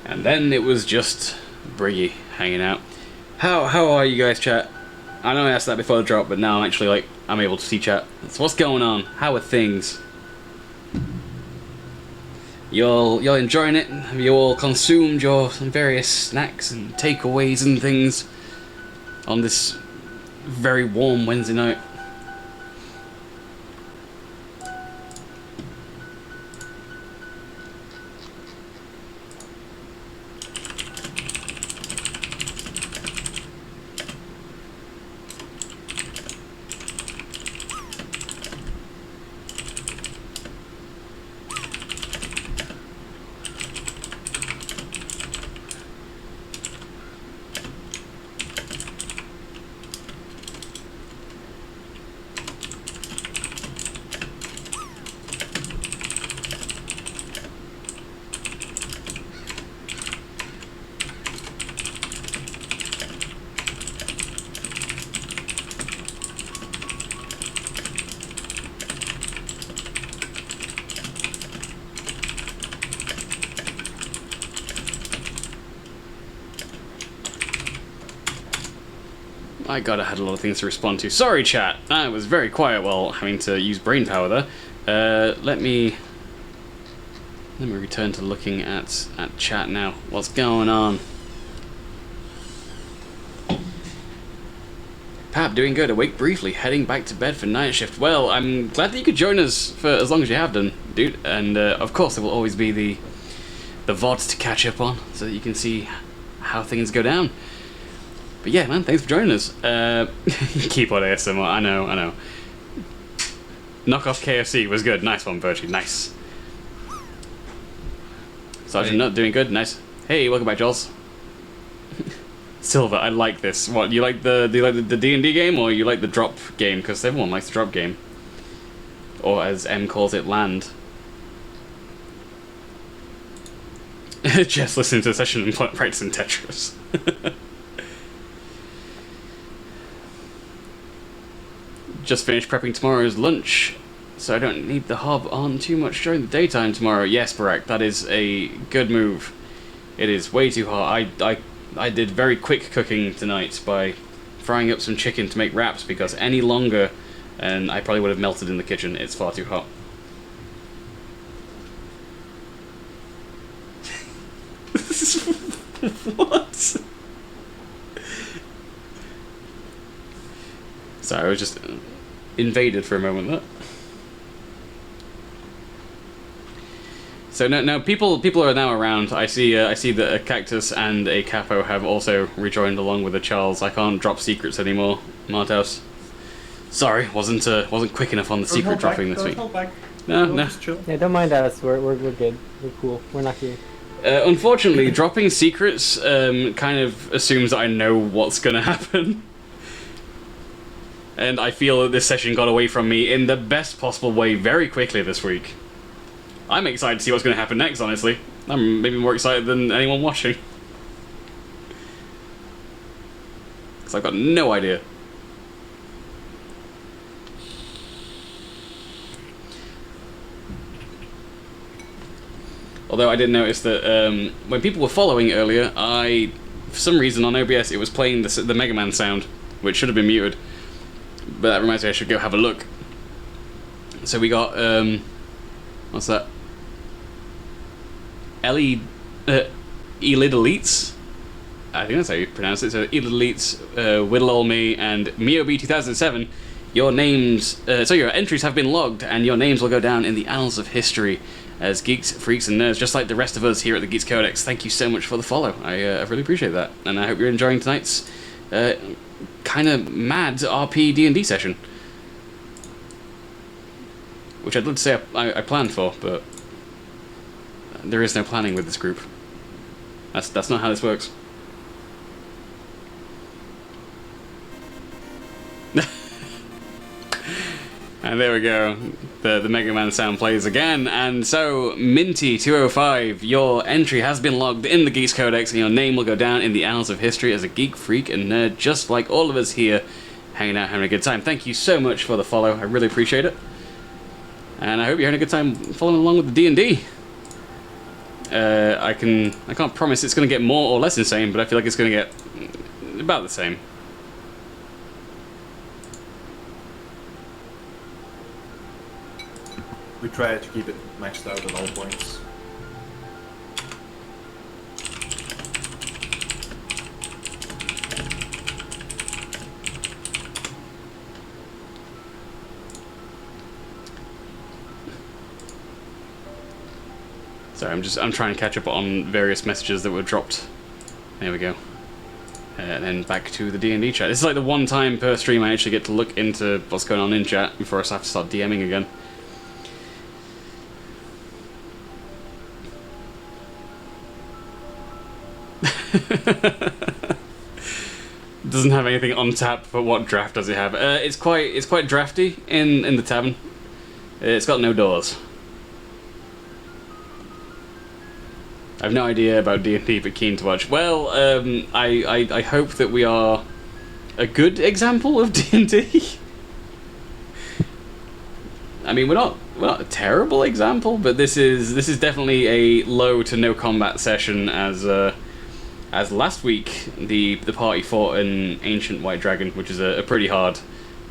And then it was just Briggy hanging out. How are you guys, chat? I know I asked that before the drop, but now I'm actually like, I'm able to see chat. So what's going on? How are things? You all enjoying it? Have you all consumed your various snacks and takeaways and things on this very warm Wednesday night? My god, I had a lot of things to respond to. Sorry, chat. I was very quiet while having to use brain power there. Let me return to looking at chat now. What's going on? Pap, doing good. Awake briefly, heading back to bed for night shift. Well, I'm glad that you could join us for as long as you have done, dude. And of course, there will always be the VODs to catch up on, so that you can see how things go down. But yeah, man, thanks for joining us. Keyboard ASMR, I know. Knockoff KFC was good. Nice one, Virtue. Nice. Sergeant Nut doing good. Nice. Hey, welcome back, Jules. Silver, I like this. What, do you like the D&D game, or you like the drop game? Because everyone likes the drop game. Or as M calls it, land. Just listening to the session and practicing Tetris. Just finished prepping tomorrow's lunch, so I don't need the hob on too much during the daytime tomorrow. Yes, Barack, that is a good move. It is way too hot. I did very quick cooking tonight by frying up some chicken to make wraps, because any longer and I probably would have melted in the kitchen. It's far too hot. What? Sorry, I was just invaded for a moment there. So no, people are now around. I see that a Cactus and a Capo have also rejoined along with a Charles. I can't drop secrets anymore, Marthouse. Sorry, wasn't quick enough on the secret dropping this week. No. Yeah, don't mind us. We're good. We're cool. We're not here. Unfortunately, dropping secrets kind of assumes that I know what's gonna happen. And I feel that this session got away from me in the best possible way very quickly this week. I'm excited to see what's going to happen next, honestly. I'm maybe more excited than anyone watching. Because I've got no idea. Although I did notice that when people were following earlier, for some reason on OBS it was playing the Mega Man sound, which should have been muted. But that reminds me I should go have a look. So we got, what's that? Elid Elites? I think that's how you pronounce it. So Elid Elites, Whittle All Me, and MioB 2007. Your names, so your entries have been logged, and your names will go down in the annals of history as geeks, freaks, and nerds, just like the rest of us here at the Geeks Codex. Thank you so much for the follow. I really appreciate that, and I hope you're enjoying tonight's kind of mad RP D&D session, which I'd love to say I planned for, but there is no planning with this group. That's not how this works. And there we go. The Mega Man sound plays again. And so, Minty205, your entry has been logged in the Geeks Codex, and your name will go down in the annals of history as a geek, freak, and nerd, just like all of us here, hanging out, having a good time. Thank you so much for the follow. I really appreciate it. And I hope you're having a good time following along with the D&D. I can't promise it's going to get more or less insane, but I feel like it's going to get about the same. We try to keep it maxed out at all points. Sorry, I'm trying to catch up on various messages that were dropped. There we go. And then back to the D&D chat. This is like the one time per stream I actually get to look into what's going on in chat before I have to start DMing again. Doesn't have anything on tap, but what draft does it have? It's quite drafty in the tavern. It's got no doors. I've no idea about D&D, but keen to watch. Well, I hope that we are a good example of D&D. I mean, we're not a terrible example, but this is definitely a low to no combat session. As last week, the party fought an ancient white dragon, which is a pretty hard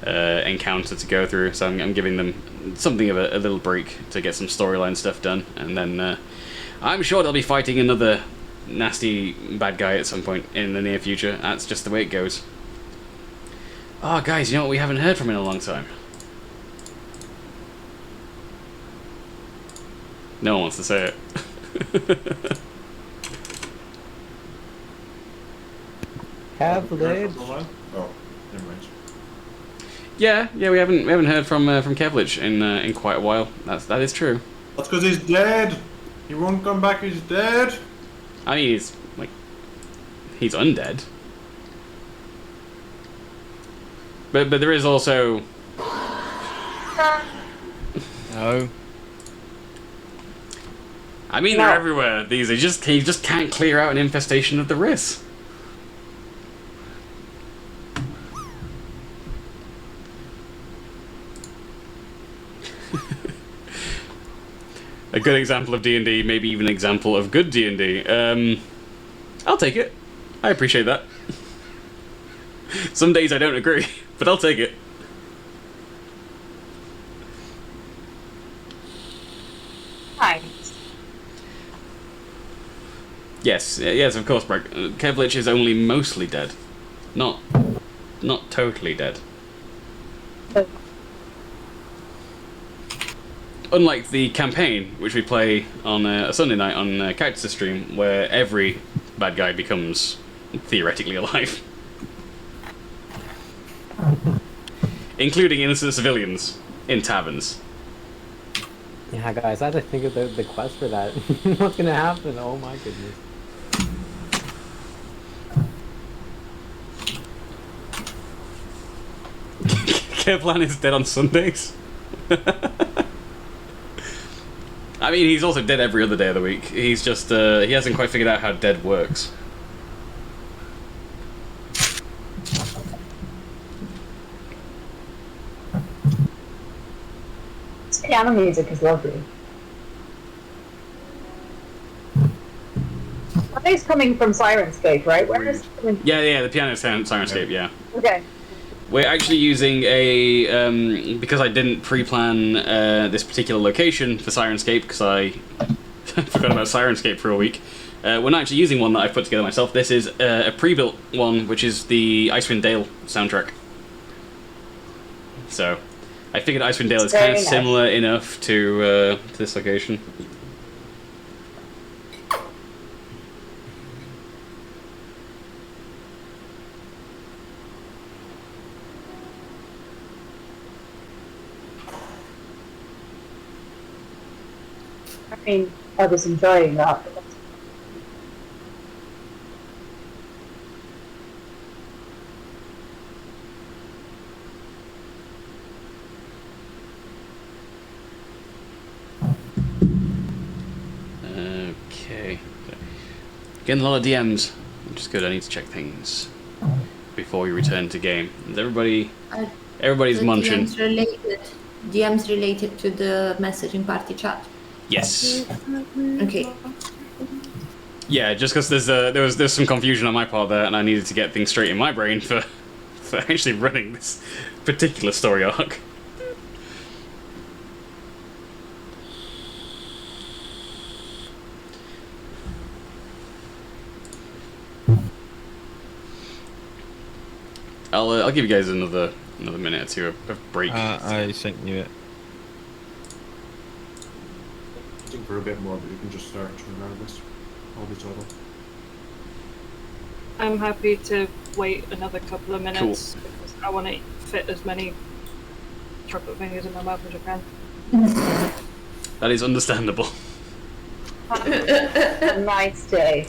encounter to go through. So I'm giving them something of a little break to get some storyline stuff done, and then I'm sure they'll be fighting another nasty bad guy at some point in the near future. That's just the way it goes. Oh, guys, you know what we haven't heard from in a long time? No one wants to say it. Kevlich. Oh, never mind. Yeah, we haven't heard from Kevlich in quite a while. That is true. That's because he's dead. He won't come back. He's dead. I mean, he's undead. But there is also. No. I mean, they're everywhere. He just can't clear out an infestation of the Riss. A good example of D&D, maybe even an example of good D&D. I'll take it. I appreciate that. Some days I don't agree, but I'll take it. Hi. Yes, of course, Bragg. Kevlich is only mostly dead. Not totally dead. Unlike the campaign, which we play on a Sunday night on Cactus Stream, where every bad guy becomes theoretically alive. Including innocent civilians in taverns. Yeah, guys, I had to think of the quest for that. What's gonna happen? Oh my goodness. Kevlan is dead on Sundays. I mean, he's also dead every other day of the week. He's just, he hasn't quite figured out how dead works. This piano music is lovely. I think it's coming from Sirenscape, right? Where is it coming? Yeah, the piano sound Sirenscape, yeah. Okay. We're actually using a, because I didn't pre-plan this particular location for Sirenscape, because I forgot about Sirenscape for a week. We're not actually using one that I've put together myself. This is a pre-built one, which is the Icewind Dale soundtrack. So, I figured Icewind Dale is kind of similar enough to this location. I mean, I was enjoying that. Okay. Getting a lot of DMs, which is good. I need to check things before we return to game. Is everybody's munching. DMs related to the messaging party chat. Yes. Okay. Yeah, just because there's some confusion on my part there, and I needed to get things straight in my brain for actually running this particular story arc. I'll give you guys another minute or two of break. I sent you it. I think for a bit more, but you can just search regardless. I'll be total. I'm happy to wait another couple of minutes because I want to fit as many chocolate fingers in my mouth as I can. That is understandable. A nice day.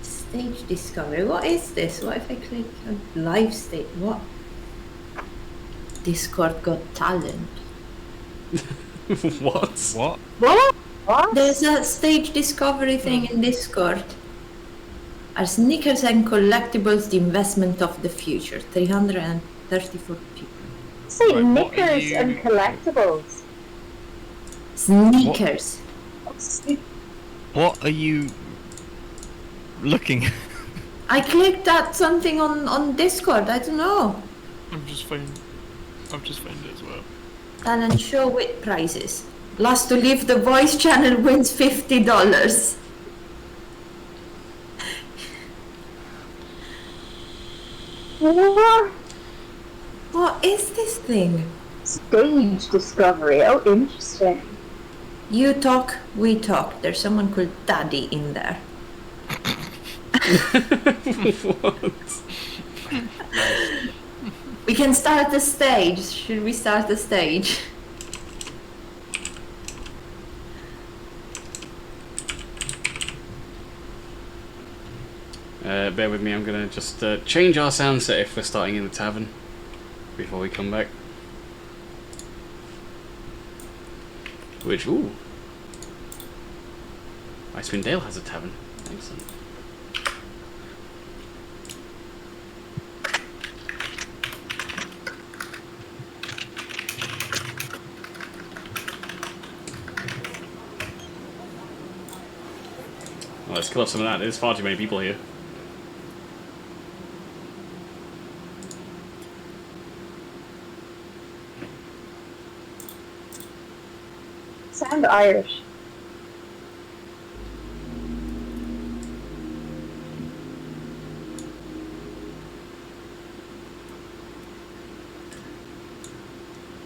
Stage discovery. What is this? What if I click on live stage? What? Discord got talent. What? What? What? There's a stage discovery thing in Discord. Are sneakers and collectibles the investment of the future? 334 people. Say Right, what are knickers you- and collectibles. Sneakers. What are you looking? I clicked at something on Discord. I don't know. I've just found it as well. Talent show with prizes. Last to leave the voice channel wins $50. What? What is this thing? Stage discovery. Oh, interesting. You talk, we talk. There's someone called Daddy in there. What? We can start the stage. Should we start the stage? Bear with me, I'm gonna just change our sound set if we're starting in the tavern before we come back. Which, ooh. Icewind Dale has a tavern. Excellent. Well, let's kill off some of that. There's far too many people here. Sound Irish.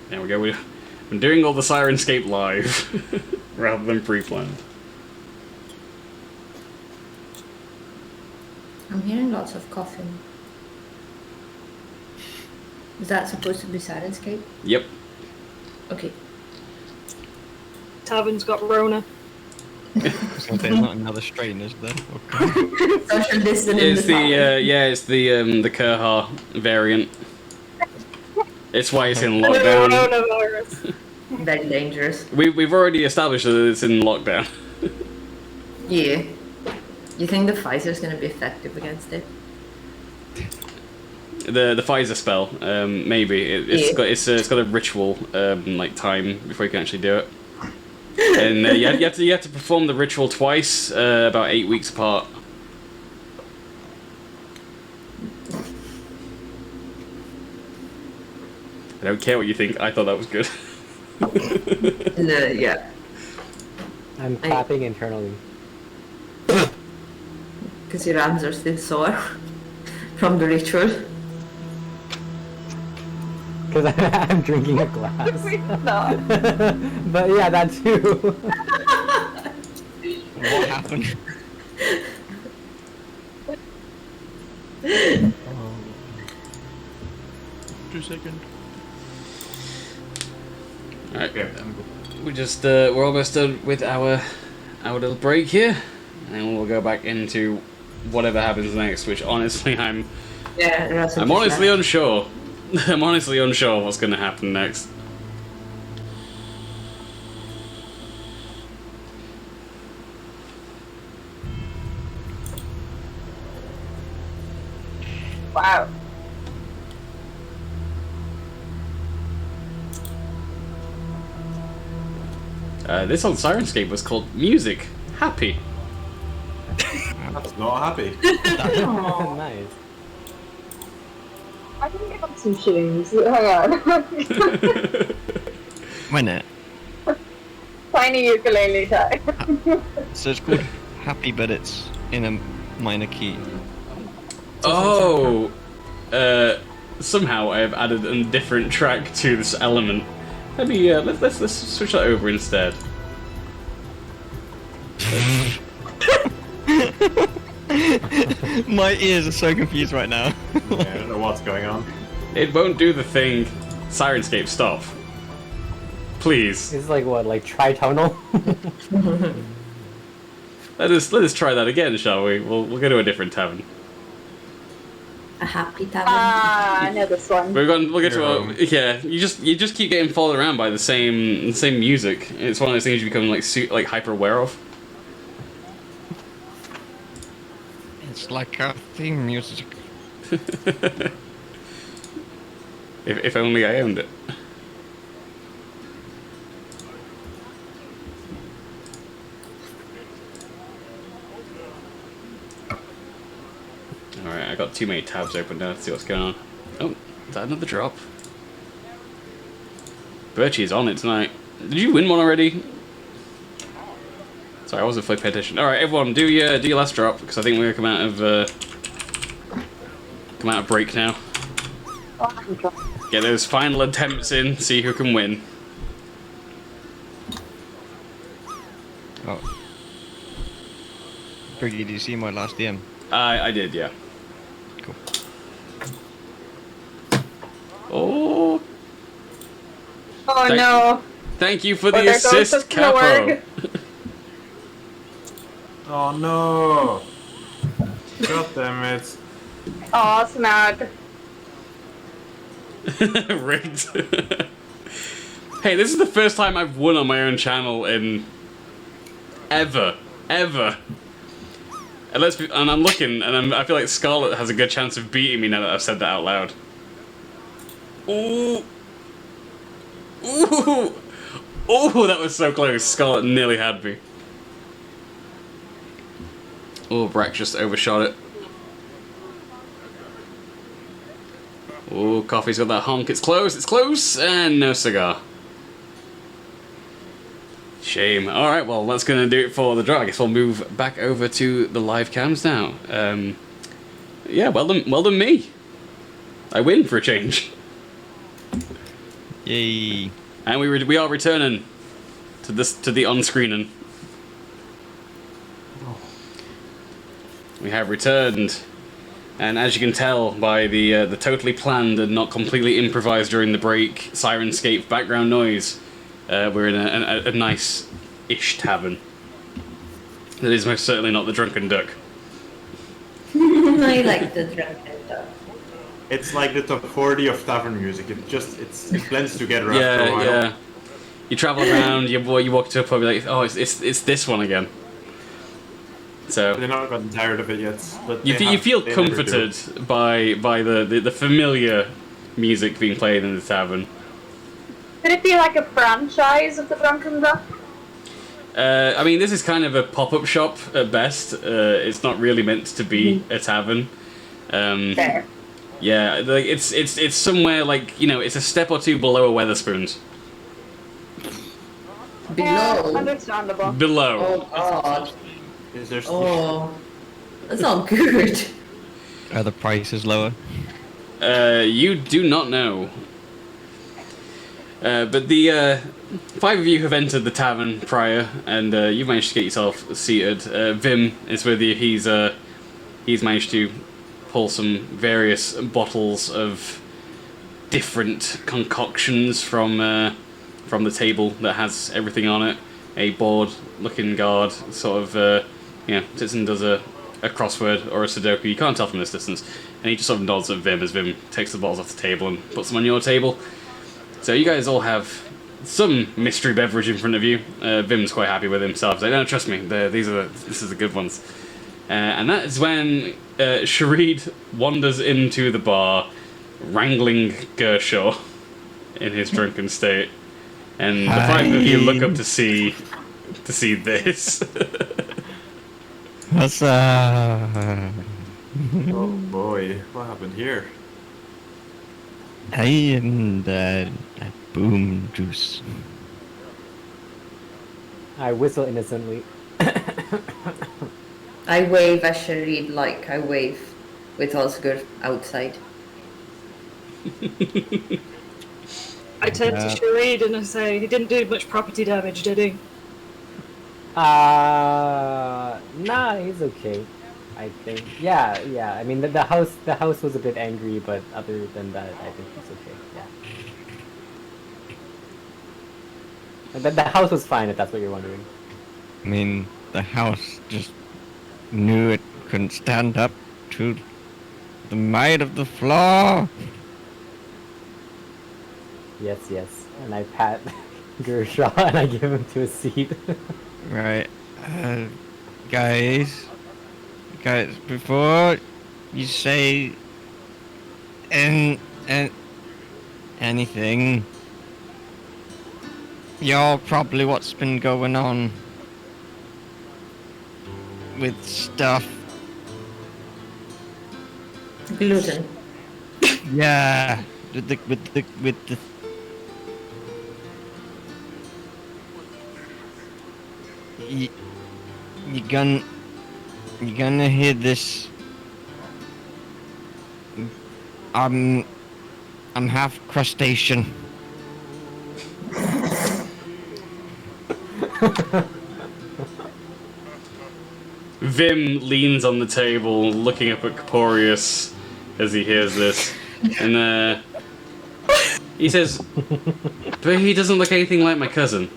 There we go. I'm doing all the Sirenscape live rather than pre-planned. I'm hearing lots of coughing. Is that supposed to be Sirenscape? Yep. Okay. Tavern's got Rona. There's not another strain, is there? Okay. Social distancing. It's it's the Kerha variant. It's why it's in lockdown. Coronavirus. Very dangerous. We've already established that it's in lockdown. Yeah. You think the Pfizer's gonna be effective against it? The Pfizer spell, maybe it's got a ritual like time before you can actually do it, and you have to perform the ritual twice, about 8 weeks apart. I don't care what you think. I thought that was good. No, yeah. I'm clapping internally. Because your arms are still sore from the ritual. Because I'm drinking a glass. No. But yeah, that too. What happened? 2 seconds. Alright, we're almost done with our little break here, and we'll go back into whatever happens next. Which honestly, I'm honestly unsure. I'm honestly unsure what's going to happen next. Wow. This on Sirenscape was called Music Happy. That's not happy. Nice. I can get on some shoes. Hang on. Minute. Tiny ukulele type. So it's called Happy, but it's in a minor key. Oh, somehow I have added a different track to this element. Maybe let's switch that over instead. My ears are so confused right now. Yeah, I don't know what's going on. It won't do the thing. Sirenscape, stop. Please. It's like what, like tritonal? Let us try that again, shall we? We'll go to a different tavern. A happy tavern. Ah, I know this one. We'll get to You're a, home. yeah. You just keep getting followed around by the same music. It's one of those things you become like hyper aware of. It's like a theme music. If only I owned it. Alright, I got too many tabs open now. Let's see what's going on. Oh, is that another drop? Birchie's on it tonight. Did you win one already? Sorry, I wasn't fully paying attention. Alright, everyone, do your last drop, because I think we're come out of break now. Oh, I can try. Get those final attempts in, see who can win. Oh. Briggy, did you see my last DM? I did, yeah. Cool. Oh, Oh Thank- no. thank you for Oh, the there goes assist, the Capo. Norg. Oh no! God damn it. Oh, snag. Rigged. Hey, this is the first time I've won on my own channel in ever. And I'm looking, and I feel like Scarlet has a good chance of beating me now that I've said that out loud. Ooh. Ooh. Oh, that was so close. Scarlet nearly had me. Oh, Brack just overshot it. Oh, Coffee's got that honk. It's close, and no cigar. Shame. Alright, well, that's going to do it for the draw. I guess we'll move back over to the live cams now. Yeah, well done me. I win for a change. Yay. And we are returning to the on-screening. We have returned. And as you can tell by the totally planned and not completely improvised during the break Sirenscape background noise, we're in a nice-ish tavern. That is most certainly not the Drunken Duck. I like the drunken dog. It's like the top 40 of tavern music. It blends together after a Yeah, while. yeah. You travel around, you walk to a pub, you're like, oh, it's this one again. So They're not gotten tired of it yet. But you feel they never do. comforted by the familiar music being played in the tavern. Could it be like a franchise of the Drunken Duck? I mean, this is kind of a pop-up shop at best. It's not really meant to be a tavern. Fair. Yeah, like it's somewhere like, you know, it's a step or two below a Weatherspoons. Yeah, Below. understandable. Below. Oh god. Is there Oh. That's not good. Are the prices lower? You do not know. But the 5 of you have entered the tavern prior, and you've managed to get yourself seated. Vim is with you. He's managed to pull some various bottles of different concoctions from the table that has everything on it. A bored-looking guard sort of, sits and does a crossword or a Sudoku. You can't tell from this distance. And he just sort of nods at Vim as Vim takes the bottles off the table and puts them on your table. So you guys all have some mystery beverage in front of you. Vim's quite happy with himself. He's like, no, trust me, this is the good ones. And that is when Shareed wanders into the bar, wrangling Gershaw in his drunken state. And the five of you look up to see this. What's up? Oh boy, what happened here? I am that boom juice. I whistle innocently. I wave as Sharid, like I wave with Osgur outside. I turn to Sharid and I say, he didn't do much property damage, did he? Nah, he's okay. I think. Yeah. I mean, the house was a bit angry, but other than that, I think he's okay. Yeah. The house was fine, if that's what you're wondering. I mean, the house just knew it couldn't stand up to the might of the floor. Yes. And I pat Gershaw and I give him to a seat. Right. Guys, before you say anything, y'all probably what's been going on with stuff. Gluten. Yeah, with the you're gonna hear this. I'm half crustacean. Vim leans on the table, looking up at Caporius as he hears this, and he says, "But he doesn't look anything like my cousin."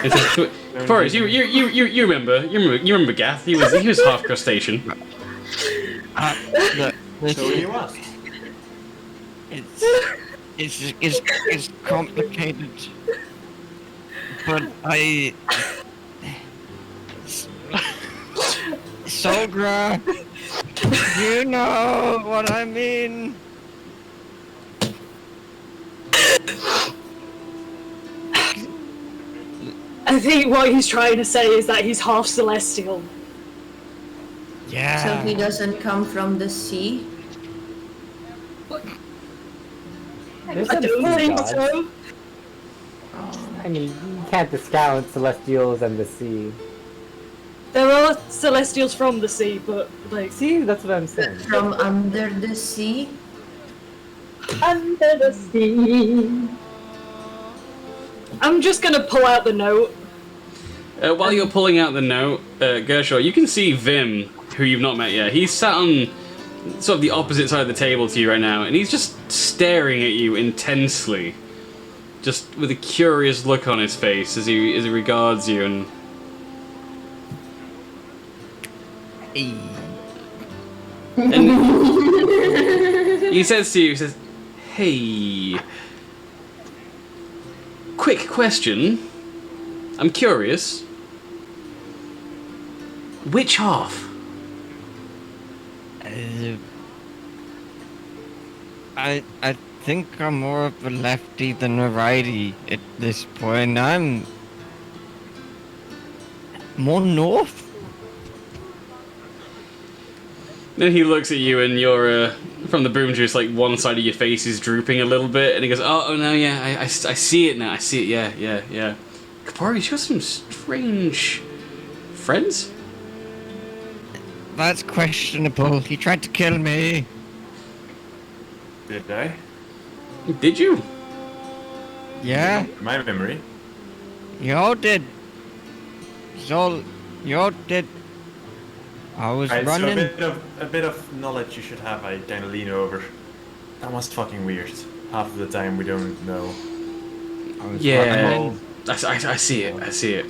He says, Caporius, you remember Gath? He was half crustacean. So you asked. It's complicated, but Sogra, you know what I mean. I think what he's trying to say is that he's half celestial. Yeah. So he doesn't come from the sea? There's I some don't sea think gods. so. I mean, you can't discount celestials and the sea. There are celestials from the sea, but like See, that's what I'm saying. From under the sea? Under the sea. I'm just gonna pull out the note. While you're pulling out the note, Gershaw, you can see Vim, who you've not met yet. He's sat on sort of the opposite side of the table to you right now, and he's just staring at you intensely, just with a curious look on his face as he regards you. And he says to you, he says, "Hey, quick question. I'm curious. Which half?" I think I'm more of a lefty than a righty at this point. I'm more north. Then he looks at you, and you're from the boom juice. Like one side of your face is drooping a little bit, and he goes, "Oh no, yeah, I see it now. I see it. Yeah. Kapari, you got some strange friends." That's questionable. He tried to kill me. Did I? Did you? Yeah, My memory. y'all did. So, y'all did. I was Right, running. so a bit of knowledge you should have. I kind of lean over. That was fucking weird. Half of the time we don't know. I was Yeah. running. I see it. I see it.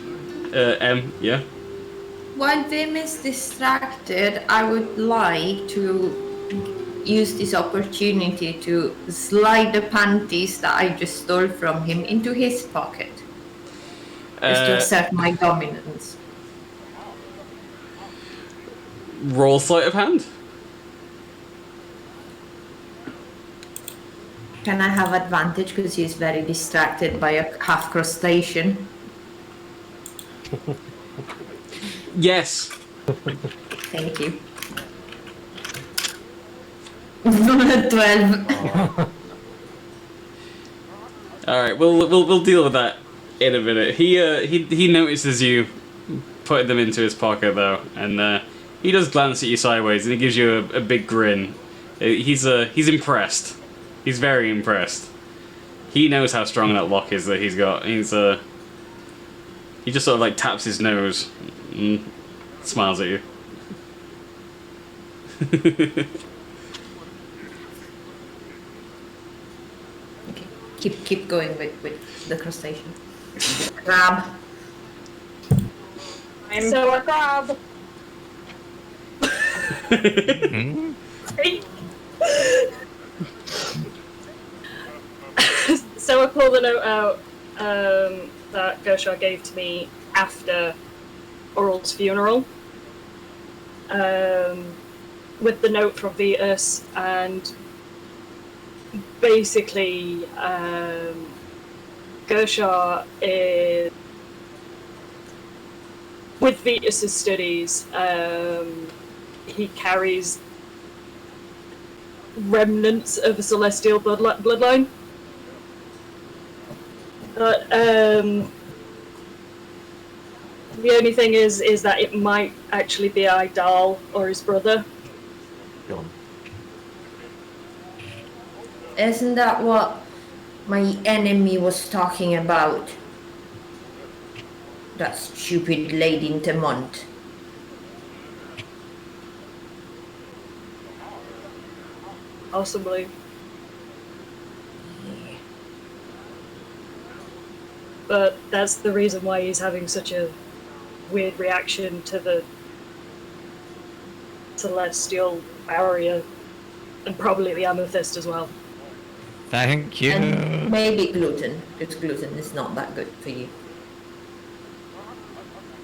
Yeah. While Vim is distracted, I would like to use this opportunity to slide the panties that I just stole from him into his pocket. Just to assert my dominance. Roll sleight of hand. Can I have advantage because he's very distracted by a half crustacean? Yes. Thank you. 12. All right, we'll deal with that in a minute. He notices you putting them into his pocket though, and he does glance at you sideways, and he gives you a big grin. He's impressed. He's very impressed. He knows how strong that lock is that he's got. He just sort of like taps his nose, and smiles at you. Okay. Keep going with the crustacean. Grab. So a crab. So I pull the note out that Gershar gave to me after Oral's funeral, with the note from Vetus, and basically Gershar is, with Vetus's studies, he carries remnants of a celestial bloodline. But the only thing is that it might actually be Idal or his brother. Isn't that what my enemy was talking about? That stupid lady in Temont. Possibly. But that's the reason why he's having such a weird reaction to the celestial barrier, and probably the amethyst as well. Thank you. And maybe gluten, because gluten is not that good for you.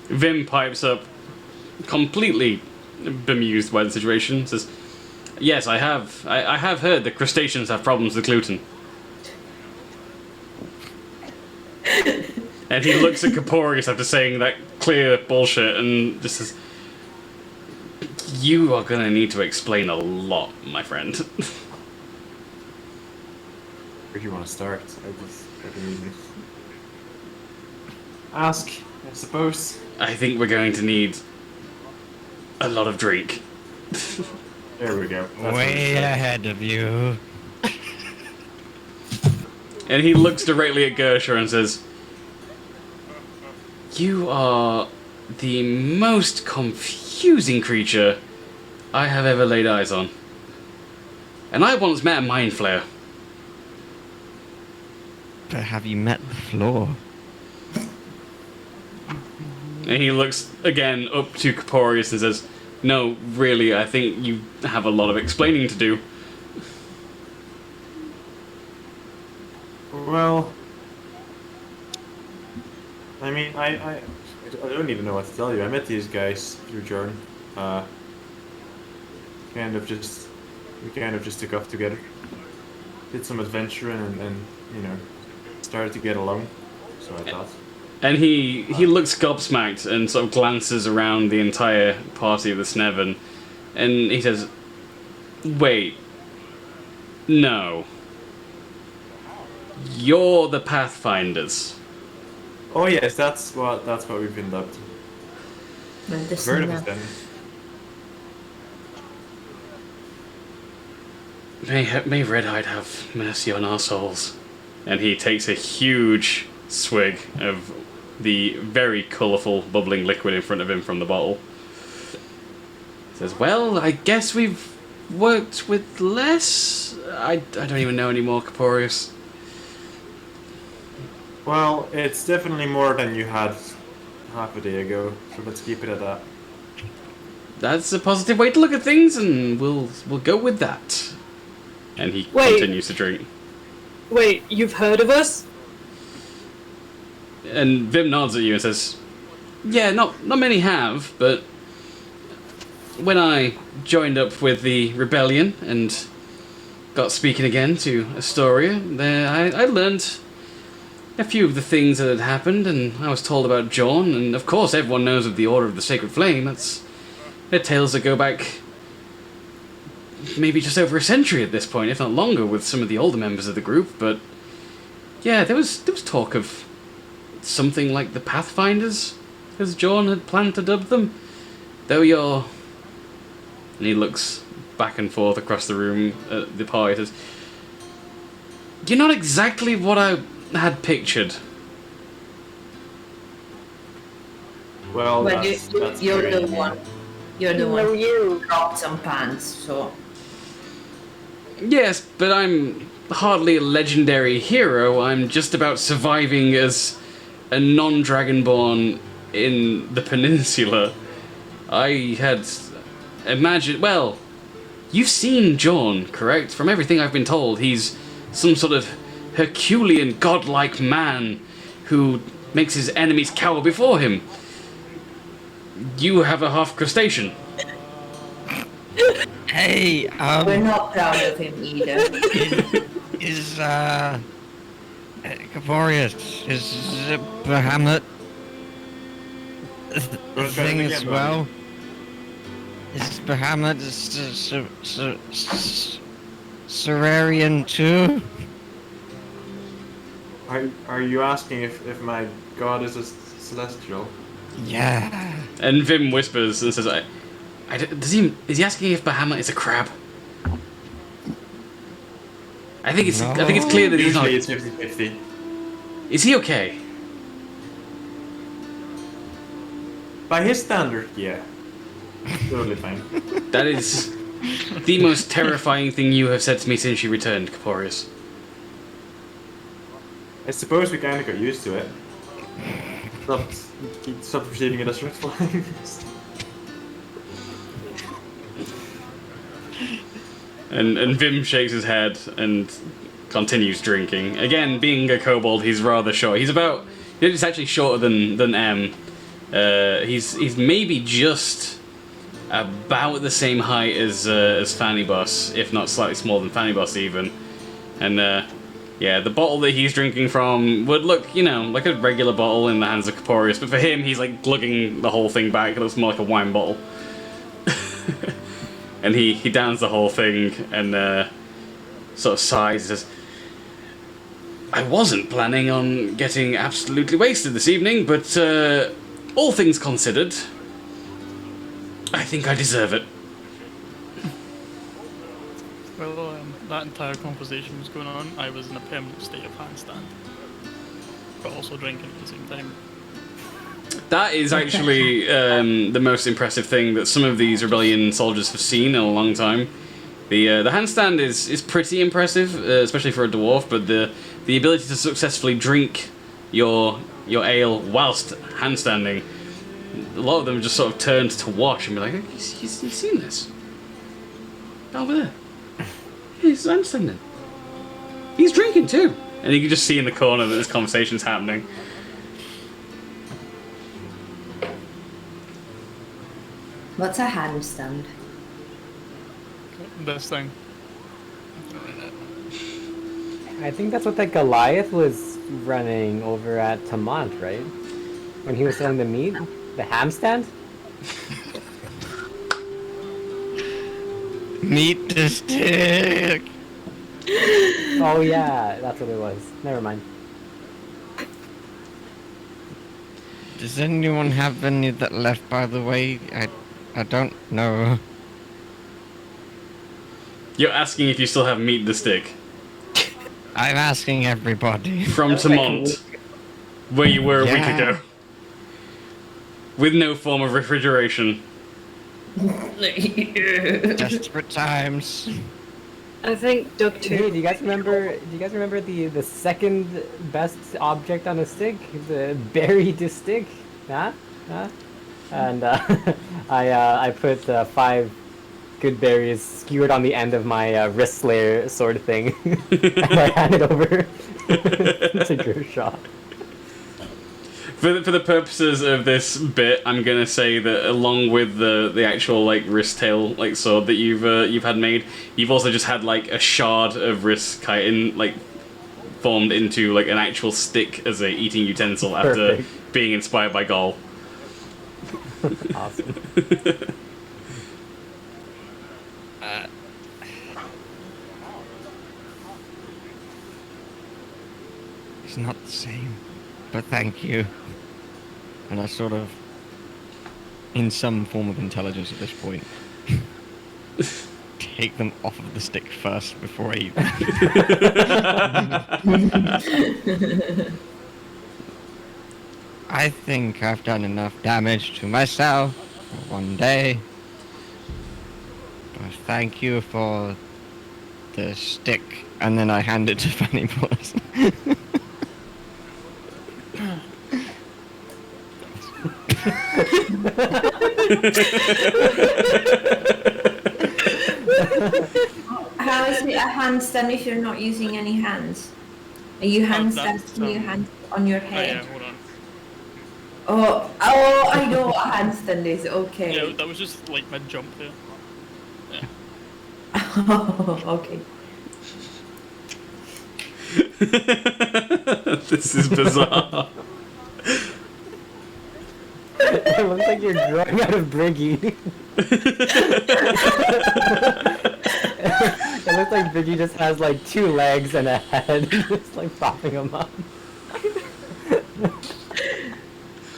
Vim pipes up, completely bemused by the situation. Says, "Yes, I have heard that crustaceans have problems with gluten." And he looks at Caporius after saying that clear bullshit, and just says, "You are gonna need to explain a lot, my friend." Where do you want to start? I can easily ask, I suppose. I think we're going to need a lot of drink. There we go. That's Way ahead of you. And he looks directly at Gersha and says, "You are the most confusing creature I have ever laid eyes on. And I once met a mind flayer." But have you met the floor? And he looks again up to Caporius and says, "No, really, I think you have a lot of explaining to do." Well, I mean, I don't even know what to tell you. I met these guys through Jordan. We kind of just took off together, did some adventuring, and you know, started to get along. So I thought. And he looks gobsmacked and sort of glances around the entire party of the Sneven, and he says, "Wait, no. You're the Pathfinders." Oh yes, that's what we've been dubbed. Heard of us then? May Redhide have mercy on our souls. And he takes a huge swig of the very colourful bubbling liquid in front of him from the bottle. Says, "Well, I guess we've worked with less. I don't even know anymore, Caporius." Well, it's definitely more than you had half a day ago, so let's keep it at that. That's a positive way to look at things, and we'll go with that. And he continues to drink. Wait, you've heard of us? And Vim nods at you and says, "Yeah, not many have, but when I joined up with the rebellion and got speaking again to Astoria, there I learned a few of the things that had happened, and I was told about John, and of course everyone knows of the Order of the Sacred Flame. They're tales that go back maybe just over a century at this point, if not longer, with some of the older members of the group. But yeah, there was talk of something like the Pathfinders, as John had planned to dub them. Though you're... And he looks back and forth across the room at the party. Says, "You're not exactly what I had pictured." Well, Well, that's you're very the easy. one. You're the one who dropped some pants, so... Yes, but I'm hardly a legendary hero. I'm just about surviving as a non-dragonborn in the peninsula. I had imagined... Well, you've seen John, correct? From everything I've been told, he's some sort of Herculean godlike man who makes his enemies cower before him. You have a half crustacean. Hey, We're not proud of him either. is Caporius, is Bahamut a thing again, as buddy. well? Is Bahamut Serarian too? Are you asking if my god is a celestial? Yeah. And Vim whispers and says, is he asking if Bahamut is a crab? I think it's clear that he's not. Usually it's 50-50. Is he okay? By his standard, yeah. Totally fine. That is the most terrifying thing you have said to me since you returned, Caporius. I suppose we kind of got used to it. Stop perceiving it as red flags. And Vim shakes his head and continues drinking. Again, being a kobold, he's rather short. He's actually shorter than M. He's maybe just about the same height as Fanny Boss, if not slightly smaller than Fanny Boss even. And yeah, the bottle that he's drinking from would look, like a regular bottle in the hands of Caporius, but for him, he's like glugging the whole thing back. It looks more like a wine bottle. And he downs the whole thing and sort of sighs and says, "I wasn't planning on getting absolutely wasted this evening, but all things considered, I think I deserve it." Well, that entire conversation was going on. I was in a permanent state of handstand, but also drinking at the same time. That is actually the most impressive thing that some of these rebellion soldiers have seen in a long time. The handstand is pretty impressive, especially for a dwarf, but the ability to successfully drink your ale whilst handstanding, a lot of them just sort of turned to watch and be like, "You've seen this? Over there. He's handstanding. He's drinking too." And you can just see in the corner that this conversation's happening. What's a handstand? This thing. I think that's what that Goliath was running over at Tamant, right? When he was selling the meat? The ham stand? Meet the stick. Oh yeah, that's what it was. Never mind. Does anyone have any that left, by the way? I don't know. You're asking if you still have meat in the stick. I'm asking everybody. From Tamont, where you were a week Yeah. ago. With no form of refrigeration. Desperate times. I think Doug Hey, too. do you guys remember the second best object on a stick? The buried stick? Huh? And I put 5 good berries skewered on the end of my wrist slayer sword thing. And I hand it over to Gershaw. For the purposes of this bit, I'm gonna say that along with the actual like wrist tail like sword that you've had made, you've also just had like a shard of wrist chitin like formed into like an actual stick as a eating utensil after being inspired by Gol. Awesome. It's not the same, but thank you. And I sort of, in some form of intelligence at this point, take them off of the stick first before I eat them. I think I've done enough damage to myself for one day. But thank you for the stick. And then I hand it to Fanny Paws. How is it a handstand if you're not using any hands? Are you handstanding your hands on your head? Oh, yeah, hold on. Oh, I know what a handstand is. Okay. Yeah, that was just like my jump there. Yeah. Oh, okay. This is bizarre. It looks like you're growing out of Briggy. It looks like Briggy just has like 2 legs and a head, just like popping them up.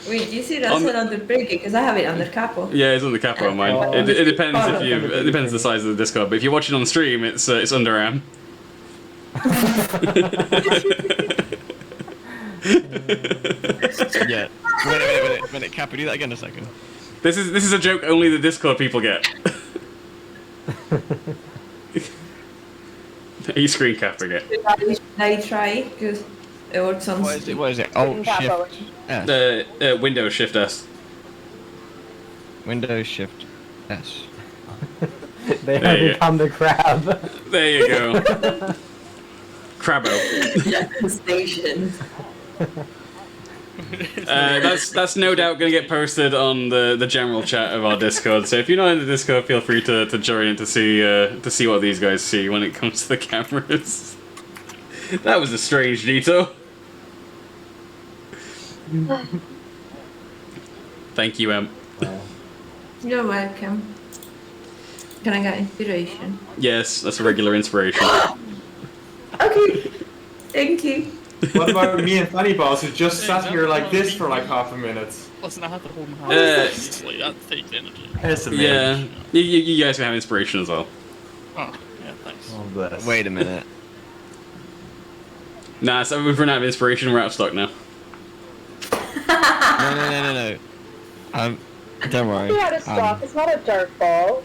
Wait, do you see that's not under Briggy? Because I have it under Capo. Yeah, it's under capo on mine. Oh. It depends if you. It depends the size of the Discord. But if you're watching on stream, it's underarm. Yeah. Wait a minute, Kappa, do that again a second. This is a joke only the Discord people get. Are you screen capping it? Should I try? Because it works on. What is it? Alt Shift S. Windows Shift S. Windows Shift S. They There have you become the crab. There you go. Crabbo. Station. That's no doubt going to get posted on the general chat of our Discord. So if you're not in the Discord, feel free to join in to see what these guys see when it comes to the cameras. That was a strange detour. Thank you, Em. You're welcome. Can I get inspiration? Yes, that's a regular inspiration. Okay. Thank you. What about me and Funny Balls who just sat here like this for like half a minute? Listen, I have to hold my hand. Like, that takes energy. That's Yeah, you guys can have inspiration as well. Oh, yeah, thanks. Oh, bless. Wait a minute. Nah, so we've run out of inspiration. We're out of stock now. No. Don't worry. You're out of stock. It's not a dirt ball.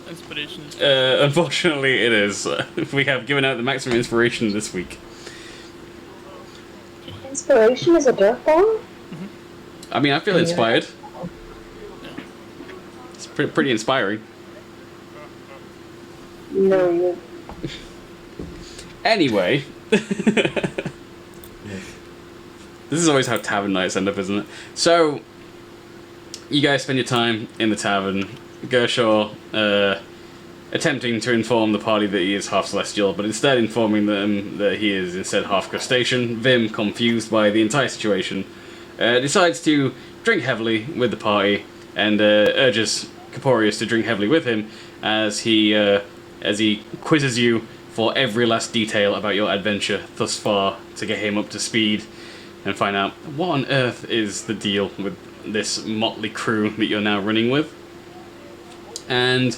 Inspiration is Unfortunately, it is. We have given out the maximum inspiration this week. Inspiration is a dirt ball? I mean, I feel inspired. It's pretty inspiring. No, you. Anyway. This is always how tavern nights end up, isn't it? So, you guys spend your time in the tavern. Gershaw, attempting to inform the party that he is half celestial, but instead informing them that he is instead half crustacean. Vim, confused by the entire situation, decides to drink heavily with the party and urges Caporius to drink heavily with him as he quizzes you for every last detail about your adventure thus far to get him up to speed and find out what on earth is the deal with this motley crew that you're now running with. And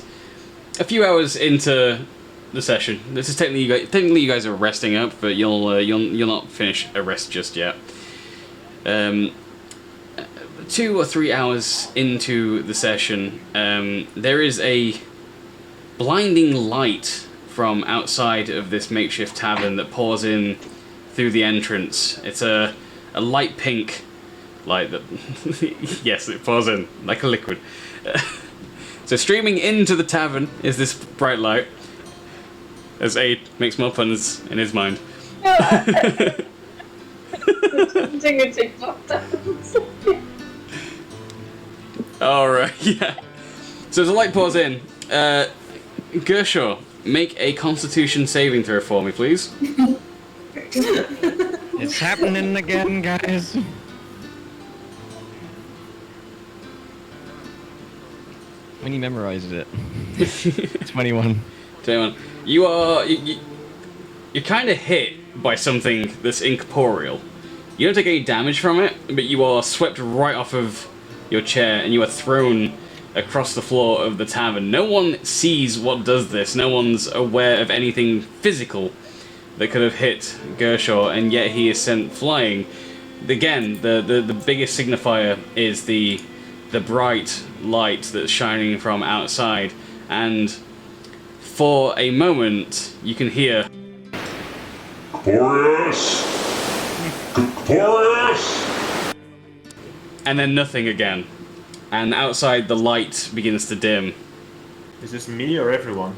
a few hours into the session, this is technically you guys are resting up, but you'll not finish a rest just yet. 2 or 3 hours into the session, there is a blinding light from outside of this makeshift tavern that pours in through the entrance. It's a light pink light that yes, it pours in like a liquid. So streaming into the tavern is this bright light, as Aid makes more puns in his mind. Attempting a TikTok dance. Alright, yeah. So there's a light pours in. Gershaw, make a constitution saving throw for me, please. It's happening again, guys. When you memorized it. 21. 21. You're kind of hit by something that's incorporeal. You don't take any damage from it, but you are swept right off of your chair and you are thrown across the floor of the tavern. No one sees what does this. No one's aware of anything physical that could have hit Gershaw, and yet he is sent flying. Again, the biggest signifier is the bright light that's shining from outside, and for a moment you can hear Corporius! Corporius! and then nothing again, and outside the light begins to dim. Is this me or everyone?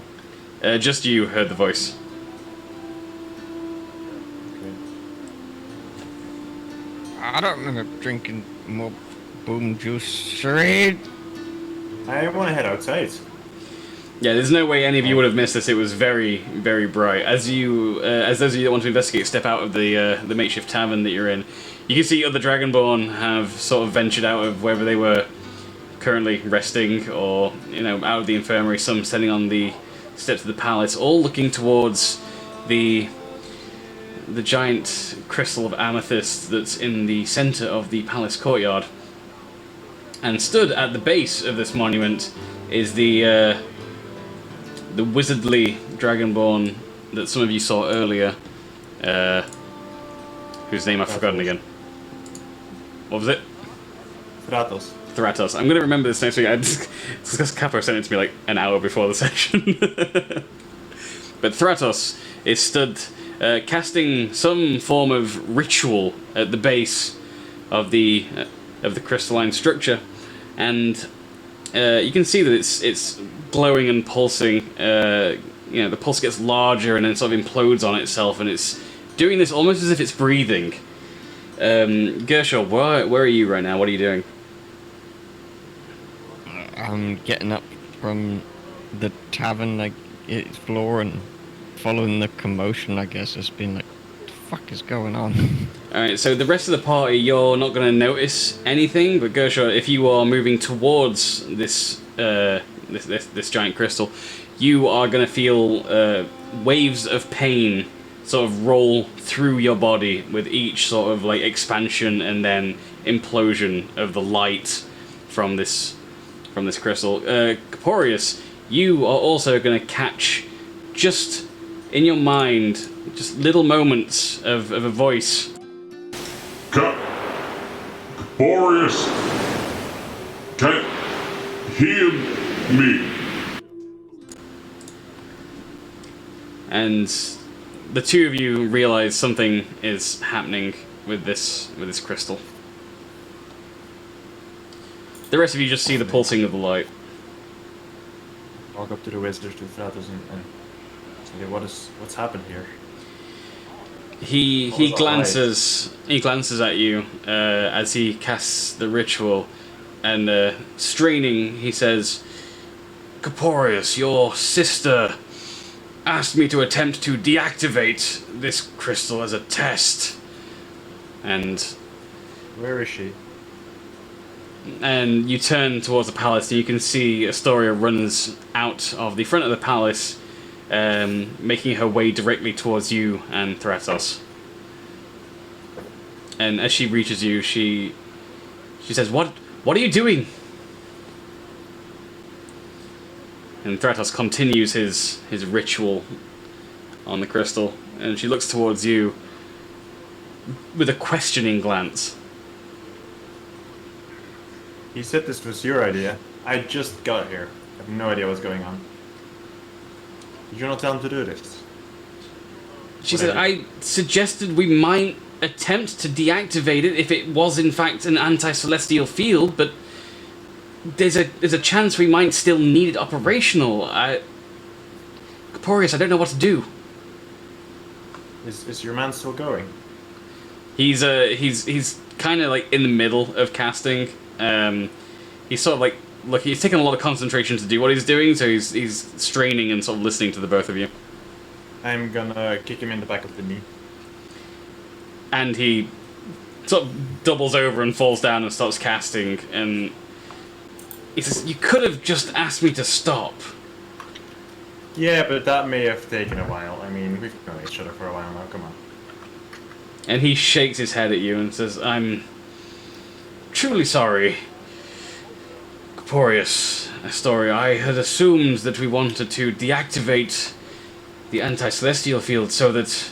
Just you heard the voice. Okay. I don't remember drinking more boom juice charade. I want to head outside. Yeah, there's no way any of you would have missed this. It was very, very bright. As those of you that want to investigate step out of the makeshift tavern that you're in, you can see other Dragonborn have sort of ventured out of wherever they were currently resting, or out of the infirmary. Some standing on the steps of the palace, all looking towards the giant crystal of amethyst that's in the center of the palace courtyard. And stood at the base of this monument is the wizardly Dragonborn that some of you saw earlier, whose name I've forgotten again. What was it? Thratos. Thratos. I'm going to remember this next week. It's because Capo sent it to me like an hour before the session. But Thratos is stood casting some form of ritual at the base of the crystalline structure, and you can see that it's glowing and pulsing. The pulse gets larger and then sort of implodes on itself, and it's doing this almost as if it's breathing. Gershaw, where are you right now? What are you doing? I'm getting up from the tavern, like its floor, and following the commotion. I guess it's been like, what the fuck is going on? Alright, so the rest of the party, you're not going to notice anything, but Gershaw, if you are moving towards this giant crystal, you are going to feel waves of pain sort of roll through your body with each sort of like expansion and then implosion of the light from this crystal. Corporius, you are also going to catch, just in your mind, just little moments of a voice. Corporius can heal me. And the two of you realize something is happening with this crystal. The rest of you just see the pulsing of the light. Walk up to the wizard, to Thratos, and say, what's happened here? He glances at you as he casts the ritual, and straining, he says, "Corporius, your sister asked me to attempt to deactivate this crystal as a test." And Where is she? you turn towards the palace, and you can see Astoria runs out of the front of the palace, making her way directly towards you and Thratos. And as she reaches you, she says, What are you doing?" And Thratos continues his ritual on the crystal, and she looks towards you with a questioning glance. He said this was your idea. I just got here. I have no idea what's going on. Did you not tell him to do this? She said, "I suggested we might attempt to deactivate it if it was in fact an anti-celestial field, but there's a chance we might still need it operational. Corporius, I don't know what to do." Is your man still going? He's kind of like in the middle of casting. He's sort of like he's taking a lot of concentration to do what he's doing, so he's straining and sort of listening to the both of you. I'm gonna kick him in the back of the knee. And he sort of doubles over and falls down and starts casting, and he says, "You could have just asked me to stop." Yeah, but that may have taken a while. I mean, we've known each other for a while now, come on. And he shakes his head at you and says, "I'm truly sorry, Corporius Astoria. I had assumed that we wanted to deactivate the anti-celestial field so that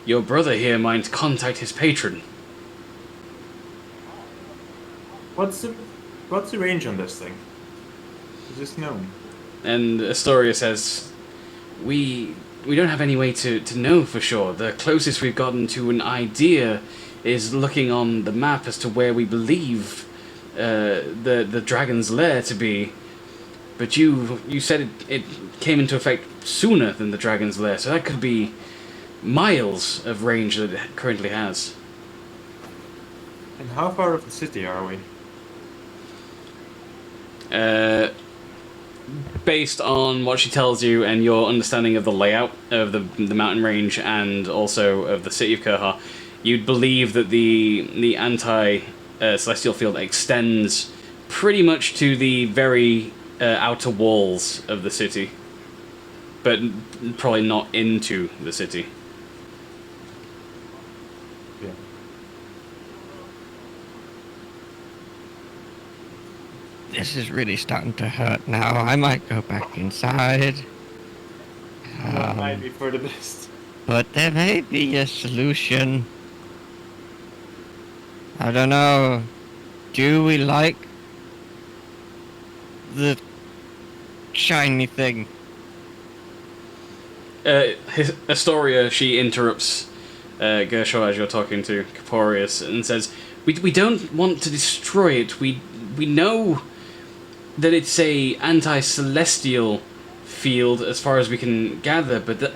your brother here might contact his patron." What's the range on this thing? Is this known? And Astoria says, We don't have any way to know for sure. The closest we've gotten to an idea is looking on the map as to where we believe the dragon's lair to be. But you said it came into effect sooner than the dragon's lair, so that could be miles of range that it currently has. And how far of the city are we? Based on what she tells you and your understanding of the layout of the mountain range and also of the city of Kurha, you'd believe that the anti-celestial field extends pretty much to the very outer walls of the city, but probably not into the city. Yeah. This is really starting to hurt now. I might go back inside. That might be for the best. But there may be a solution. I don't know. Do we like the shiny thing? Astoria, she interrupts Gershon as you're talking to Corporius and says, We don't want to destroy it. We know that it's a anti-celestial field as far as we can gather, but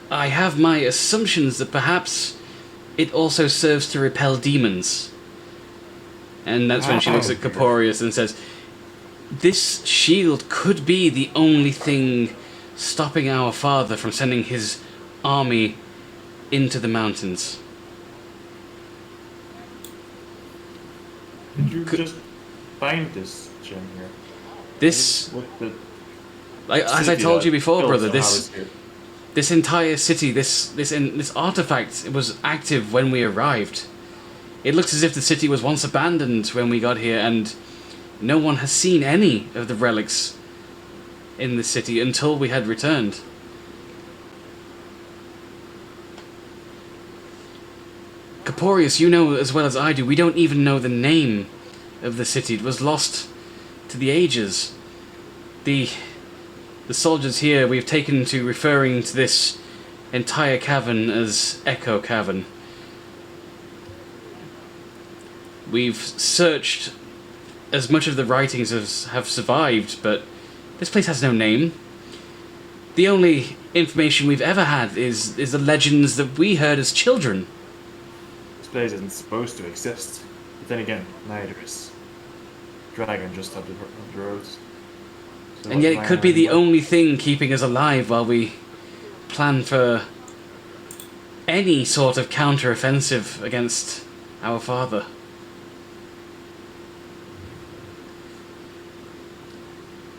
I have my assumptions that perhaps it also serves to repel demons. And that's when she looks at Corporius and says, this shield could be the only thing stopping our father from sending his army into the mountains. Did you just find this gem here? This, With the as I told you before, built brother, on this how it's this entire city, this artifact, it was active when we arrived. It looks as if the city was once abandoned when we got here, and no one has seen any of the relics in the city until we had returned. Corporius, you know as well as I do, we don't even know the name of the city. It was lost to the ages. The soldiers here, we've taken to referring to this entire cavern as Echo Cavern. We've searched as much of the writings as have survived, but this place has no name. The only information we've ever had is the legends that we heard as children. This place isn't supposed to exist. But then again, neither is Dragon just up the roads. So And yet it could be the only thing keeping us alive while we plan for any sort of counter-offensive against our father.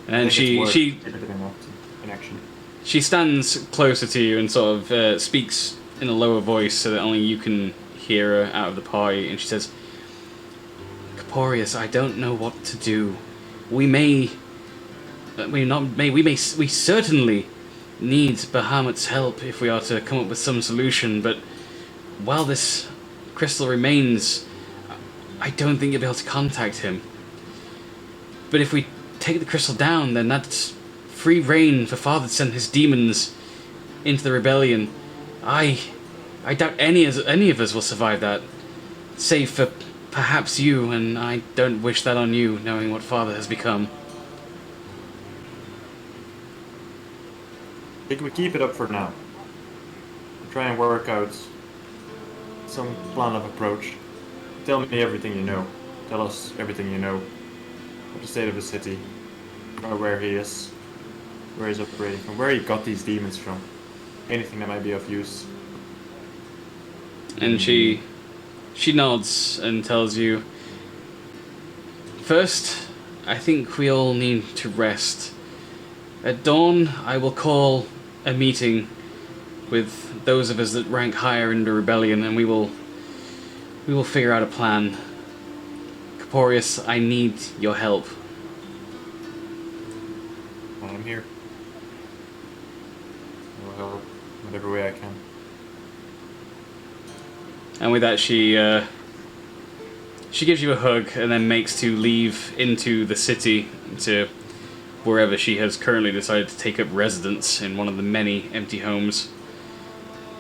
And she in action. She stands closer to you and sort of speaks in a lower voice so that only you can hear her out of the party, and she says, Corporius, I don't know what to do. We certainly need Bahamut's help if we are to come up with some solution, but while this crystal remains, I don't think you'll be able to contact him. But if we take the crystal down, then that's free reign for Father to send his demons into the rebellion. I doubt any of us will survive that, save for perhaps you, and I don't wish that on you, knowing what Father has become. I think we keep it up for now. Try and work out some plan of approach. Tell me everything you know. Tell us everything you know of the state of the city, or where he is, where he's operating from, where he got these demons from. Anything that might be of use. And she nods and tells you, first, I think we all need to rest. At dawn, I will call a meeting with those of us that rank higher in the rebellion, and we will figure out a plan. Caporius, I need your help. I'm here. I will help whatever way I can. And with that, she gives you a hug and then makes to leave into the city to wherever she has currently decided to take up residence in one of the many empty homes.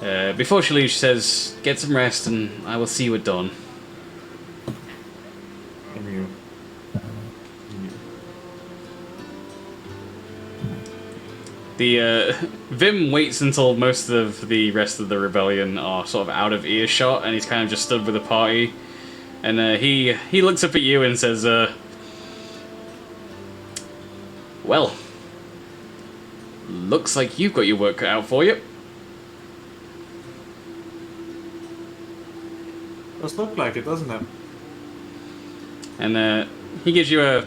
Before she leaves, she says, "Get some rest, and I will see you at dawn." And you. The Vim waits until most of the rest of the rebellion are sort of out of earshot, and he's kind of just stood with the party. And he looks up at you and says, "Well, looks like you've got your work cut out for you." Does look like it, doesn't it? And he gives you a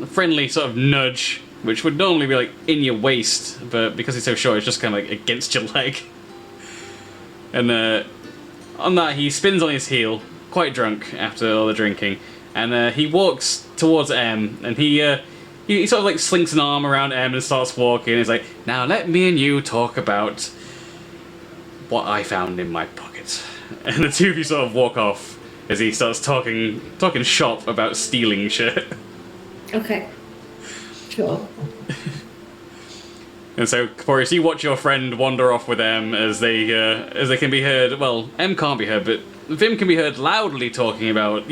friendly sort of nudge, which would normally be like in your waist, but because he's so short, it's just kind of like against your leg. And on that, he spins on his heel, quite drunk after all the drinking, and he walks towards M, and he sort of like slinks an arm around M and starts walking. He's like, "Now let me and you talk about what I found in my pocket." And the two of you sort of walk off as he starts talking shop about stealing shit. Okay. Sure. And so, Caporius, you watch your friend wander off with M as they can be heard. Well, M can't be heard, but Vim can be heard loudly talking about,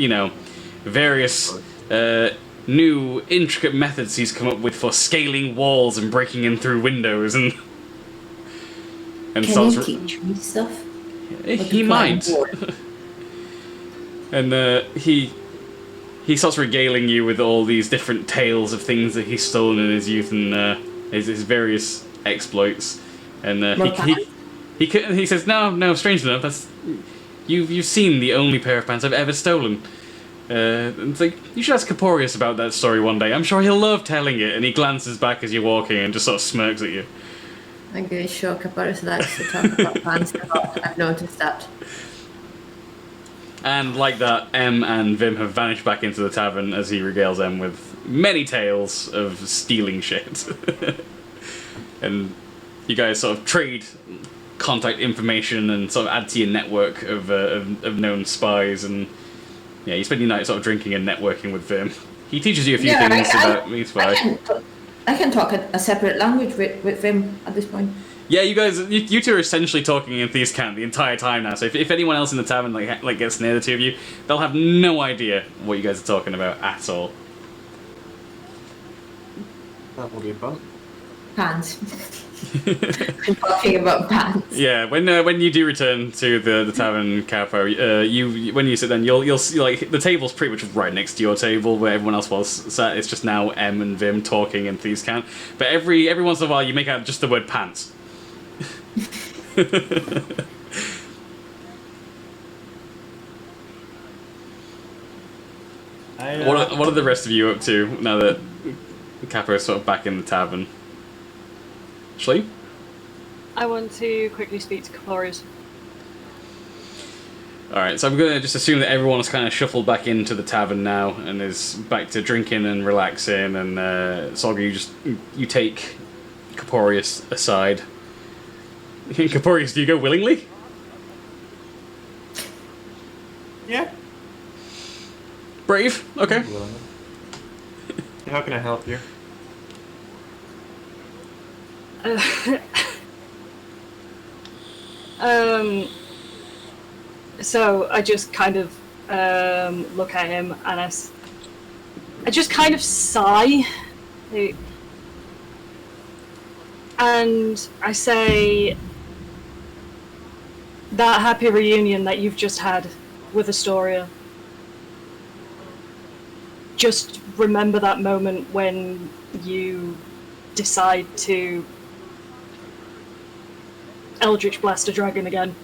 various new intricate methods he's come up with for scaling walls and breaking in through windows and Can you teach me stuff? He might. And he starts regaling you with all these different tales of things that he's stolen in his youth and his various exploits. And he says, "No, strange enough, that's you've seen the only pair of pants I've ever stolen." And it's like, you should ask Caporius about that story one day. I'm sure he'll love telling it. And he glances back as you're walking and just sort of smirks at you. Okay, sure. Caporius likes to talk about pants a lot. I've noticed that. And like that, M and Vim have vanished back into the tavern as he regales them with many tales of stealing shit. And you guys sort of trade contact information and sort of add to your network of known spies. And yeah, you spend your night sort of drinking and networking with Vim. He teaches you a few things about me spy. I can talk a separate language with Vim at this point. Yeah, you two are essentially talking in Thieves' Cant the entire time now. So if anyone else in the tavern like gets near the two of you, they'll have no idea what you guys are talking about at all. That will be fun. Pants. I'm talking about pants. Yeah, when you do return to the tavern, Capo, when you sit down, you'll see like the table's pretty much right next to your table where everyone else was sat. It's just now M and Vim talking in Thieves' Cant. But every once in a while, you make out just the word pants. What are the rest of you up to now that Capo's sort of back in the tavern? Shlee? I want to quickly speak to Caporius. Alright, so I'm going to just assume that everyone has kind of shuffled back into the tavern now and is back to drinking and relaxing, and Solga, you take Caporius aside. Caporius, do you go willingly? Yeah. Brave, okay. How can I help you? So I just kind of look at him and I just kind of sigh, and I say, that happy reunion that you've just had with Astoria. Just remember that moment when you decide to Eldritch Blast a dragon again.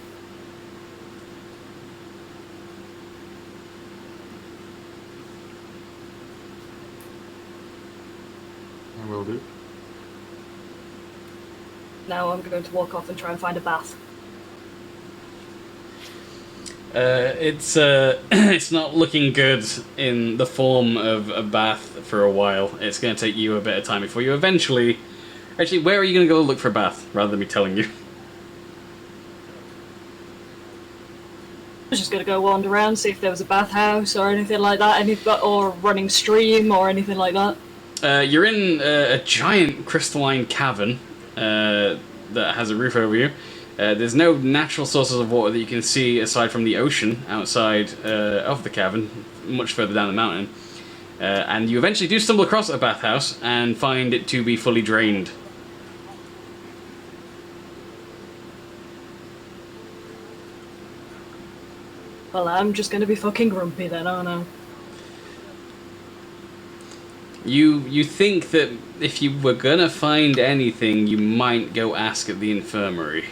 I will do. Now I'm going to walk off and try and find a bath. It's not looking good in the form of a bath for a while. It's going to take you a bit of time before you eventually... Actually, where are you going to go look for a bath, rather than me telling you? I was just going to go wander around, see if there was a bathhouse or anything like that, or a running stream or anything like that. You're in a giant crystalline cavern that has a roof over you. There's no natural sources of water that you can see aside from the ocean outside of the cavern, much further down the mountain. And you eventually do stumble across a bathhouse and find it to be fully drained. Well, I'm just going to be fucking grumpy then, aren't I? You think that if you were gonna find anything, you might go ask at the infirmary.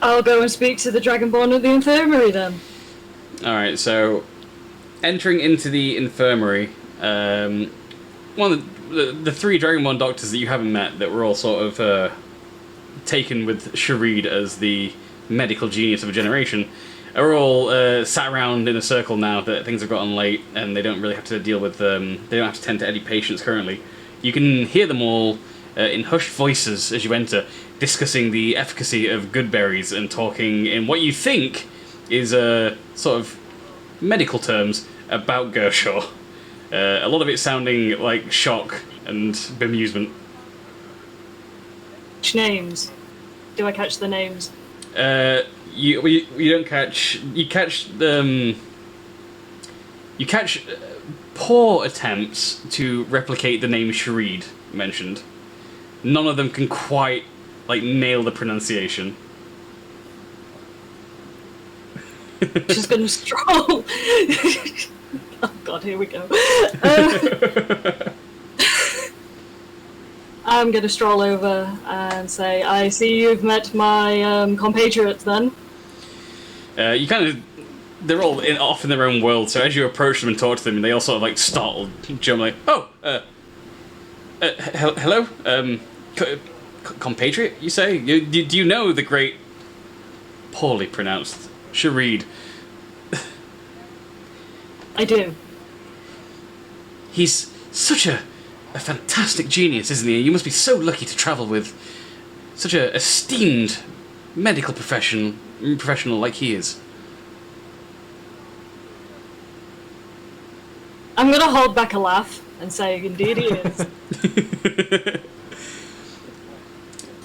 I'll go and speak to the Dragonborn at the infirmary then. Alright, so entering into the infirmary, one of the three Dragonborn doctors that you haven't met that were all sort of taken with Sharid as the medical genius of a generation are all sat around in a circle now that things have gotten late and they don't really have to deal with they don't have to tend to any patients currently. You can hear them all in hushed voices as you enter, discussing the efficacy of good berries and talking in what you think is sort of medical terms about Gershaw. A lot of it sounding like shock and bemusement. Which names? Do I catch the names? You don't catch... You catch poor attempts to replicate the name Sharid mentioned. None of them can quite, nail the pronunciation. Just gonna stroll. Oh god, here we go. I'm gonna stroll over and say, I see you've met my compatriots then. You kind of... They're all off in their own world, so as you approach them and talk to them, they all sort of startled, jump oh, hello? Compatriot, you say? Do you know the great... Poorly pronounced Sharid? I do. He's such a fantastic genius, isn't he? You must be so lucky to travel with such a esteemed medical professional like he is. I'm gonna hold back a laugh and say, indeed he is.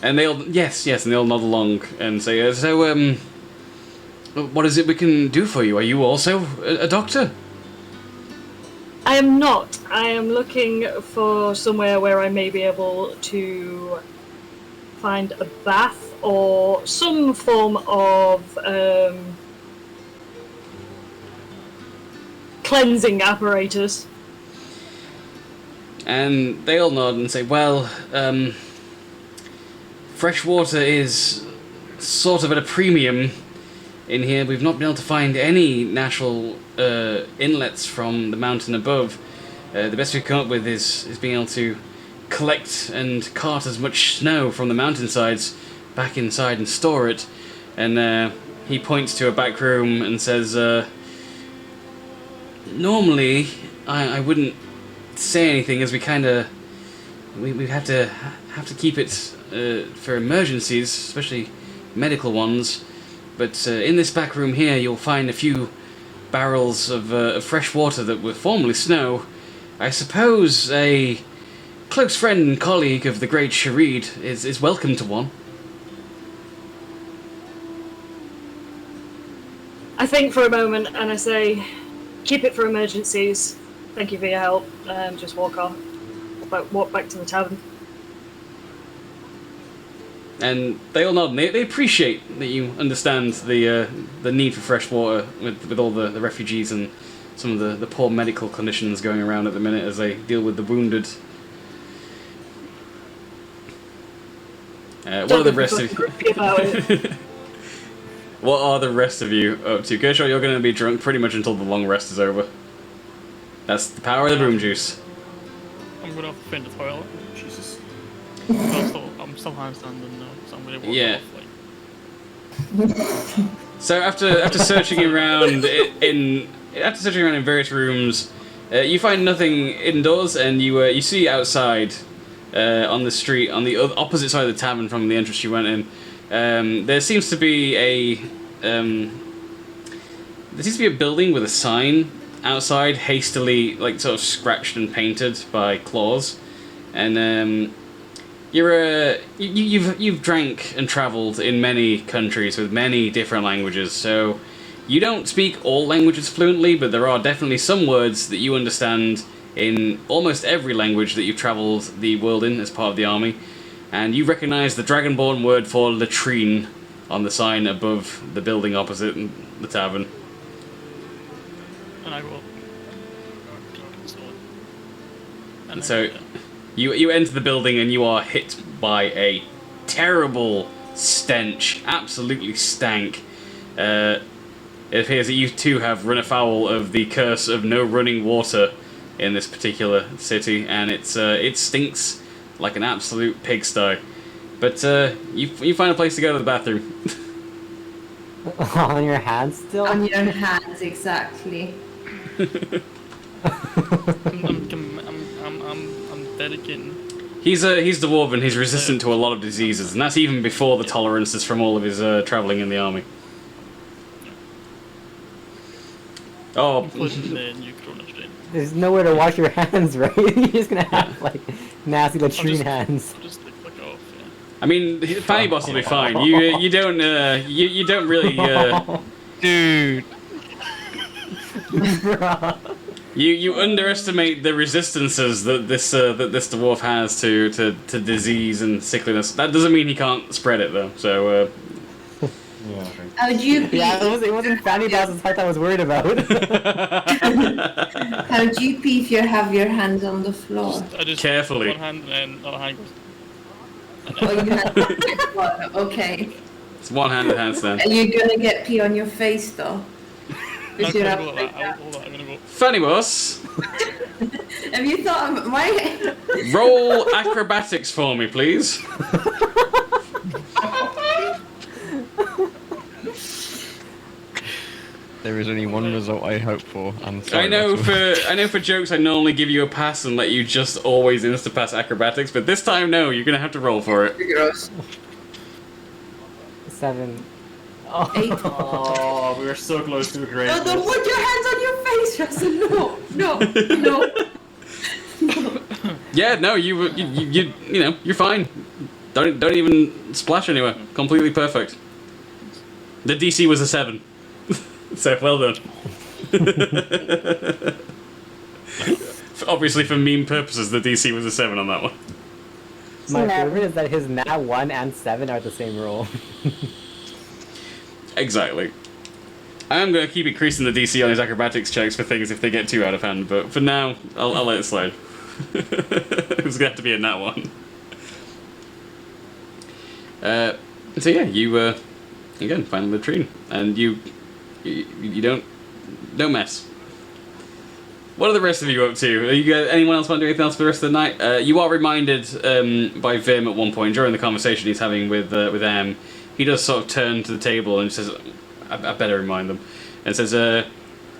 And they'll yes, and they'll nod along and say, so what is it we can do for you? Are you also a doctor? I am not. I am looking for somewhere where I may be able to find a bath or some form of cleansing apparatus. And they all nod and say, well, fresh water is sort of at a premium in here. We've not been able to find any natural inlets from the mountain above. The best we've come up with is being able to collect and cart as much snow from the mountainsides back inside and store it. And he points to a back room and says, normally I wouldn't say anything, as we kind of we have to keep it for emergencies, especially medical ones. But in this back room here, you'll find a few barrels of fresh water that were formerly snow. I suppose a close friend and colleague of the great Sharid is welcome to one. I think for a moment and I say, keep it for emergencies. Thank you for your help. Just walk off. walk back to the tavern. And they all nod. And they appreciate that you understand the need for fresh water with all the refugees and some of the poor medical conditions going around at the minute as they deal with the wounded. What are the rest of you? What are the rest of you up to? Kershaw, you're going to be drunk pretty much until the long rest is over. That's the power of the broom juice. I'm gonna find the toilet. Jesus. I'm still handstanding now, so I'm gonna walk off. Like... So after searching around in various rooms, you find nothing indoors, and you see outside on the street on the opposite side of the tavern from the entrance you went in. There seems to be a building with a sign outside, hastily sort of scratched and painted by claws, and you've drank and travelled in many countries with many different languages, so you don't speak all languages fluently, but there are definitely some words that you understand in almost every language that you've travelled the world in as part of the army, and you recognise the Dragonborn word for latrine on the sign above the building opposite the tavern. And I will. And so you enter the building and you are hit by a terrible stench, absolutely stank. It appears that you too have run afoul of the curse of no running water in this particular city, and it stinks like an absolute pigsty. But you find a place to go to the bathroom. On your hands still? On your hands, exactly. I'm dedicating. He's dwarven. He's resistant to a lot of diseases, and that's even before the tolerances from all of his travelling in the army. Oh, Including the new Corona strain. There's nowhere to wash your hands, right? You're just gonna have nasty latrine hands. I'll just click off. Yeah. I mean, Fanny Boss will be fine. You don't really Dude. You underestimate the resistances that this dwarf has to disease and sickliness. That doesn't mean he can't spread it though. So. How would you pee? Yeah, it wasn't Fanny Boss's heart I was worried about. How do you pee if you have your hands on the floor? I just Carefully. one hand and then other hand goes. Oh, you have okay. It's one-handed handstand. Are you gonna get pee on your face though? I'm Is your gonna go like appetite that. Hold on, I'm gonna go. Fanny Boss, Have you thought of my roll acrobatics for me, please. There is only one result I hope for. I'm sorry. I know for jokes I normally give you a pass and let you just always insta-pass acrobatics, but this time no, you're gonna have to roll for it. gross? 7. 8. Oh, we were so close to a great. No, don't put your hands on your face, Justin. No. Yeah, no, you know, you're fine. Don't even splash anywhere. Completely perfect. The DC was a 7. So well done. Obviously, for meme purposes, the DC was a 7 on that one. My favorite is that his nat 1 and 7 are the same roll. Exactly. I am going to keep increasing the DC on his acrobatics checks for things if they get too out of hand, but for now, I'll let it slide. It was going to have to be a nat 1. So yeah, you again find the latrine, and you don't mess. What are the rest of you up to? Anyone else want to do anything else for the rest of the night? You are reminded by Vim at one point during the conversation he's having with Am. He does sort of turn to the table and says, "I better remind them," and says,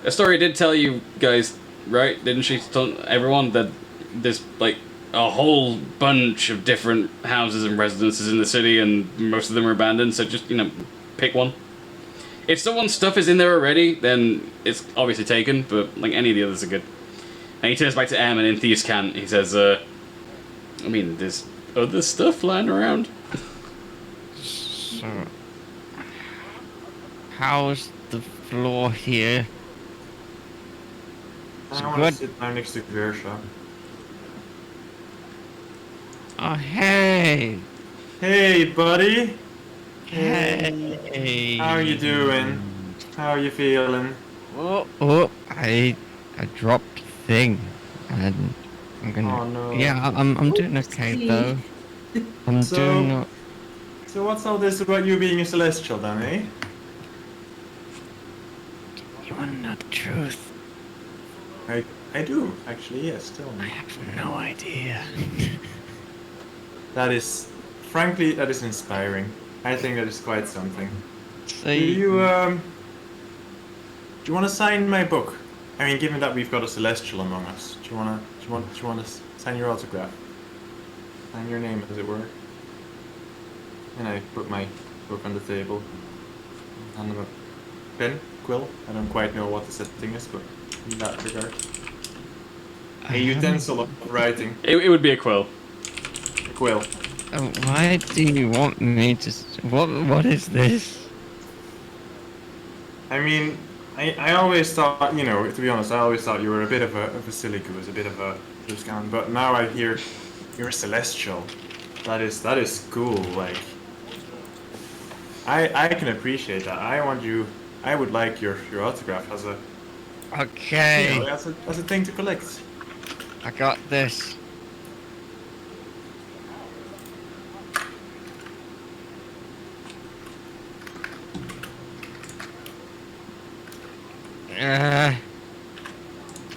"Astoria did tell you guys, right? Didn't she? Tell everyone that there's like a whole bunch of different houses and residences in the city, and most of them are abandoned. So just pick one. If someone's stuff is in there already, then it's obviously taken. But like any of the others are good." And he turns back to Em and in Thieves' Cant, he says, "I mean, there's other stuff lying around." So, how's the floor here? I want to sit down next to Versha. Oh, hey. Hey, buddy. Hey. How are you doing? How are you feeling? Oh, I dropped thing, and I'm gonna. Oh no. Yeah, I'm doing okay though. I'm So- doing. So what's all this about you being a celestial then, eh? You wanna know the truth? I do, actually, yes, tell I me. have no idea. That is, frankly, that is inspiring. I think that is quite something. So Do you want to sign my book? I mean, given that we've got a celestial among us, do you want to sign your autograph? Sign your name, as it were. And I put my book on the table. And a pen, quill. I don't quite know what the setting is, but in that regard. A utensil of writing. It would be a quill. A quill. Why do you want me to? What is this? I mean, I always thought, you know, to be honest, I always thought you were a bit of a silly goose, a bit of a Tuscan, but now I hear you're a celestial. That is cool. Like, I can appreciate that. I would like your autograph as a, Okay, you know, as a thing to collect. I got this.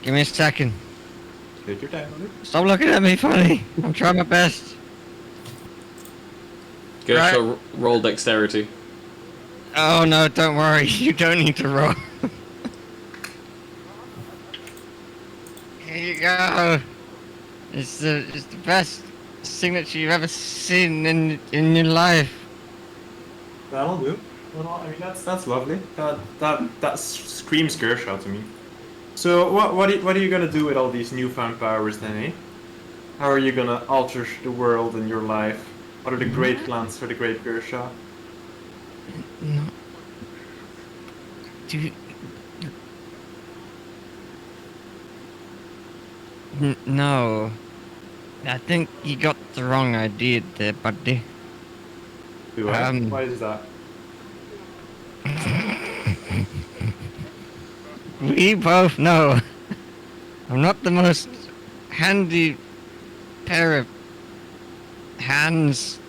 Give me a second. Take your time. Stop looking at me funny. I'm trying my best. Go Right. show roll dexterity. Oh no, don't worry. You don't need to roll. Here you go. It's the best signature you've ever seen in your life. That'll do. Well, I mean, that's lovely. That screams Gershaw to me. So what are you gonna do with all these newfound powers then, eh? How are you gonna alter the world and your life? What are the great plans for the great Gershaw? No. Do you... No. I think you got the wrong idea there, buddy. Do I? Um, Why is that? We both know I'm not the most handy pair of hands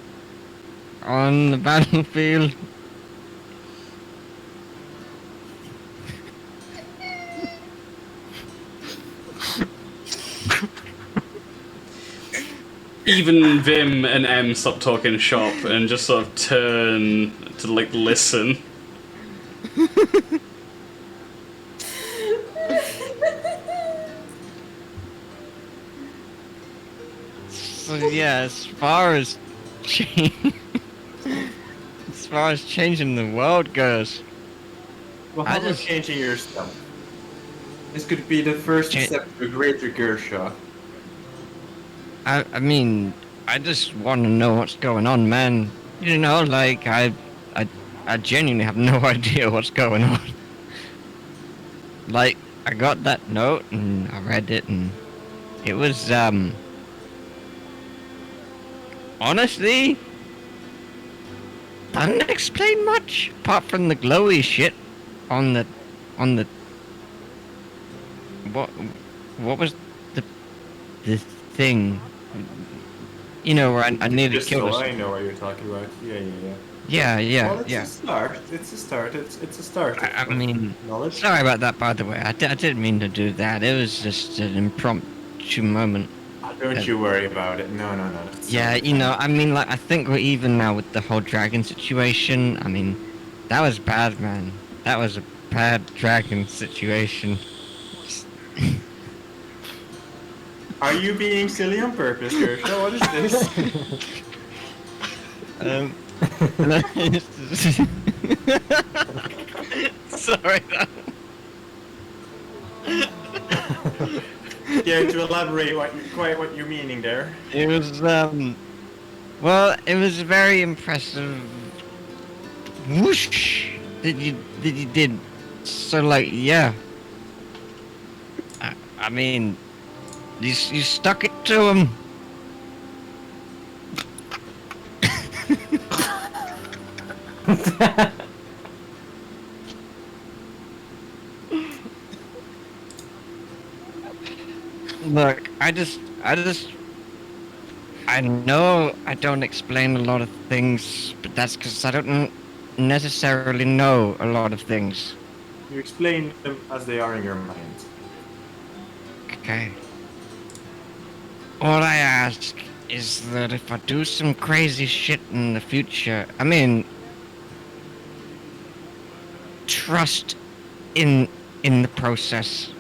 on the battlefield. Even Vim and M stop talking shop and just sort of turn to like listen. So yeah, as far as changing the world goes, Well, I how about just- changing yourself? This could be the first Cha- step to a greater Gershaw. I mean, I just want to know what's going on, man. You know, like I genuinely have no idea what's going on. Like, I got that note and I read it and it was honestly doesn't explain much apart from the glowy shit on the what was the thing, you know, where I nearly Just killed so us. I know what you're talking about. Yeah. Yeah, Well, it's yeah. a start. It's a start. It's a start. I mean, knowledge. sorry about that, by the way. I didn't mean to do that. It was just an impromptu moment. Don't you worry about it. No. That's Yeah, you know, I mean, like, I think we're even now with the whole dragon situation. I mean, that was bad, man. That was a bad dragon situation. Are you being silly on purpose, Gershaw? What is this? Sorry. Care to elaborate what you're meaning there? It was, well, it was a very impressive whoosh that you did. So, like, yeah. I mean, you stuck it to him. Look, I know I don't explain a lot of things, but that's because I don't necessarily know a lot of things. You explain them as they are in your mind. Okay. All I ask is that if I do some crazy shit in the future, I mean, trust in the process.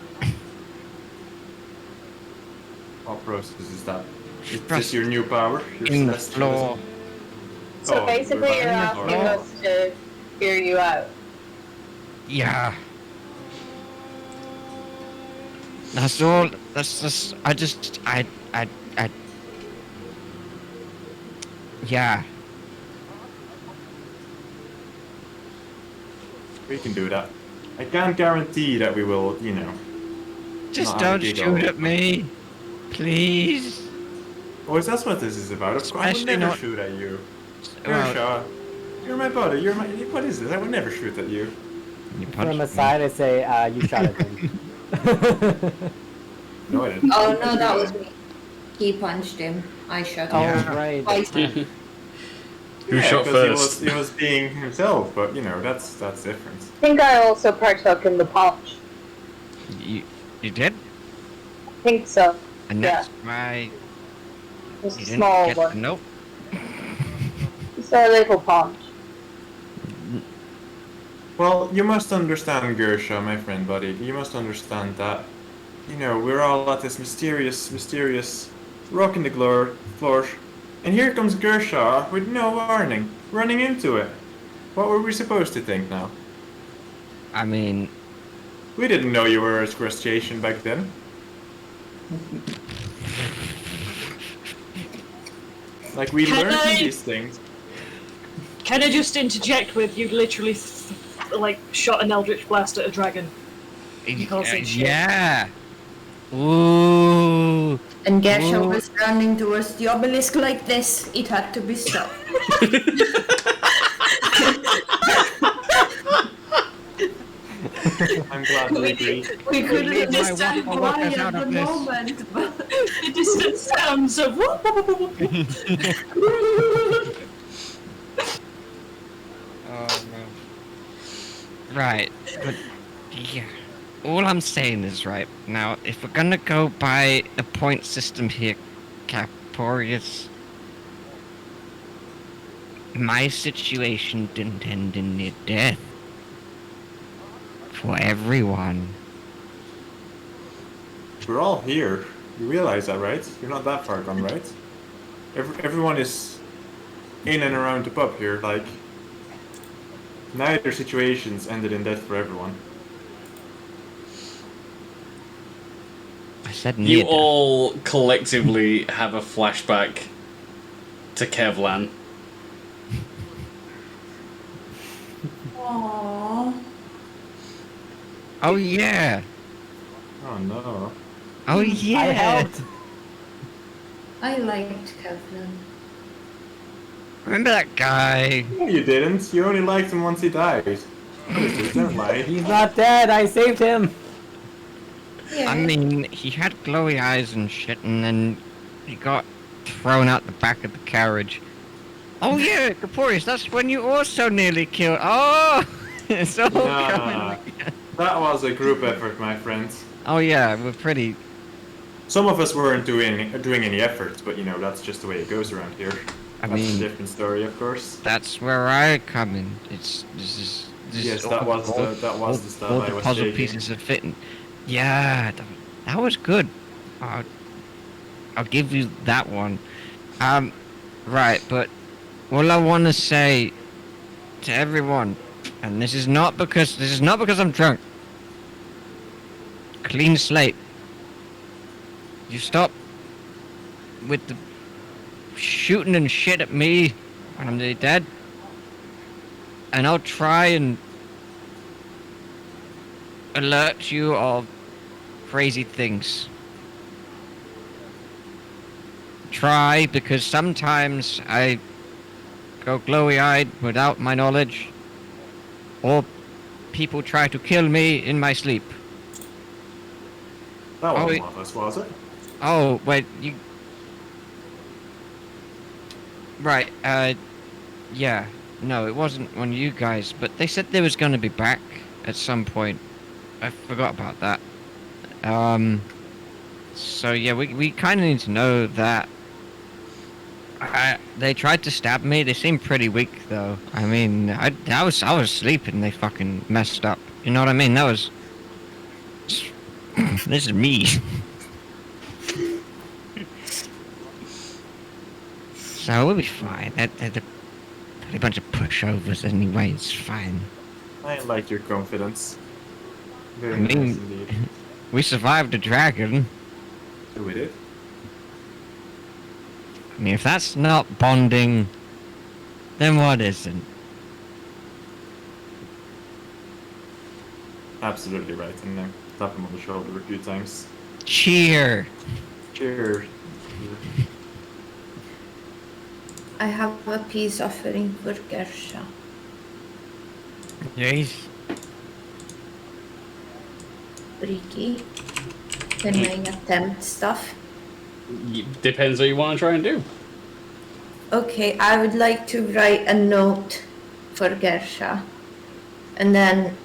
What process is that? Is Trust this your new power? Your in the celestialism? floor. So Oh, basically, we're you're back in the asking floor. us to hear you out. Yeah. That's all. That's just. Yeah. We can do that. I can't guarantee that we will, Just not have a don't giggle. shoot at me, please. Boys, that's what this is about. Of course, I would Especially never not- shoot at you. Well- Gershaw, you're my buddy. You're my. What is this? I would never shoot at you. You From punched the me. side, I say, you shot at him. No, I didn't. Oh no, that was me. He punched him. I shot Oh, him. Yeah. right. Twice. Who shot 'cause first? He was being himself, but that's different. I think I also partook in the punch. You did, I think so. and Yeah. that's why It was you a didn't small get the one. note. Just a little punch. Well, you must understand, Gershaw, my friend, buddy. You must understand that, we're all at this mysterious rock in the floor, and here comes Gershaw with no warning, running into it. What were we supposed to think now? I mean, We didn't know you were a crustacean back then. Like, we Can learned I- these things. Can I just interject with you literally shot an eldritch blast at a dragon? can't say shit. yeah. Ooh. And Gershon Ooh. was running towards the obelisk like this. It had to be stopped. I'm glad we agree. We couldn't need my understand waffle why workers at out the of this. moment, but The distant sounds of whoop, whoop, whoop, whoop, whoop. Oh no. Right, but yeah. All I'm saying is, right, now, if we're gonna go by a point system here, Caporius, my situation didn't end in near death. For everyone. We're all here. You realize that, right? You're not that far gone, right? Everyone is in and around the pub here, like... Neither situations ended in death for everyone. I said near You death. all collectively have a flashback to Kevlan. aww. Oh yeah. Oh no. Oh I yeah. helped. I liked Kevlin. Remember that guy? No, you didn't. You only liked him once he died. What is this? Don't lie. He's not dead. I saved him. Yeah. I mean, he had glowy eyes and shit, and then he got thrown out the back of the carriage. Oh yeah, Caporius, that's when you also nearly killed. Oh, it's all Nah, coming. that was a group effort, my friends. Oh yeah, we're pretty. Some of us weren't doing any efforts, but that's just the way it goes around here. I That's a mean, different story, of course. that's where I come in. This Yes, is that all- was the stuff all I the was puzzle taking. pieces are fitting. Yeah, that was good. I'll give you that one. Right, but all I want to say to everyone, and this is not because I'm drunk. Clean slate. You stop with the shooting and shit at me when I'm nearly dead, and I'll try and alert you of crazy things. Try, because sometimes I go glowy-eyed without my knowledge, or people try to kill me in my sleep. That Oh, wasn't it- one of us, was it? Oh, wait, you... Right, yeah. No, it wasn't one of you guys, but they said they was gonna be back at some point. I forgot about that. So yeah, we kind of need to know that. They tried to stab me. They seemed pretty weak, though. I mean, I was sleeping. They fucking messed up. You know what I mean? That was. This is me. So we'll be fine. They're a bunch of pushovers anyway. It's fine. I like your confidence. Very I mean- nice indeed. We survived a dragon. So we did. I mean, if that's not bonding, then what isn't? Absolutely right, and tap him on the shoulder a few times. Cheer. Cheers. I have a peace offering for Gersha. Yes. Ricky, can I attempt stuff? Depends what you want to try and do. Okay, I would like to write a note for Gersha and then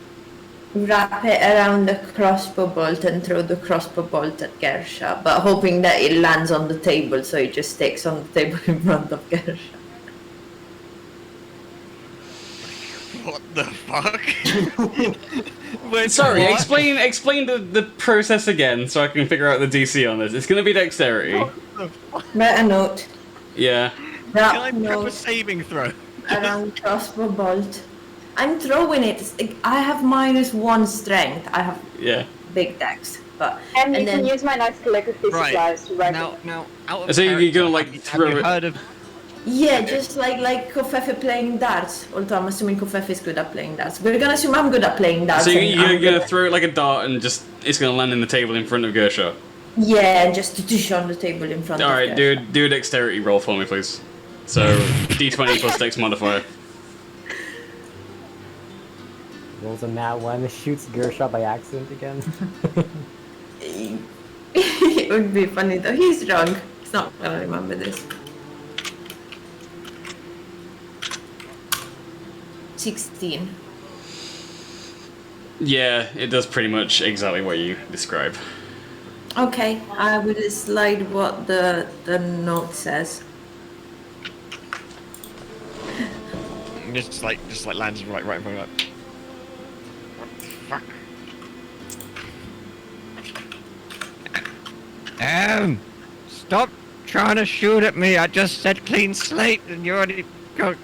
wrap it around the crossbow bolt and throw the crossbow bolt at Gersha, but hoping that it lands on the table so it just sticks on the table in front of Gersha. What the fuck? Wait, Sorry, what? explain the process again so I can figure out the DC on this. It's going to be dexterity. Write a note. Yeah. Can I Wrap prep a note saving throw? around crossbow bolt. I'm throwing it. I have -1 strength. I have Yeah. big dex, but And you and can then use my nice calligraphy Right. supplies to write it. Now, out of So you're character, gonna, like, have throw you it- heard of... yeah, just like Kofefe playing darts. Although I'm assuming Kofefe is good at playing darts. We're gonna assume I'm good at playing darts. So and you're I'm going good to throw it like a dart and just it's going to land in the table in front of Gersha. Yeah, and just dish on the table in front of Alright, Gersha. do a dexterity roll for me, please. So, d20 plus dex modifier. Rolls a nat 1, shoots Gersha by accident again. It would be funny though. He's drunk. He's not gonna remember this. 16. Yeah, it does pretty much exactly what you describe. Okay, I will slide what the note says. Just like lands right in front of it. What the fuck? Stop trying to shoot at me. I just said clean slate and you already go.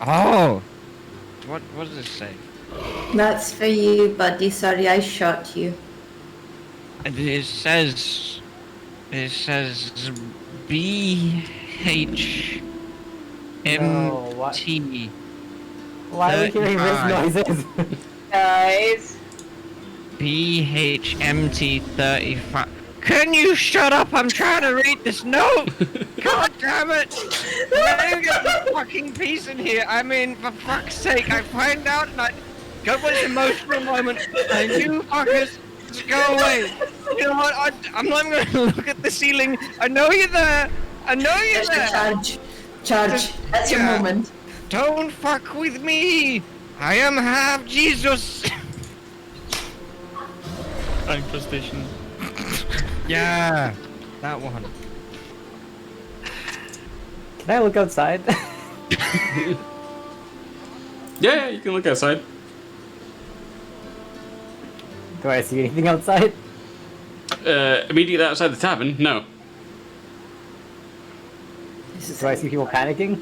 Oh. What does this say? That's for you, buddy. Sorry, I shot you. And it says BHMT. No, what? Why are we hearing wrist noises? Guys. BHMT 35. Can you shut up? I'm trying to read this note. God damn it! Let me get the fucking piece in here. I mean, for fuck's sake, I find out and I go for this emotional moment, and you fuckers just go away. You know what? I'm not even gonna look at the ceiling. I know you're there. I know you're Just a there. charge. That's your Yeah. moment. Don't fuck with me. I am half Jesus. Infestation. Yeah, that one. Can I look outside? Yeah, you can look outside. Do I see anything outside? Immediately outside the tavern? No. Do I see people panicking?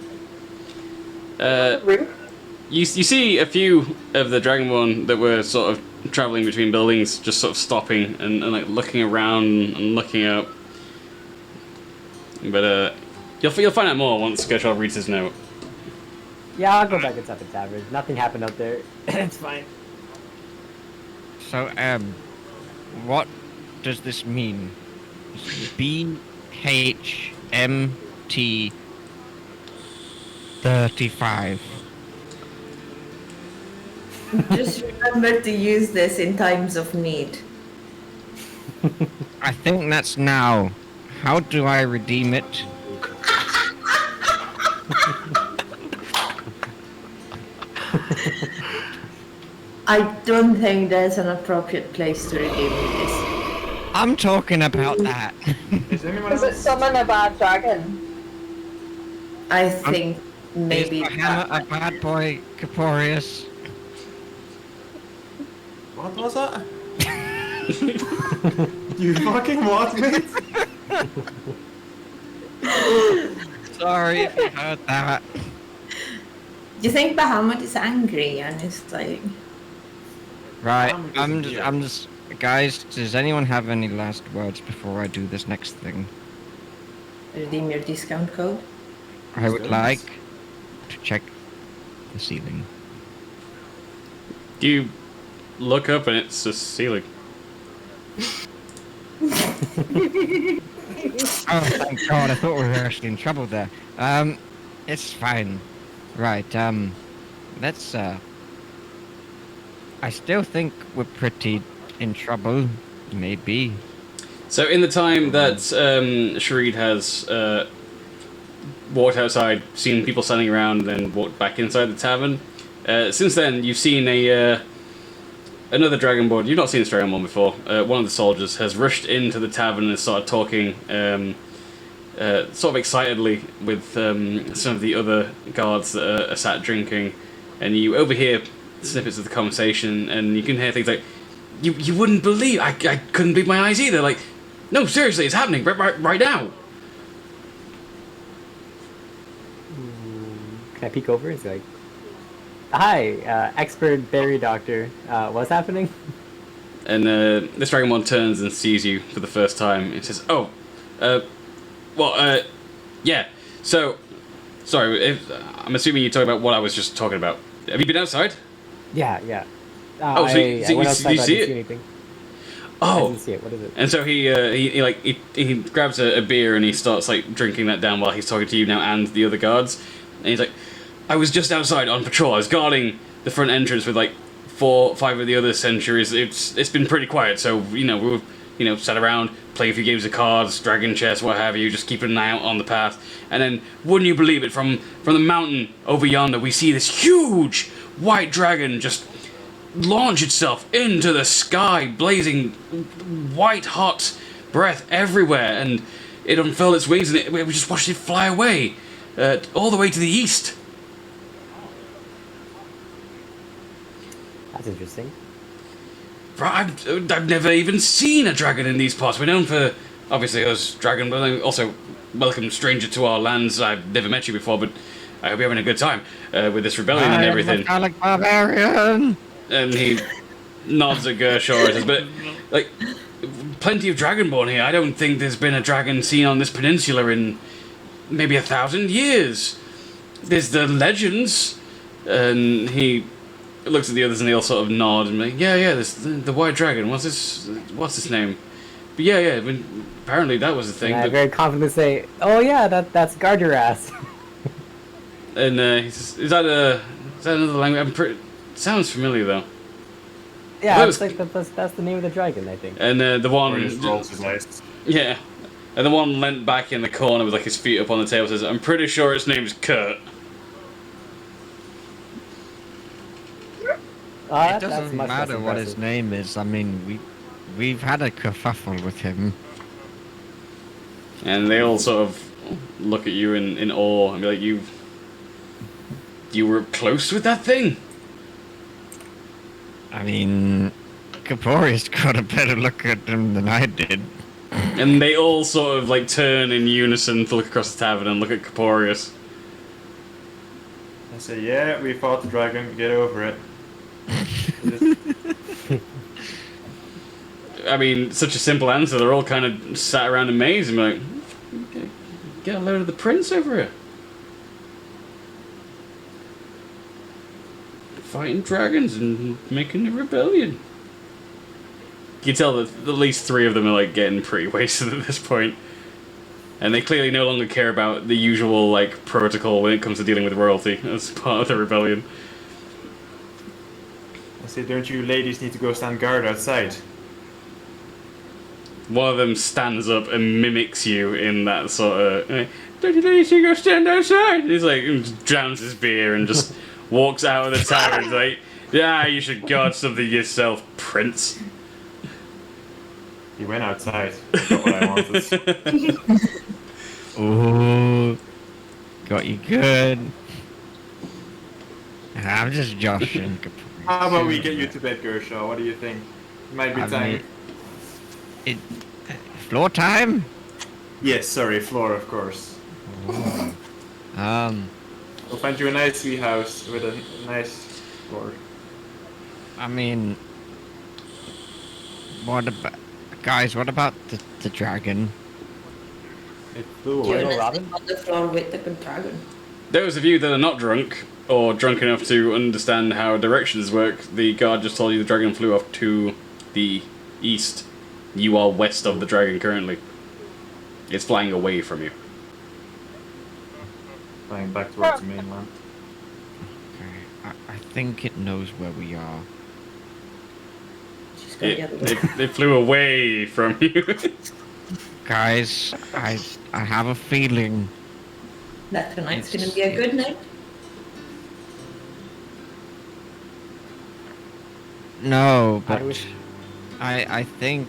You see a few of the Dragonborn that were sort of traveling between buildings, just sort of stopping and like looking around and looking up. But you'll find out more once Gershwell reads his note. Yeah, I'll go back inside the tavern. Nothing happened out there. It's fine. So, what does this mean? BHMT 35. Just remember to use this in times of need. I think that's now. How do I redeem it? I don't think there's an appropriate place to redeem this. I'm talking about that. Is anyone Is it else? summon a bad dragon? I think maybe Is the hammer a bad boy, Caporius? What was that? You fucking what, mate? Sorry if you heard that. Do you think Bahamut is angry and is like... Right, I'm just I'm just... Guys, does anyone have any last words before I do this next thing? redeem your discount code? I would like to check the ceiling. You look up and it's a ceiling. Oh, thank God, I thought we were actually in trouble there. It's fine. Right, let's, I still think we're pretty in trouble, maybe. So in the time that Shareed has walked outside, seen people standing around, then walked back inside the tavern, since then you've seen another dragonborn. You've not seen this dragonborn before. One of the soldiers has rushed into the tavern and started talking sort of excitedly with some of the other guards that are sat drinking, and you overhear snippets of the conversation, and you can hear things like, you wouldn't believe, I couldn't believe my eyes either, like, no, seriously, it's happening right now. Can I peek over? It's like, hi, expert berry doctor. What's happening? And this dragonborn turns and sees you for the first time and says, oh, yeah, so, sorry, I'm assuming you're talking about what I was just talking about. Have you been outside? Yeah. Oh, I went outside, you but I see didn't it? see anything. I Oh, didn't see it. What is it? and so he grabs a beer and he starts like drinking that down while he's talking to you now and the other guards, and he's like, I was just outside on patrol. I was guarding the front entrance with like 4 or 5 of the other sentries. It's been pretty quiet, so we were sat around playing a few games of cards, dragon chess, what have you, just keeping an eye out on the path. And then, wouldn't you believe it, from the mountain over yonder, we see this huge white dragon just launch itself into the sky, blazing white hot breath everywhere, and it unfurled its wings and we just watched it fly away all the way to the east. That's interesting. I've never even seen a dragon in these parts. We're known for, obviously, us dragon, but also welcome stranger to our lands. I've never met you before, but I hope you're having a good time with this rebellion and everything. I am a barbarian. And he nods at Gershor and says, but, like, plenty of dragonborn here. I don't think there's been a dragon seen on this peninsula in maybe 1,000 years. There's the legends. And he looks at the others and they all sort of nod and like, yeah, there's the white dragon. What's his name? But yeah, I mean, apparently that was the thing. And I But, very confidently say, oh yeah, that's guard your ass. and he says, is that another language? Sounds familiar though. Yeah, That it's was- like that's the name of the dragon, I think. And the one, His rolls is nice. yeah, and the one leant back in the corner with like his feet up on the table says, I'm pretty sure its name's Kurt. It doesn't matter what his name is. I mean, we've had a kerfuffle with him. And they all sort of look at you in awe and be like, you were close with that thing? I mean, Caporius got a better look at him than I did. And they all sort of like turn in unison to look across the tavern and look at Caporius. I say, yeah, we fought the dragon, get over it. I mean, such a simple answer. They're all kind of sat around amazed and be like, get a load of the prince over here. Fighting dragons and making a rebellion. You can tell that at least 3 of them are like getting pretty wasted at this point. And they clearly no longer care about the usual like protocol when it comes to dealing with royalty as part of the rebellion. I say, don't you ladies need to go stand guard outside? One of them stands up and mimics you in that sort of, don't you ladies need to go stand outside? He's like, drowns his beer and just walks out of the tavern. He's like, yeah, you should guard something yourself, Prince. He went outside. Got what I wanted. Ooh, got you good. I'm just joshing. How about we get you to bed, Gershaw? What do you think? Might be time. Floor time? Yes, sorry, floor, of course. We'll find you a nice wee house with a nice floor. I mean, what about, guys? What about the dragon? It flew You're away. resting on the floor with the dragon. Those of you that are not drunk, or drunk enough to understand how directions work, the guard just told you the dragon flew off to the east. You are west of the dragon currently. It's flying away from you. Flying back towards the mainland. Okay, I think it knows where we are. She's going the other way. It flew away from you. Guys, I have a feeling. That tonight's gonna be a good night. No, How but do we... I think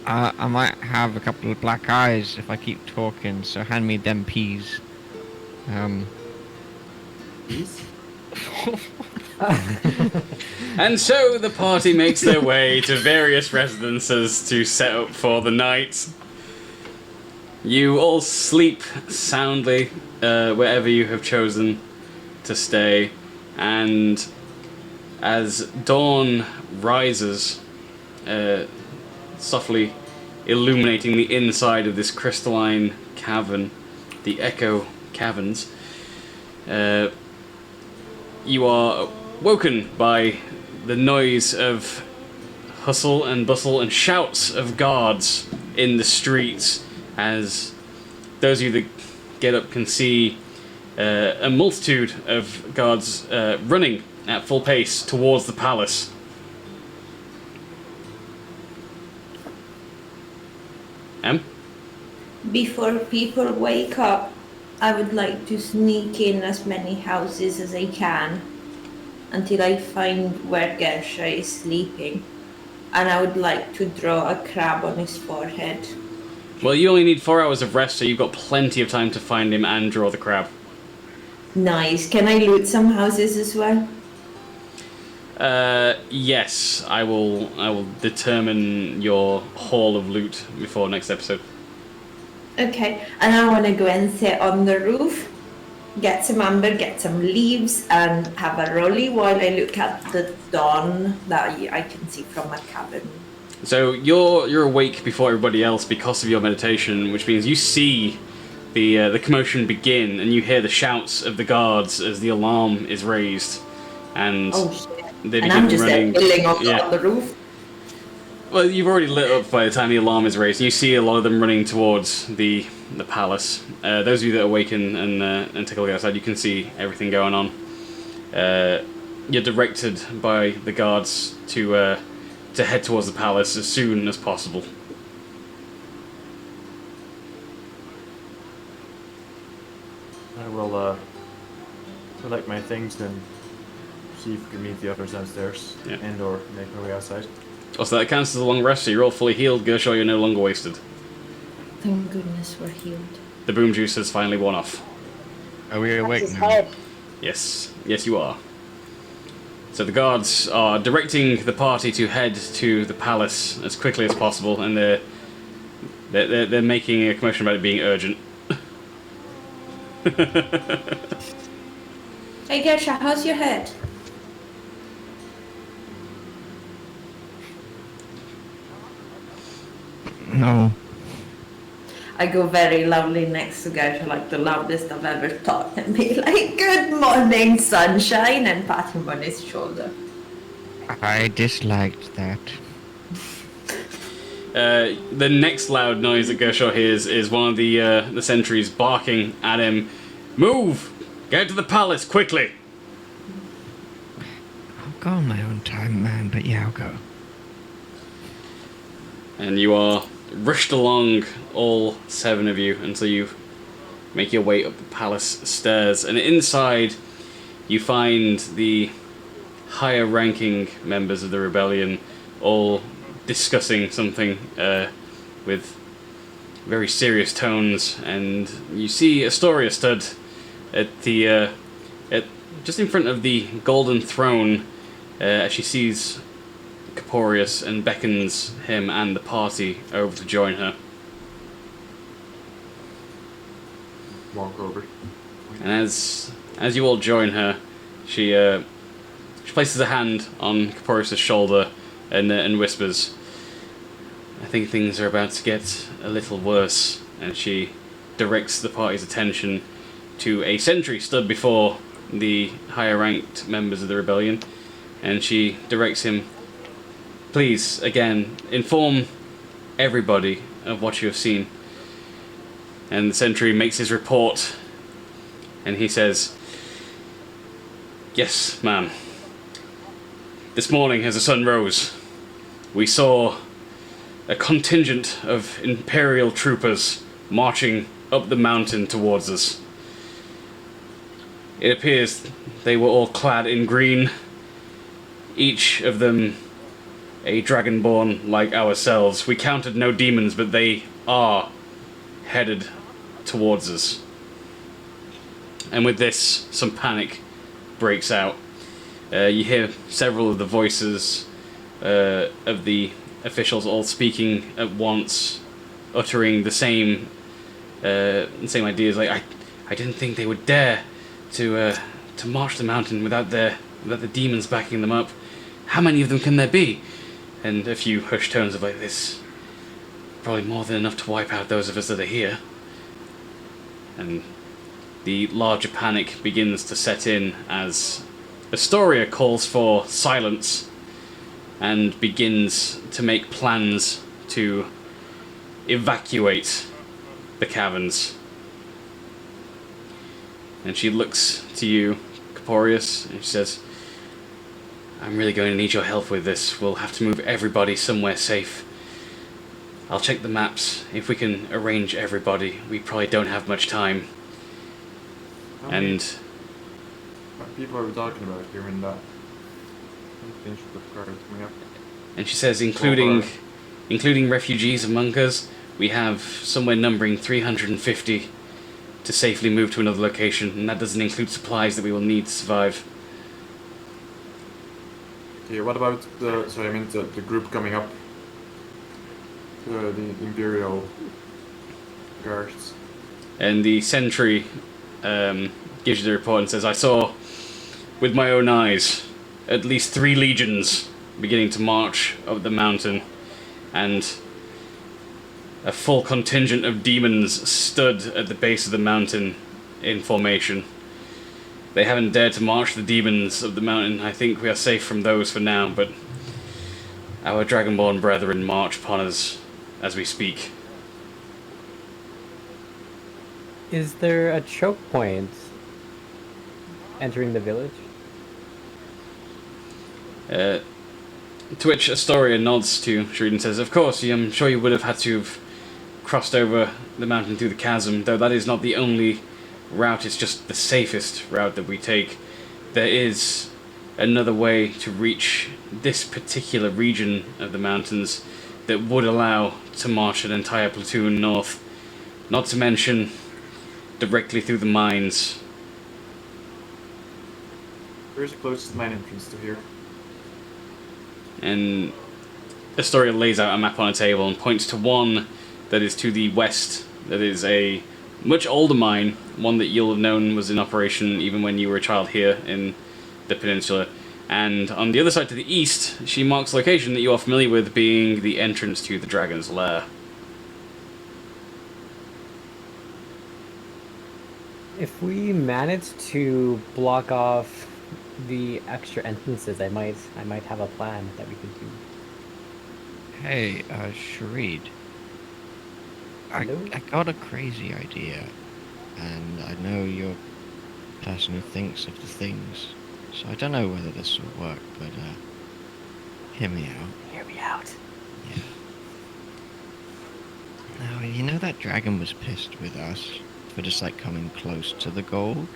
I might have a couple of black eyes if I keep talking. So hand me them peas. And so the party makes their way to various residences to set up for the night. You all sleep soundly wherever you have chosen to stay, and as dawn rises, softly illuminating the inside of this crystalline cavern, the Echo Caverns, you are woken by the noise of hustle and bustle and shouts of guards in the streets, as those of you that get up can see a multitude of guards running at full pace towards the palace. Before people wake up, I would like to sneak in as many houses as I can until I find where Gersha is sleeping. And I would like to draw a crab on his forehead. Well, you only need 4 hours of rest, so you've got plenty of time to find him and draw the crab. Nice. Can I loot some houses as well? Yes, I will determine your haul of loot before next episode. Okay, and I want to go and sit on the roof, get some amber, get some leaves, and have a rolly while I look at the dawn that I can see from my cabin. So you're awake before everybody else because of your meditation, which means you see the commotion begin, and you hear the shouts of the guards as the alarm is raised, and Oh shit! they And begin I'm just running. there chilling on Yeah. the roof. Well, you've already lit up by the time the alarm is raised. You see a lot of them running towards the palace. Those of you that awaken and take a look outside, you can see everything going on. You're directed by the guards to head towards the palace as soon as possible. I will collect my things and see if we can meet the others downstairs, Yeah. and or make my way outside. Also, that counts as a long rest, so you're all fully healed. Gershaw, you're no longer wasted. Thank goodness we're healed. The boom juice has finally worn off. Are we That's awake his now? head. Yes, yes, you are. So the guards are directing the party to head to the palace as quickly as possible, and they're making a commotion about it being urgent. Hey Gersha, how's your head? No. I go very loudly next to Gersha, like the loudest I've ever talked, and be like, "Good morning, sunshine," and pat him on his shoulder. I disliked that. The next loud noise that Gershaw hears is one of the sentries barking at him. Move! Get to the palace, quickly! I'll go on my own time, man, but yeah, I'll go. And you are rushed along, all 7 of you, until you make your way up the palace stairs. And inside, you find the higher ranking members of the rebellion all discussing something with very serious tones. And you see Astoria stood at the just in front of the golden throne as she sees Caporius and beckons him and the party over to join her. Walk over. And as you all join her, she places a hand on Caporius' shoulder and whispers, "I think things are about to get a little worse." And she directs the party's attention to a sentry stood before the higher ranked members of the rebellion, and she directs him, "Please, again, inform everybody of what you have seen." And the sentry makes his report, and he says, "Yes, ma'am. This morning as the sun rose, we saw a contingent of Imperial troopers marching up the mountain towards us. It appears they were all clad in green, each of them a dragonborn like ourselves. We counted no demons, but they are headed towards us." And with this, some panic breaks out. You hear several of the voices of the officials all speaking at once, uttering the same ideas. Like, I didn't think they would dare to march the mountain without the demons backing them up. How many of them can there be? And a few hushed tones of like this. Probably more than enough to wipe out those of us that are here. And the larger panic begins to set in as Astoria calls for silence and begins to make plans to evacuate the caverns. And she looks to you, Caporius, and she says, "I'm really going to need your help with this. We'll have to move everybody somewhere safe. I'll check the maps. If we can arrange everybody, we probably don't have much time." And What people are we talking about here in that? Finish the card coming up. And she says, including refugees among us, we have somewhere numbering 350 to safely move to another location, and that doesn't include supplies that we will need to survive. Okay, what about the group coming up? The Imperial guards. And the sentry gives you the report and says, "I saw with my own eyes at least 3 legions beginning to march up the mountain, and a full contingent of demons stood at the base of the mountain in formation. They haven't dared to march the demons of the mountain. I think we are safe from those for now, but our dragonborn brethren march upon us as we speak." Is there a choke point entering the village? To which Astoria nods to Shrewd and says, "Of course, I'm sure you would have had to have crossed over the mountain through the chasm, though that is not the only route, it's just the safest route that we take. There is another way to reach this particular region of the mountains that would allow to march an entire platoon north, not to mention directly through the mines." Where's the closest mine entrance to here? And Astoria lays out a map on a table and points to one that is to the west, that is a much older mine, one that you'll have known was in operation even when you were a child here in the peninsula. And on the other side to the east, she marks a location that you are familiar with, being the entrance to the dragon's lair. If we manage to block off the extra entrances, I might have a plan that we could do. Hey, Shareed. I Hello? got a crazy idea, and I know you're the person who thinks of the things, so I don't know whether this will work, but hear me out. Hear me out. Yeah. Now, you know that dragon was pissed with us for just like coming close to the gold?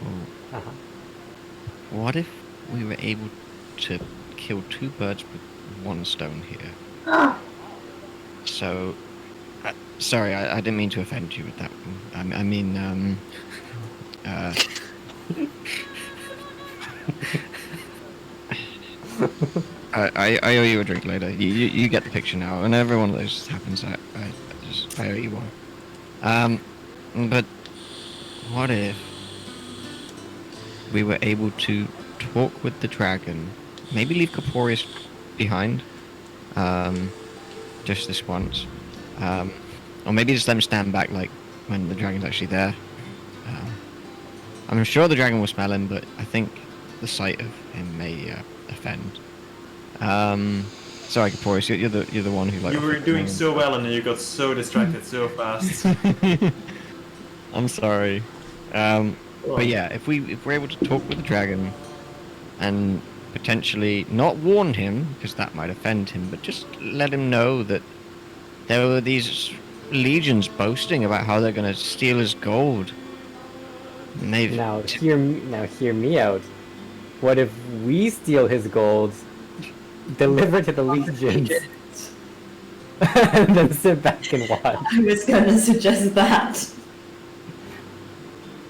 Well, Uh-huh. what if we were able to kill two birds with one stone here? So, sorry, I didn't mean to offend you with that one. I mean, I owe you a drink later. You get the picture now. Whenever one of those happens, I owe you one. But what if we were able to talk with the dragon, maybe leave Corporius behind, just this once, or maybe just let him stand back, like when the dragon's actually there. I'm sure the dragon will smell him, but I think the sight of him may offend. Sorry, Corporius, you're the one who like. You were doing so well and then you got so distracted so fast. I'm sorry. But yeah, if we're able to talk with the dragon and potentially not warn him, because that might offend him, but just let him know that there were these legions boasting about how they're going to steal his gold. And they've Now hear me out. What if we steal his gold, deliver to the legions, and then sit back and watch? I was going to suggest that.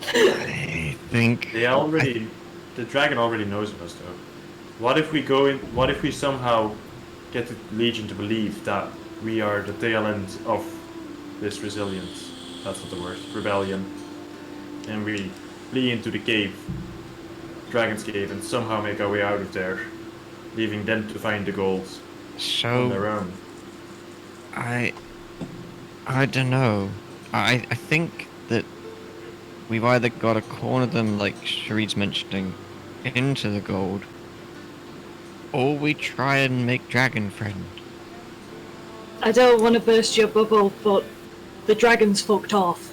I think The dragon already knows of us though. What if we go in? What if we somehow get the Legion to believe that we are the tail end of this resilience? That's not the word. Rebellion. And we flee into the cave, Dragon's Cave, and somehow make our way out of there, leaving them to find the gold on their own. I don't know. I think that we've either got to corner them, like Shareed's mentioning, into the gold, or we try and make Dragon friend. I don't want to burst your bubble, but the dragon's fucked off.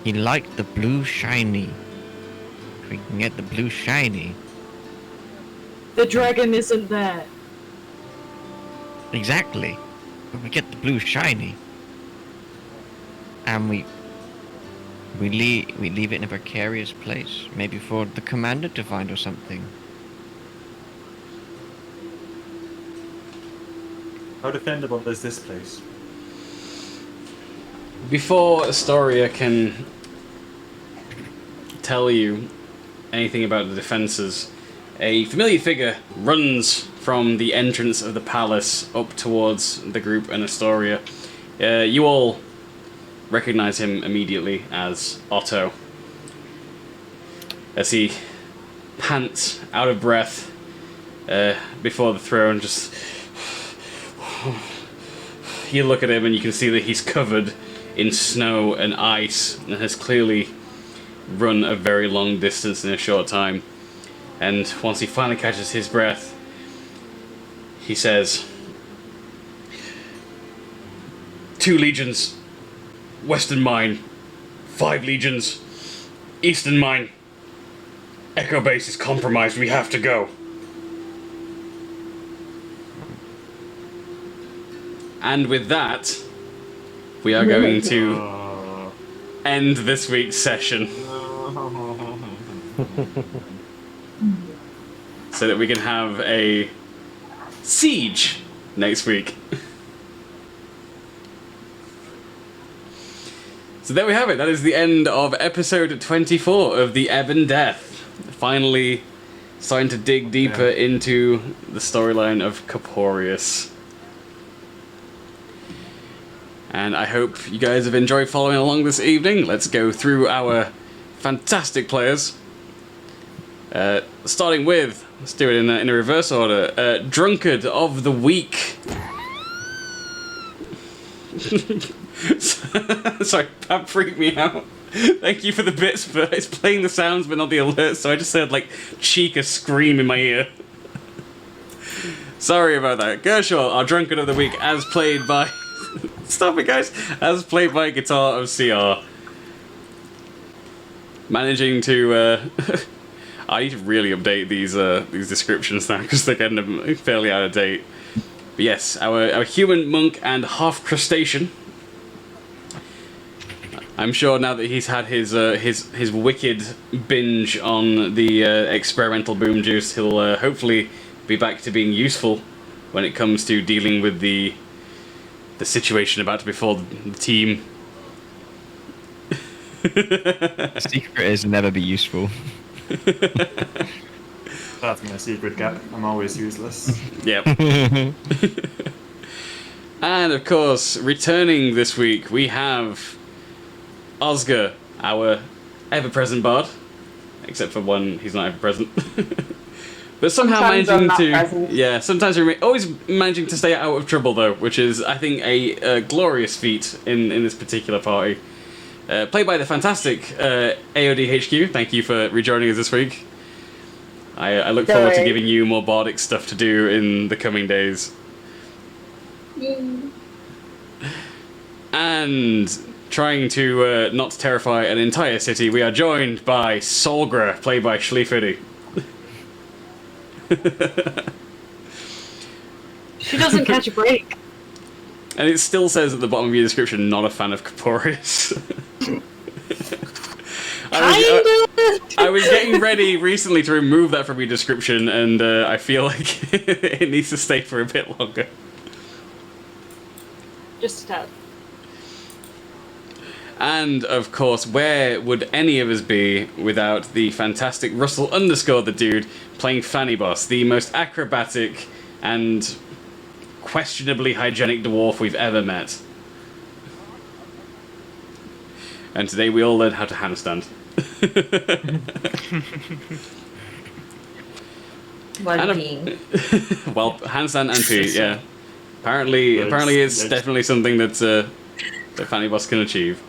He liked the blue shiny. If we can get the blue shiny. The dragon isn't there. Exactly. But we get the blue shiny. And we leave it in a precarious place. Maybe for the commander to find or something. How defendable is this place? Before Astoria can tell you anything about the defences, a familiar figure runs from the entrance of the palace up towards the group and Astoria. You all recognize him immediately as Otto, as he pants out of breath before the throne. Just you look at him and you can see that he's covered in snow and ice and has clearly run a very long distance in a short time. And once he finally catches his breath, he says, 2 legions, Western Mine, 5 legions, Eastern Mine. Echo Base is compromised, we have to go. And with that, we are going to end this week's session. So that we can have a siege next week. So there we have it. That is the end of episode 24 of the Ebon Death. Finally starting to dig deeper into the storyline of Corporius. And I hope you guys have enjoyed following along this evening. Let's go through our fantastic players. Starting with, let's do it in a reverse order. Drunkard of the Week. Sorry, that freaked me out. Thank you for the bits, but it's playing the sounds but not the alerts, so I just heard like Chica scream in my ear. Sorry about that. Gershel, our drunkard of the week, as played by... Stop it, guys! As played by Guitar of CR. Managing to... I need to really update these descriptions now, because they're getting fairly out of date. But yes, our human monk and half crustacean. I'm sure now that he's had his wicked binge on the experimental boom juice, he'll hopefully be back to being useful when it comes to dealing with the situation about to befall the team. The secret is never be useful. That's my secret gap. I'm always useless. Yep. And of course, returning this week, we have Oscar, our ever-present bard. Except for one, he's not ever-present. But somehow Sometimes managing I'm not to... present. Yeah, sometimes always managing to stay out of trouble, though, which is, I think, a glorious feat in this particular party. Played by the fantastic AOD HQ. Thank you for rejoining us this week. I look forward to giving you more bardic stuff to do in the coming days. And trying to not terrify an entire city, we are joined by Solgra, played by Schliefudi. She doesn't catch a break. And it still says at the bottom of your description, not a fan of Corporeus. I was getting ready recently to remove that from your description, and I feel like it needs to stay for a bit longer. Just a tad. And, of course, where would any of us be without the fantastic Russell _ the dude playing Fanny Boss, the most acrobatic and questionably hygienic dwarf we've ever met. And today we all learned how to handstand. While peeing. Well, handstand and pee, yeah. Apparently it's definitely something that Fanny Boss can achieve.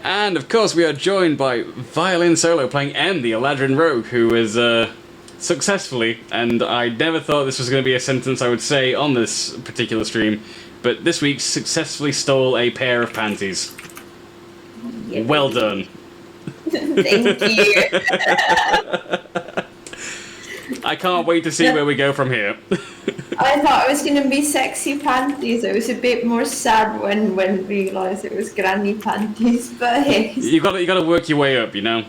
And of course we are joined by violin solo playing M, the Eladrin Rogue, who is successfully, and I never thought this was going to be a sentence I would say on this particular stream, but this week successfully stole a pair of panties. Yeah, well done. Thank you. I can't wait to see where we go from here. I thought it was going to be sexy panties. I was a bit more sad when realised it was granny panties, but hey. You gotta work your way up, you know.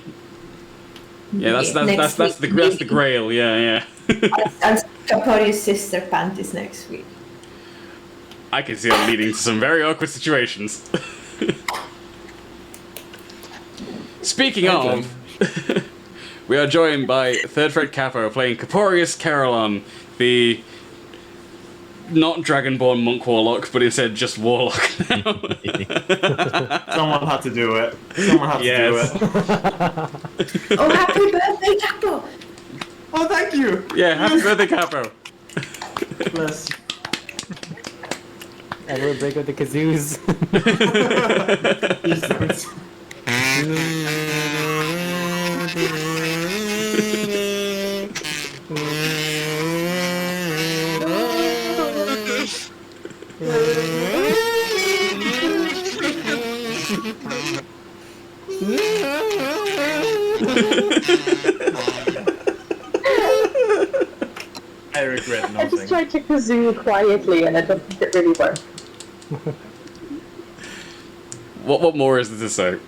Yeah, that's the grail. Yeah. I'll Capori's sister panties next week. I can see it leading to some very awkward situations. Speaking of, we are joined by Third Fred Capo playing Caporius Carolon, the not Dragonborn Monk Warlock, but instead just Warlock now. Someone had to do it. Someone had to do it. Oh, happy birthday, Capo! Oh, thank you! Yeah, happy birthday, Capo. Bless. And we'll break with the kazoos. I regret nothing. I just tried to kazoo quietly and it didn't really work. What more is there to say?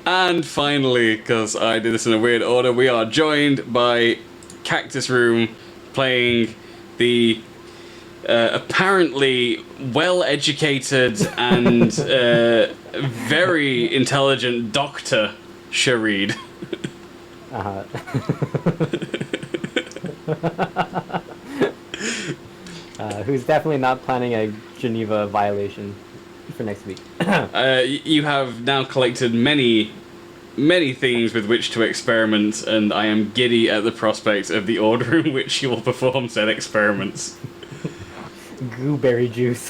And finally, because I did this in a weird order, we are joined by Cactus Room playing the apparently well-educated and very intelligent Dr. Sharid. Who's definitely not planning a Geneva violation for next week. You have now collected many things with which to experiment, and I am giddy at the prospect of the order in which you will perform said experiments. Gooberry juice.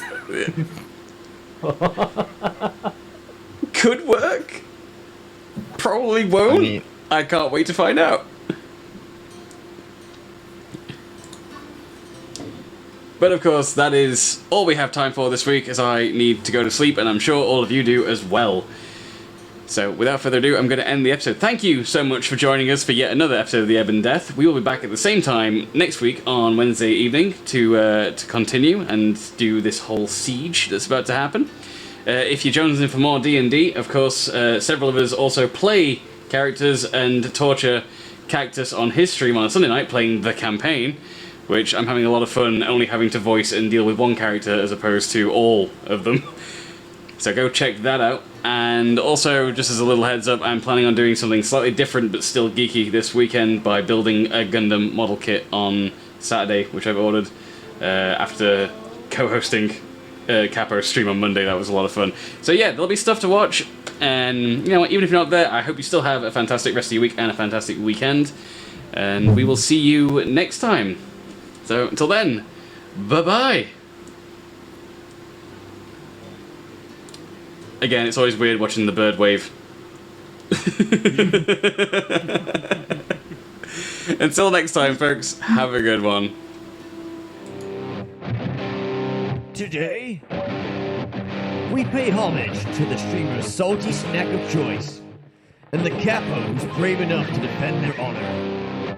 Could work. Probably won't. I can't wait to find out. But of course, that is all we have time for this week, as I need to go to sleep, and I'm sure all of you do as well. So, without further ado, I'm going to end the episode. Thank you so much for joining us for yet another episode of the Ebon Death. We will be back at the same time next week on Wednesday evening to continue and do this whole siege that's about to happen. If you're joining us in for more D&D, of course, several of us also play characters and torture Cactus on his stream on a Sunday night, playing the campaign, which I'm having a lot of fun only having to voice and deal with one character as opposed to all of them. So go check that out. And also, just as a little heads up, I'm planning on doing something slightly different but still geeky this weekend by building a Gundam model kit on Saturday, which I've ordered after co-hosting Capo's stream on Monday. That was a lot of fun. So yeah, there'll be stuff to watch. And, you know, even if you're not there, I hope you still have a fantastic rest of your week and a fantastic weekend. And we will see you next time. So, until then, bye-bye! Again, it's always weird watching the bird wave. Until next time, folks, have a good one. Today, we pay homage to the streamer's salty snack of choice, and the capo who's brave enough to defend their honor.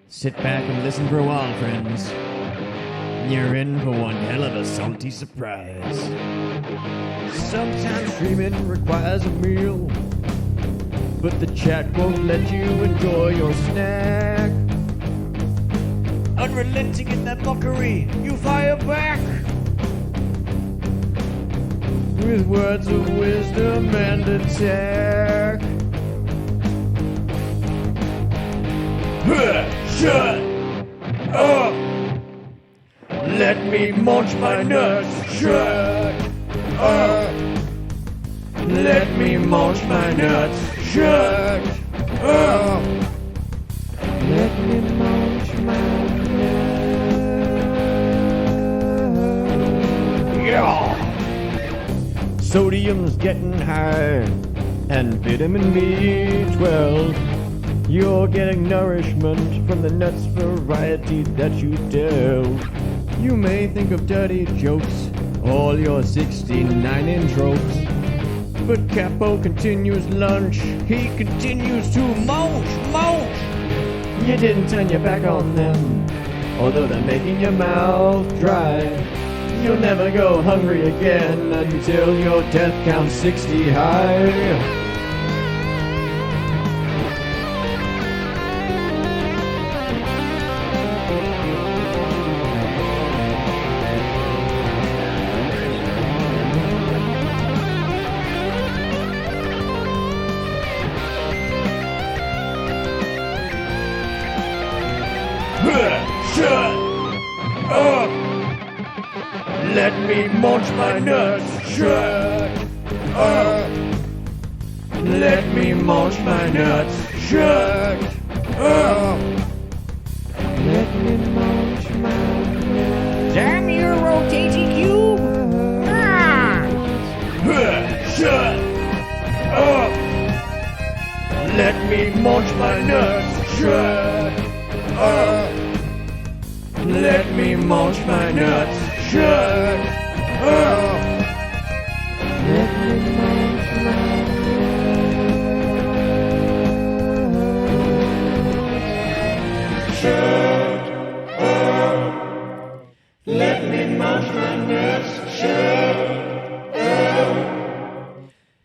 Sit back and listen for a while, friends. You're in for one hell of a salty surprise. Sometimes streaming requires a meal, but the chat won't let you enjoy your snack. Unrelenting in that mockery, you fire back with words of wisdom and attack. Shut up! Let me munch my nuts. Shut up! Let me munch my nuts. Shut up! Let me munch my nuts. Yeah! Sodium's getting high, and vitamin B12. You're getting nourishment from the nuts variety that you delve. You may think of dirty jokes, all your 69 tropes, but Capo continues lunch. He continues to munch. You didn't turn your back on them, although they're making your mouth dry. You'll never go hungry again until your death counts 60 high. Shut up! Let me munch my nuts. Shut up! Let me munch my nuts. Shut up! Let me munch my nuts. Damn your rotating cube! Shut up! Let me munch my nuts. Shut up! Let me munch my nuts. Shut up! Let me munch my nuts. Shut up! Let me munch my nuts. Shut up!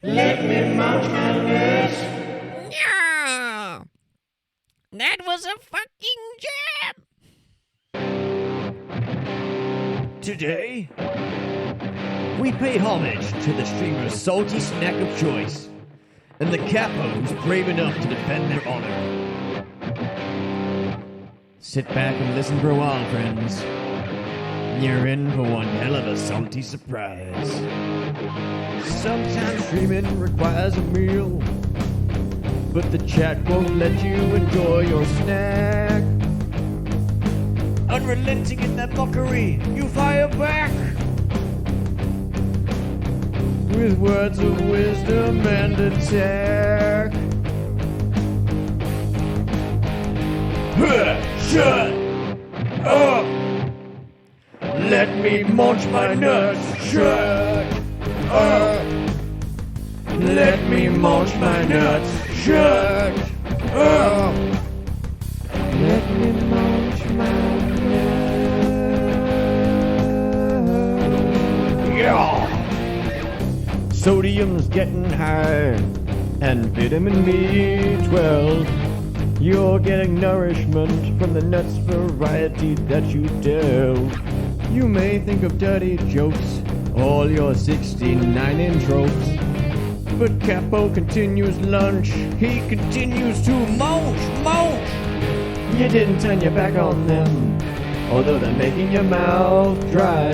Let me munch my nuts. Yeah! That was a fucking jam! Today, we pay homage to the streamer's salty snack of choice, and the capo who's brave enough to defend their honor. Sit back and listen for a while, friends. You're in for one hell of a salty surprise. Sometimes streaming requires a meal, but the chat won't let you enjoy your snack. Unrelenting in that mockery, you fire back with words of wisdom and attack. Shut up! Let me munch my nuts. Shut up! Let me munch my nuts. Shut up! Let me munch my nuts. Yeah! Sodium's getting high, and vitamin B12. You're getting nourishment from the nuts variety that you do. You may think of dirty jokes, all your 69 tropes. But Capo continues lunch, he continues to munch. You didn't turn your back on them, although they're making your mouth dry.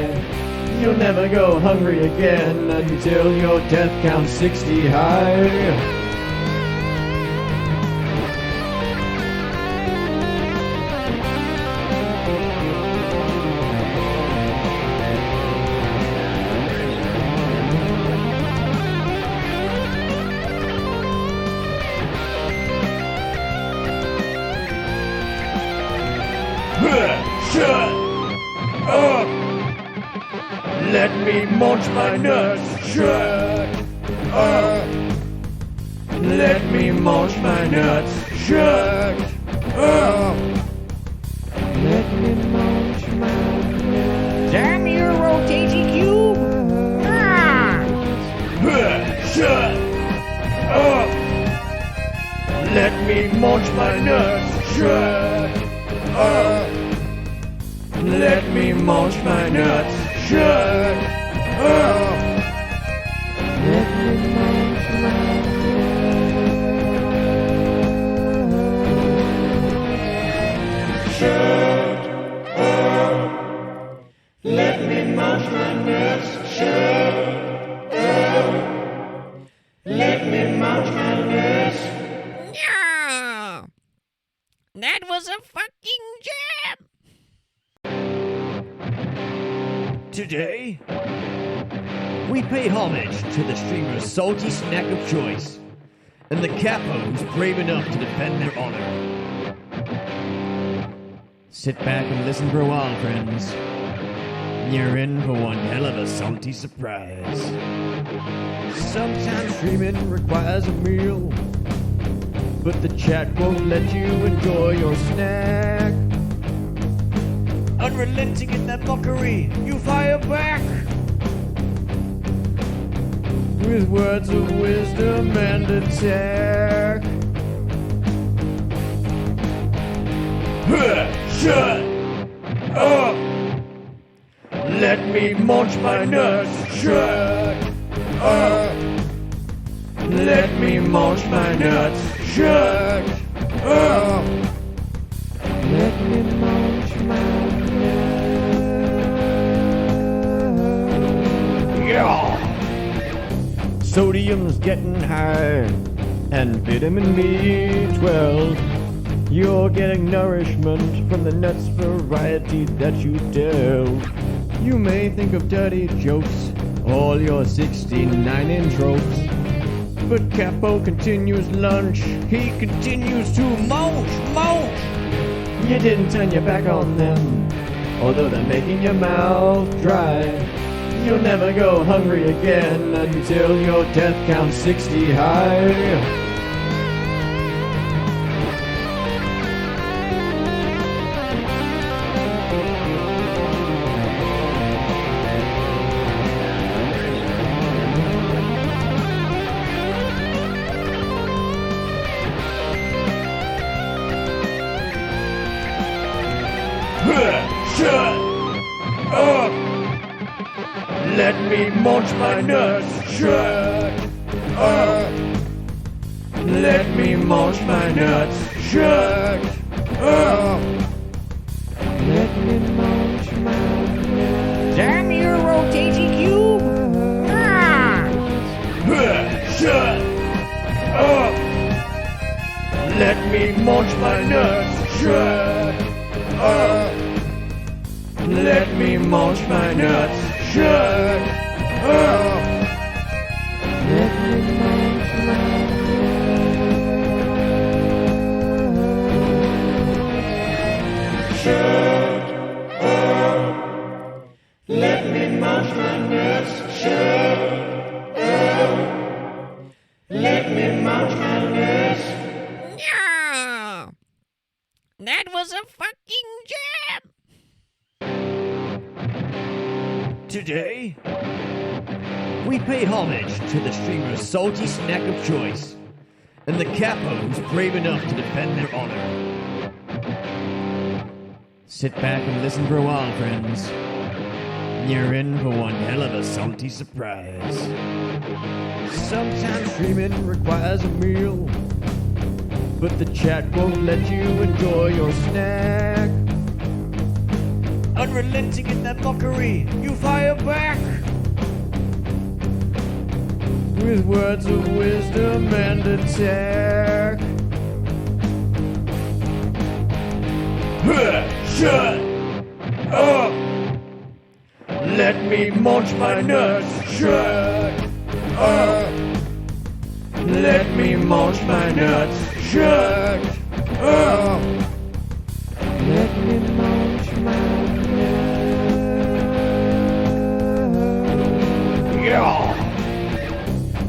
You'll never go hungry again until your death counts 60 high. Shut up! Let me munch my nuts. Shut up! Let me munch my nuts. Shut up! Let me munch my nuts. Damn you, rotating cube! Shut up! Let me munch my nuts. Shut up! Let me munch my nuts. Shut up! Let me munch my nuts. Shut up! Let me munch my nuts. Shut up! Let me munch my nuts. Yeah! That was a fucking jam! Today, we pay homage to the streamer's salty snack of choice, and the capo who's brave enough to defend their honor. Sit back and listen for a while, friends. You're in for one hell of a salty surprise. Sometimes streaming requires a meal, but the chat won't let you enjoy your snack. Unrelenting in that mockery, you fire back with words of wisdom and attack. Shut up! Let me munch my nuts. Shut up! Let me munch my nuts. Shut up! Let me munch my nuts. Yeah! Sodium's getting high, and vitamin B12. You're getting nourishment from the nuts variety that you do. You may think of dirty jokes, all your 69 tropes. But Capo continues lunch, he continues to munch. You didn't turn your back on them, although they're making your mouth dry. You'll never go hungry again until your death counts 60 high. Shut up! Let me munch my nuts. Shut up! Let me munch my nuts. Shut up! Let me munch my nuts. Damn you, rotating cube! Shut up! Let me munch my nuts. Shut up! Let me munch my nuts. Shut up! we pay homage to the streamer's salty snack of choice, and the capos brave enough to defend their honor. Sit back and listen for a while, friends. You're in for one hell of a salty surprise. Sometimes streaming requires a meal, but the chat won't let you enjoy your snack. Unrelenting in that mockery, you fire back with words of wisdom and attack. Shut up! Let me munch my nuts. Shut up! Let me munch my nuts. Shut up! Let me munch my nuts. Yeah!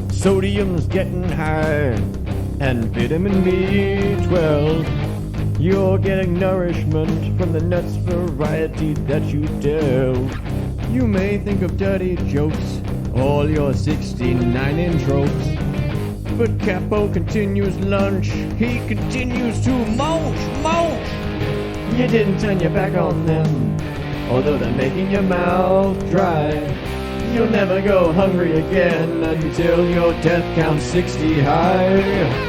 Sodium's getting high, and vitamin B12. You're getting nourishment from the nuts variety that you delve. You may think of dirty jokes, all your 69 tropes. But Capo continues lunch, he continues to munch. You didn't turn your back on them, although they're making your mouth dry. You'll never go hungry again until your death counts 60 high.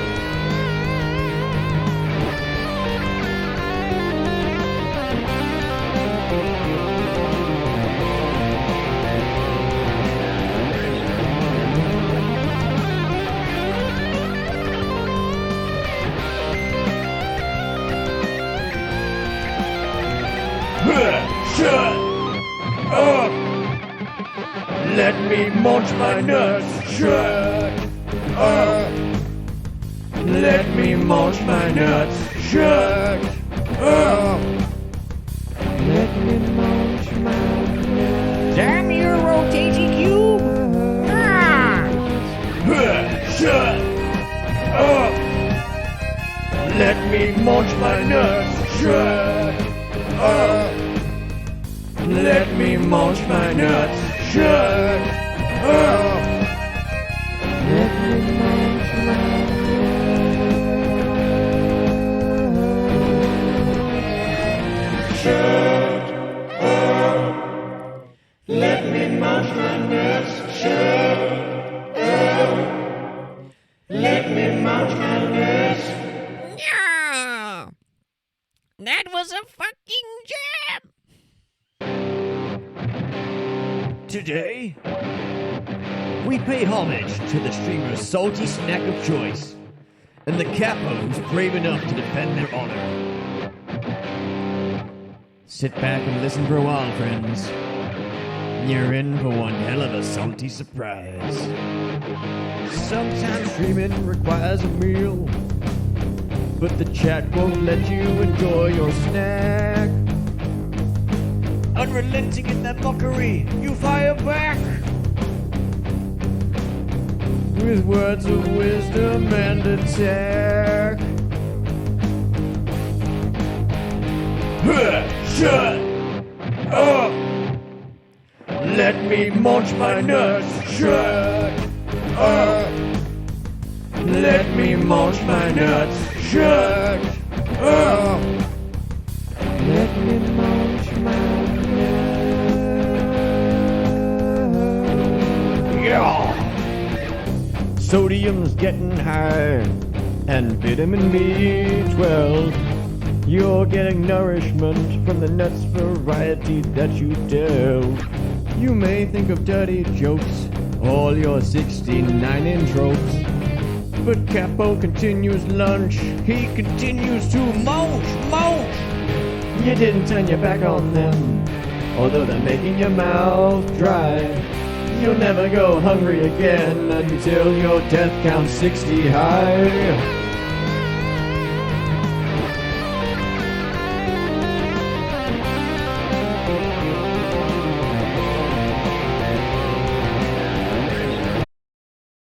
Shut up! Let me munch my nuts. Shut up! Let me munch my nuts. Shut up! Let me munch my nuts. Damn your rotating cube! Ah! Shut up! Let me munch my nuts. Shut up! Let me munch my nuts. Shut up! Let me munch my nuts. Shut up! Let me munch my nuts. Shut up! Let me munch my nuts. Yeah! That was a fucking jam! Today, we pay homage to the streamer's salty snack of choice, and the capos brave enough to defend their honor. Sit back and listen for a while, friends. You're in for one hell of a salty surprise. Sometimes streaming requires a meal, but the chat won't let you enjoy your snack. Unrelenting in that mockery, you fire back with words of wisdom and attack. Shut up! Let me munch my nuts. Shut up! Let me munch my nuts. Shut up! Let me munch my nuts. Yeah! Sodium's getting high, and vitamin B12. You're getting nourishment from the nuts variety that you delve. You may think of dirty jokes, all your 69 tropes. But Capo continues lunch, he continues to munch. You didn't turn your back on them, although they're making your mouth dry. You'll never go hungry again until your death counts 60 high.